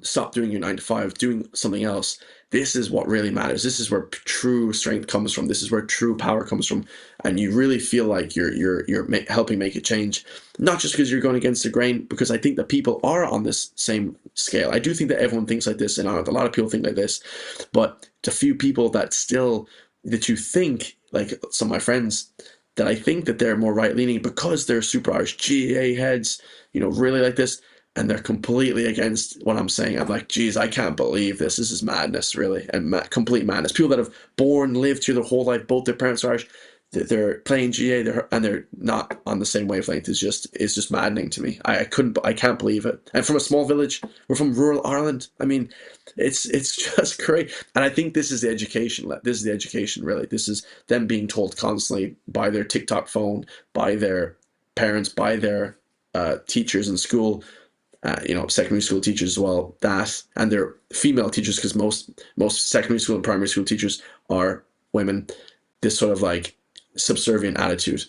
stop doing your 9 to 5, doing something else. This is what really matters. This is where true strength comes from. This is where true power comes from. And you really feel like you're helping make a change, not just because you're going against the grain, because I think that people are on this same scale. I do think that everyone thinks like this in Ireland. A lot of people think like this, but the few people that you think, like some of my friends, that I think that they're more right-leaning because they're super Irish GA heads, really like this, and they're completely against what I'm saying. I'm like, geez, I can't believe this. This is madness, really, and complete madness. People that have lived here their whole life, both their parents are Irish, they're playing GA, and they're not on the same wavelength. It's just maddening to me. I can't believe it. And from a small village, we're from rural Ireland. I mean, it's just great. And I think this is the education. This is the education, really. This is them being told constantly by their TikTok phone, by their parents, by their teachers in school. Secondary school teachers as well, and they're female teachers, because most secondary school and primary school teachers are women. This sort of like subservient attitude,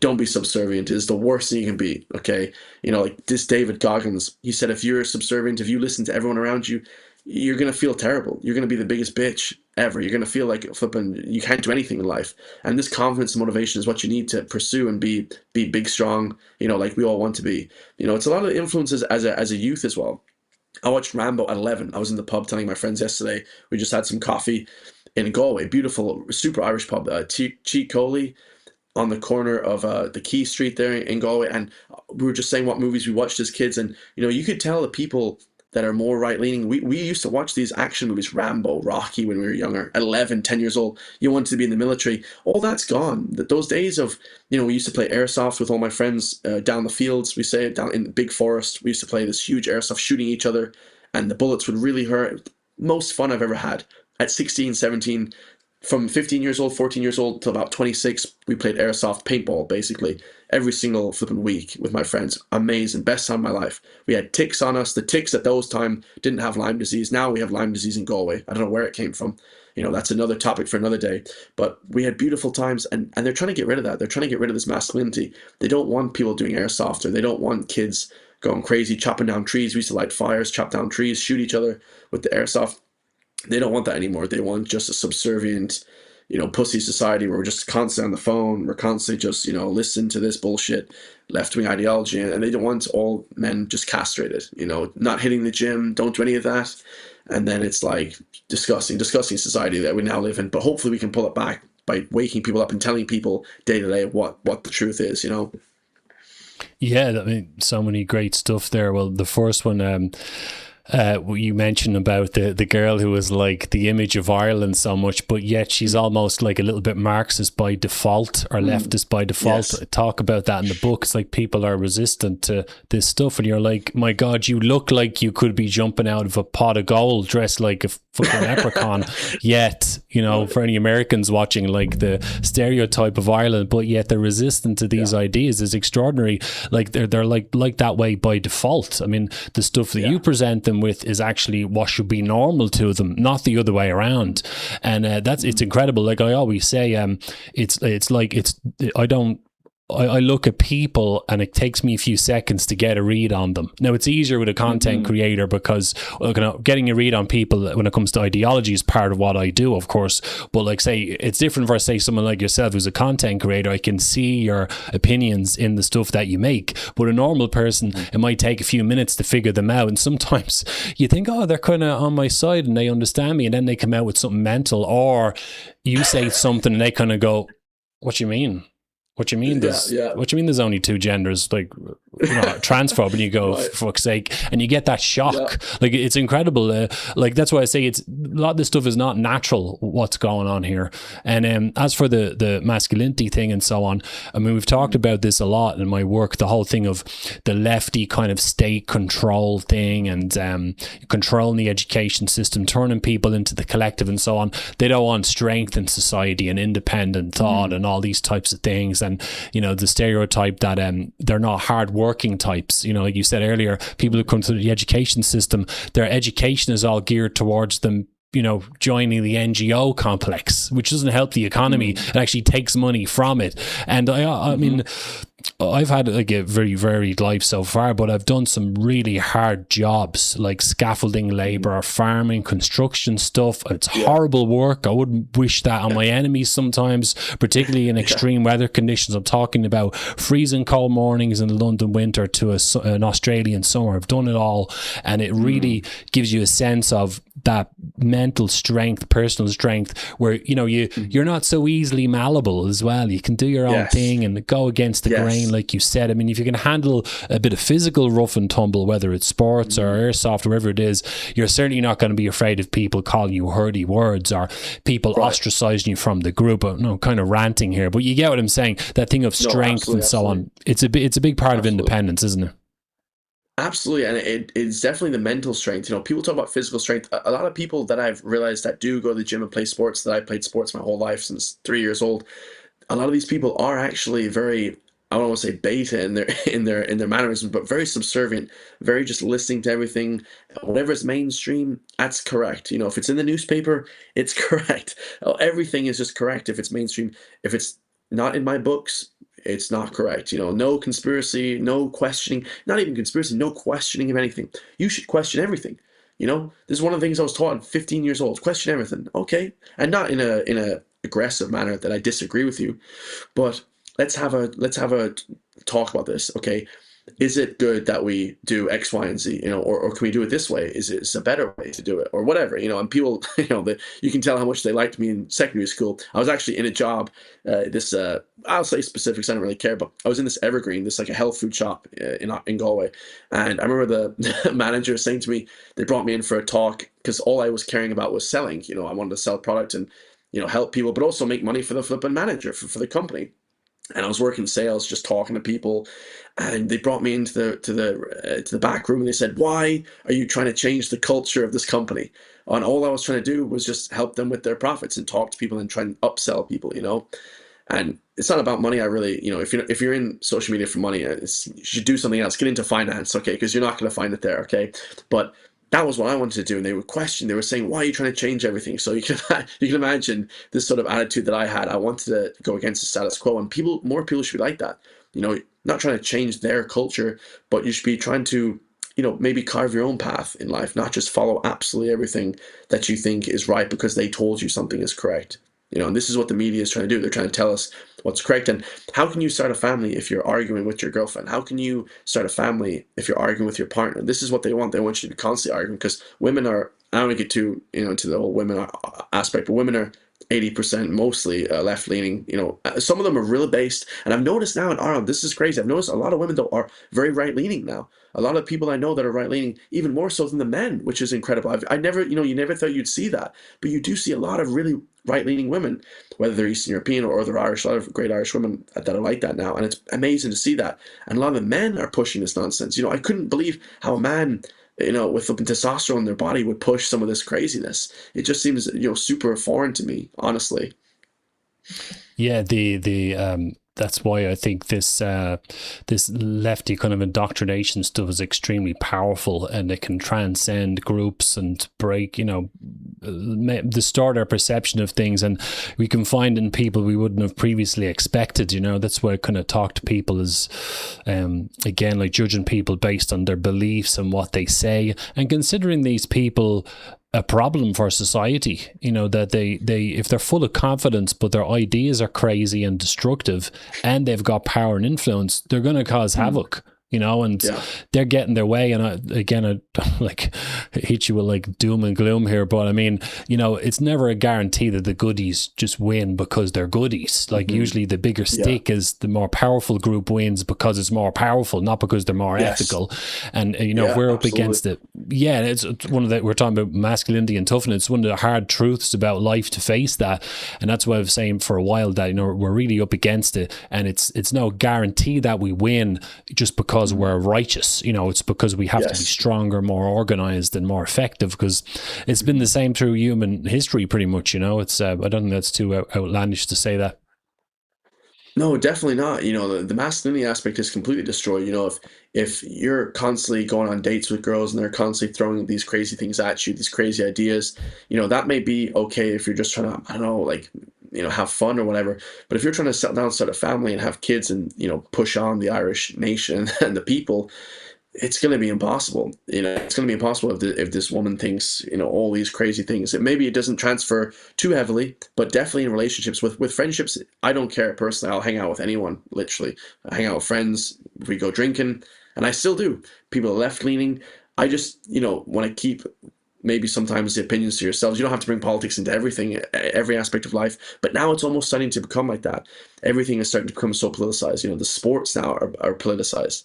don't be subservient is the worst thing you can be. Okay, like this David Goggins, he said, if you're subservient, if you listen to everyone around you, you're gonna feel terrible. You're gonna be the biggest bitch ever. You're gonna feel like flipping, you can't do anything in life. And this confidence and motivation is what you need to pursue and be big, strong, like we all want to be. It's a lot of influences as a youth as well. I watched Rambo at 11. I was in the pub telling my friends yesterday. We just had some coffee in Galway. Beautiful, super Irish pub. Cheat Coley on the corner of the Key Street there in Galway. And we were just saying what movies we watched as kids. And, you know, you could tell the people that are more right-leaning. We used to watch these action movies, Rambo, Rocky, when we were younger. At 11, 10 years old, you wanted to be in the military. All that's gone. Those days of, you know, we used to play airsoft with all my friends down the fields, we say, down in the big forest. We used to play this huge airsoft, shooting each other, and the bullets would really hurt. Most fun I've ever had. At 16, 17, from 15 years old, 14 years old, till about 26, we played airsoft paintball, basically, every single flipping week with my friends. Amazing. Best time of my life. We had ticks on us. The ticks at those time didn't have Lyme disease. Now we have Lyme disease in Galway. I don't know where it came from. You know, that's another topic for another day. But we had beautiful times, and they're trying to get rid of that. They're trying to get rid of this masculinity. They don't want people doing airsoft, or they don't want kids going crazy, chopping down trees. We used to light fires, chop down trees, shoot each other with the airsoft. They don't want that anymore. They want just a subservient, you know, pussy society where we're just constantly on the phone. We're constantly just, you know, listen to this bullshit left-wing ideology. And they don't want all men just castrated, you know, not hitting the gym, don't do any of that. And then it's like disgusting society that we now live in. But hopefully we can pull it back by waking people up and telling people day to day what the truth is, you know. Yeah, I mean, so many great stuff there. Well, the first one, you mentioned about the girl who was like the image of Ireland so much, but yet she's almost like a little bit Marxist by default, or leftist by default. Yes. Talk about that in the book. It's like people are resistant to this stuff, and you're like, my God, you look like you could be jumping out of a pot of gold dressed like a fucking leprechaun. Yet, you know, for any Americans watching, like the stereotype of Ireland, but yet they're resistant to these ideas is extraordinary. Like they're like that way by default. I mean, the stuff that you present them with is actually what should be normal to them, not the other way around. And it's incredible. Like I always say, I look at people and it takes me a few seconds to get a read on them. Now, it's easier with a content creator because getting a read on people when it comes to ideology is part of what I do, of course. But like, say, it's different for, say, someone like yourself who's a content creator. I can see your opinions in the stuff that you make. But a normal person, it might take a few minutes to figure them out. And sometimes you think, oh, they're kind of on my side and they understand me. And then they come out with something mental, or you say something and they kind of go, what do you mean? What do you mean? What do you mean? There's only two genders, like, you know, transphobe, and you go, right, for fuck's sake, and you get that shock. Yeah. Like, it's incredible. Like, that's why I say it's a lot of this stuff is not natural. What's going on here? And as for the masculinity thing and so on, I mean, we've talked about this a lot in my work. The whole thing of the lefty kind of state control thing, and controlling the education system, turning people into the collective, and so on. They don't want strength in society and independent thought and all these types of things. And, you know, the stereotype that they're not hard-working types. You know, like you said earlier, people who come through the education system, their education is all geared towards them, you know, joining the NGO complex, which doesn't help the economy. It actually takes money from it. And I mean, I've had like a very varied life so far, but I've done some really hard jobs like scaffolding labor, farming, construction stuff. It's horrible work. I wouldn't wish that on my enemies sometimes, particularly in extreme weather conditions. I'm talking about freezing cold mornings in the London winter to an Australian summer. I've done it all, and it really gives you a sense of that mental strength, personal strength, where, you know, you're not so easily malleable as well. You can do your own thing and go against the grain, like you said. I mean, if you can handle a bit of physical rough and tumble, whether it's sports or airsoft or whatever it is, you're certainly not going to be afraid of people calling you hurdy words or people ostracizing you from the group. No, kind of ranting here, but you get what I'm saying. That thing of strength and so on. It's a big part of independence, isn't it? Absolutely, and it's definitely the mental strength. You know, people talk about physical strength. A lot of people that I've realized that do go to the gym and play sports, that I played sports my whole life since 3 years old. A lot of these people are actually very, I don't want to say beta in their mannerisms, but very subservient, very just listening to everything. Whatever is mainstream, that's correct. You know, if it's in the newspaper, it's correct. Everything is just correct if it's mainstream. If it's not in my books, it's not correct. You know, no conspiracy, no questioning, not even conspiracy, no questioning of anything. You should question everything. You know, this is one of the things I was taught at 15 years old. Question everything. Okay. And not in a aggressive manner that I disagree with you, but let's have a talk about this. Okay. is it good that we do X, Y, and Z, or can we do it this way? Is it a better way to do it, or whatever, and people, you can tell how much they liked me in secondary school. I was actually in a job, I'll say specifics, I don't really care, but I was in this Evergreen, this like a health food shop in Galway. And I remember the manager saying to me, they brought me in for a talk because all I was caring about was selling. I wanted to sell product and, help people, but also make money for the flipping manager, for the company. And I was working sales, just talking to people, and they brought me into the back room and they said, "Why are you trying to change the culture of this company?" And all I was trying to do was just help them with their profits and talk to people and try and upsell people, And it's not about money. I really, if you're in social media for money, you should do something else. Get into finance, okay? Because you're not going to find it there, okay? But that was what I wanted to do, and they were saying, "Why are you trying to change everything?" So you can imagine this sort of attitude that I had. I wanted to go against the status quo, and more people should be like that. Not trying to change their culture, but you should be trying to, maybe carve your own path in life, not just follow absolutely everything that you think is right because they told you something is correct. And this is what the media is trying to do. They're trying to tell us what's correct. And how can you start a family if you're arguing with your girlfriend? How can you start a family if you're arguing with your partner? This is what they want. They want you to be constantly arguing, because women are, I don't want to get too, into the whole women aspect, but women are 80% mostly left-leaning. Some of them are really based. And I've noticed now in Ireland, this is crazy. I've noticed a lot of women, though, are very right-leaning now. A lot of people I know that are right-leaning, even more so than the men, which is incredible. I never, you never thought you'd see that. But you do see a lot of really right-leaning women, whether they're Eastern European or they're Irish. A lot of great Irish women that are like that now. And it's amazing to see that. And a lot of the men are pushing this nonsense. I couldn't believe how a man, with flipping testosterone in their body would push some of this craziness. It just seems, super foreign to me, honestly. Yeah, that's why I think this lefty kind of indoctrination stuff is extremely powerful, and it can transcend groups and break, distort our perception of things, and we can find in people we wouldn't have previously expected. That's why I kind of talk to people as, again, like judging people based on their beliefs and what they say, and considering these people a problem for society, that they if they're full of confidence but their ideas are crazy and destructive and they've got power and influence, they're going to cause havoc. And they're getting their way. And I like hit you with like doom and gloom here, but I mean, it's never a guarantee that the goodies just win because they're goodies. Like usually the bigger stick is the more powerful group wins because it's more powerful, not because they're more ethical. And if we're up against it, it's one of the, we're talking about masculinity and toughness. It's one of the hard truths about life to face that. And that's why I was saying for a while that, we're really up against it, and it's no guarantee that we win just because we're righteous. It's because we have to be stronger, more organized, and more effective, because it's been the same through human history pretty much. It's I don't think that's too outlandish to say that. No, definitely not. The masculinity aspect is completely destroyed. If you're constantly going on dates with girls and they're constantly throwing these crazy things at you, these crazy ideas, that may be okay if you're just trying to, I don't know, like, have fun or whatever. But if you're trying to settle down, start a family, and have kids, and push on the Irish nation and the people, it's going to be impossible. It's going to be impossible if this woman thinks all these crazy things. Maybe it doesn't transfer too heavily, but definitely in relationships, with friendships, I don't care personally. I'll hang out with anyone, literally. I hang out with friends. We go drinking, and I still do. People are left leaning. I just want to keep maybe sometimes the opinions to yourselves. You don't have to bring politics into everything, every aspect of life. But now it's almost starting to become like that. Everything is starting to become so politicized. The sports now are politicized.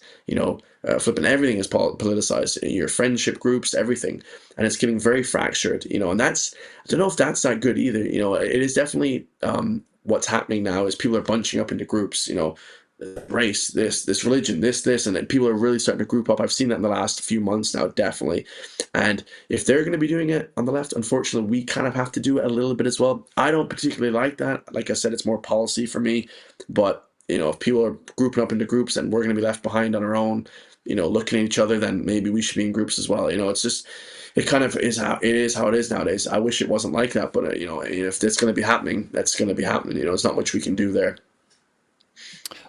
Flipping everything is politicized. Your friendship groups, everything, and it's getting very fractured. And that's, I don't know if that's that good either. It is definitely what's happening now is people are bunching up into groups. Race, this religion, this, and then people are really starting to group up. I've seen that in the last few months now, definitely. And if they're going to be doing it on the left, unfortunately, we kind of have to do it a little bit as well. I don't particularly like that. Like I said, it's more policy for me. But, if people are grouping up into groups and we're going to be left behind on our own, looking at each other, then maybe we should be in groups as well. It's just, it kind of is how it is nowadays. I wish it wasn't like that, but, if it's going to be happening, that's going to be happening. There's not much we can do there.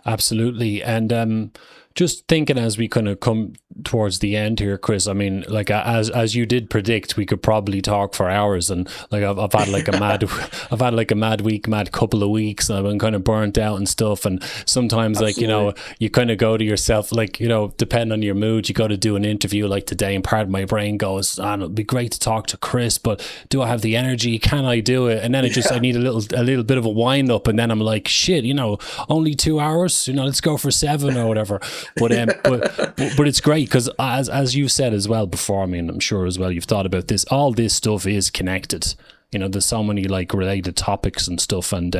Absolutely. And Just thinking as we kind of come towards the end here, Chris, I mean, like as you did predict, we could probably talk for hours, and like I've had like a mad week, mad couple of weeks, and I've been kind of burnt out and stuff. And sometimes Absolutely. Like, you know, you kind of go to yourself, like, you know, depending on your mood, you go to do an interview like today, and part of my brain goes, oh, it'd be great to talk to Chris, but do I have the energy? Can I do it? And then I need a little bit of a wind up, and then I'm like, shit, you know, only 2 hours, you know, let's go for 7 or whatever. But it's great because as you've said as well before, I mean, I'm sure as well you've thought about this, all this stuff is connected. You know, there's so many like related topics and stuff, and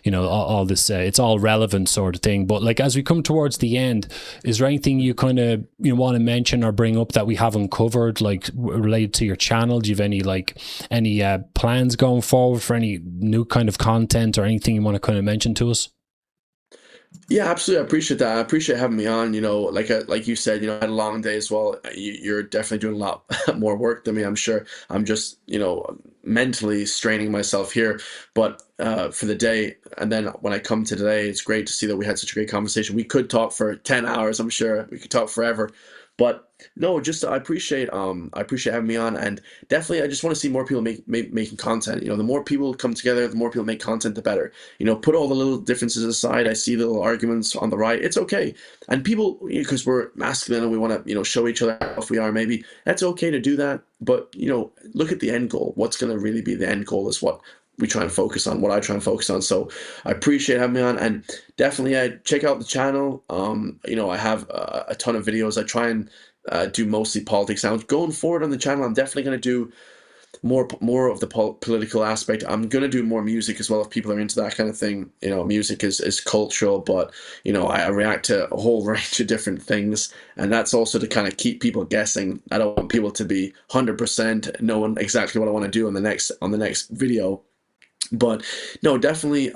you know, all this it's all relevant sort of thing. But like as we come towards the end, is there anything you kind of want to mention or bring up that we haven't covered, like related to your channel? Do you have any plans going forward for any new kind of content or anything you want to kind of mention to us? Yeah, absolutely. I appreciate that. I appreciate having me on. You know, like you said, you know, I had a long day as well. You're definitely doing a lot more work than me, I'm sure. I'm just, you know, mentally straining myself here. But for the day, and then when I come to today, it's great to see that we had such a great conversation. We could talk for 10 hours, I'm sure. We could talk forever. But no, just I appreciate having me on, and definitely I just want to see more people making content. You know, the more people come together, the more people make content, the better. You know, put all the little differences aside. I see little arguments on the right. It's okay, and people, because we're masculine and we want to, you know, show each other how we are. Maybe that's okay to do that, but you know, look at the end goal. What's going to really be the end goal is what we try and focus on, what I try and focus on. So I appreciate having me on, and definitely check out the channel. You know, I have a ton of videos. I try and do mostly politics now. Going forward on the channel, I'm definitely going to do more of the political aspect. I'm going to do more music as well if people are into that kind of thing. You know, music is cultural, but you know, I react to a whole range of different things, and that's also to kind of keep people guessing. I don't want people to be 100% knowing exactly what I want to do on the next video. But no, definitely,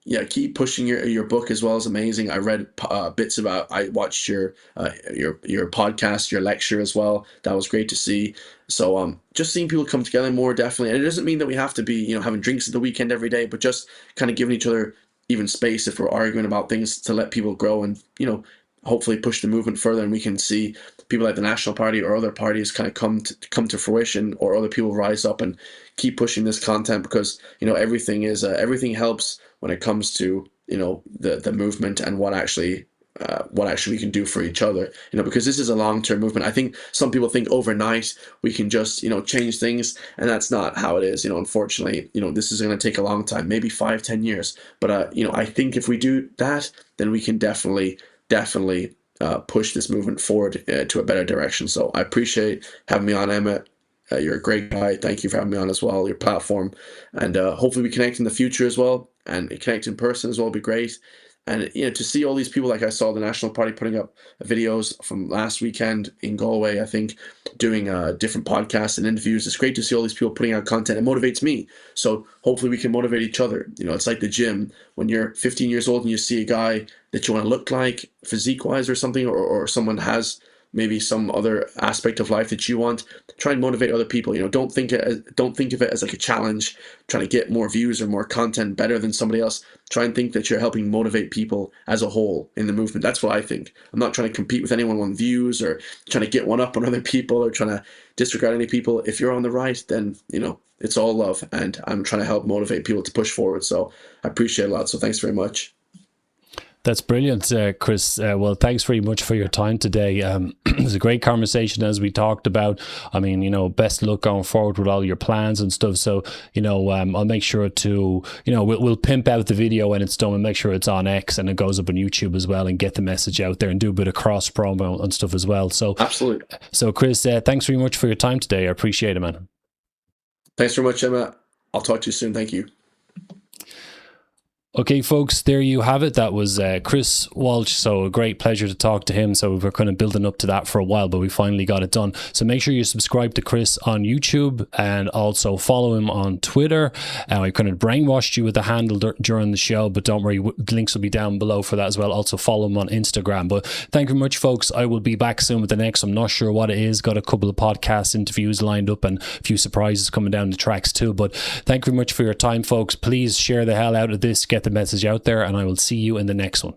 yeah, keep pushing your book as well. Is amazing. I read bits about. I watched your podcast, your lecture as well. That was great to see. So just seeing people come together more, definitely. And it doesn't mean that we have to be, you know, having drinks at the weekend every day, but just kind of giving each other even space if we're arguing about things to let people grow and, you know, hopefully push the movement further, and we can see people like the National Party or other parties kind of come to fruition, or other people rise up and keep pushing this content, because you know, everything helps when it comes to, you know, the movement and what actually we can do for each other, you know, because this is a long-term movement. I think some people think overnight we can just, you know, change things, and that's not how it is. You know, unfortunately, you know, this is going to take a long time, maybe 5-10 years, but you know, I think if we do that, then we can definitely push this movement forward to a better direction. So I appreciate having me on, Emmet. You're a great guy. Thank you for having me on as well, your platform. And hopefully we connect in the future as well, and connect in person as well would be great. And you know, to see all these people, like I saw the National Party putting up videos from last weekend in Galway, I think, doing different podcasts and interviews. It's great to see all these people putting out content. It motivates me. So hopefully we can motivate each other. You know, it's like the gym. When you're 15 years old and you see a guy that you want to look like physique-wise or something, or someone has maybe some other aspect of life that you want, try and motivate other people. You know, don't think of it as like a challenge, trying to get more views or more content better than somebody else. Try and think that you're helping motivate people as a whole in the movement. That's what I think. I'm not trying to compete with anyone on views, or trying to get one up on other people, or trying to disregard any people. If you're on the right, then, you know, it's all love, and I'm trying to help motivate people to push forward. So I appreciate it a lot. So thanks very much. That's brilliant, Chris. Well, thanks very much for your time today. It was a great conversation, as we talked about. I mean, you know, best luck going forward with all your plans and stuff. So, you know, I'll make sure to, you know, we'll pimp out the video when it's done, and make sure it's on X and it goes up on YouTube as well, and get the message out there and do a bit of cross promo and stuff as well. So, absolutely. So, Chris, thanks very much for your time today. I appreciate it, man. Thanks very much, Emma. I'll talk to you soon. Thank you. Okay, folks, there you have it. That was Chris Walsh. So a great pleasure to talk to him. So we're kind of building up to that for a while, but we finally got it done. So make sure you subscribe to Chris on YouTube, and also follow him on Twitter. I kind of brainwashed you with the handle during the show, but don't worry, the links will be down below for that as well. Also follow him on Instagram. But thank you very much, folks. I will be back soon with the next. I'm not sure what it is. Got a couple of podcast interviews lined up, and a few surprises coming down the tracks too. But thank you very much for your time, folks. Please share the hell out of this. Get the message out there, and I will see you in the next one.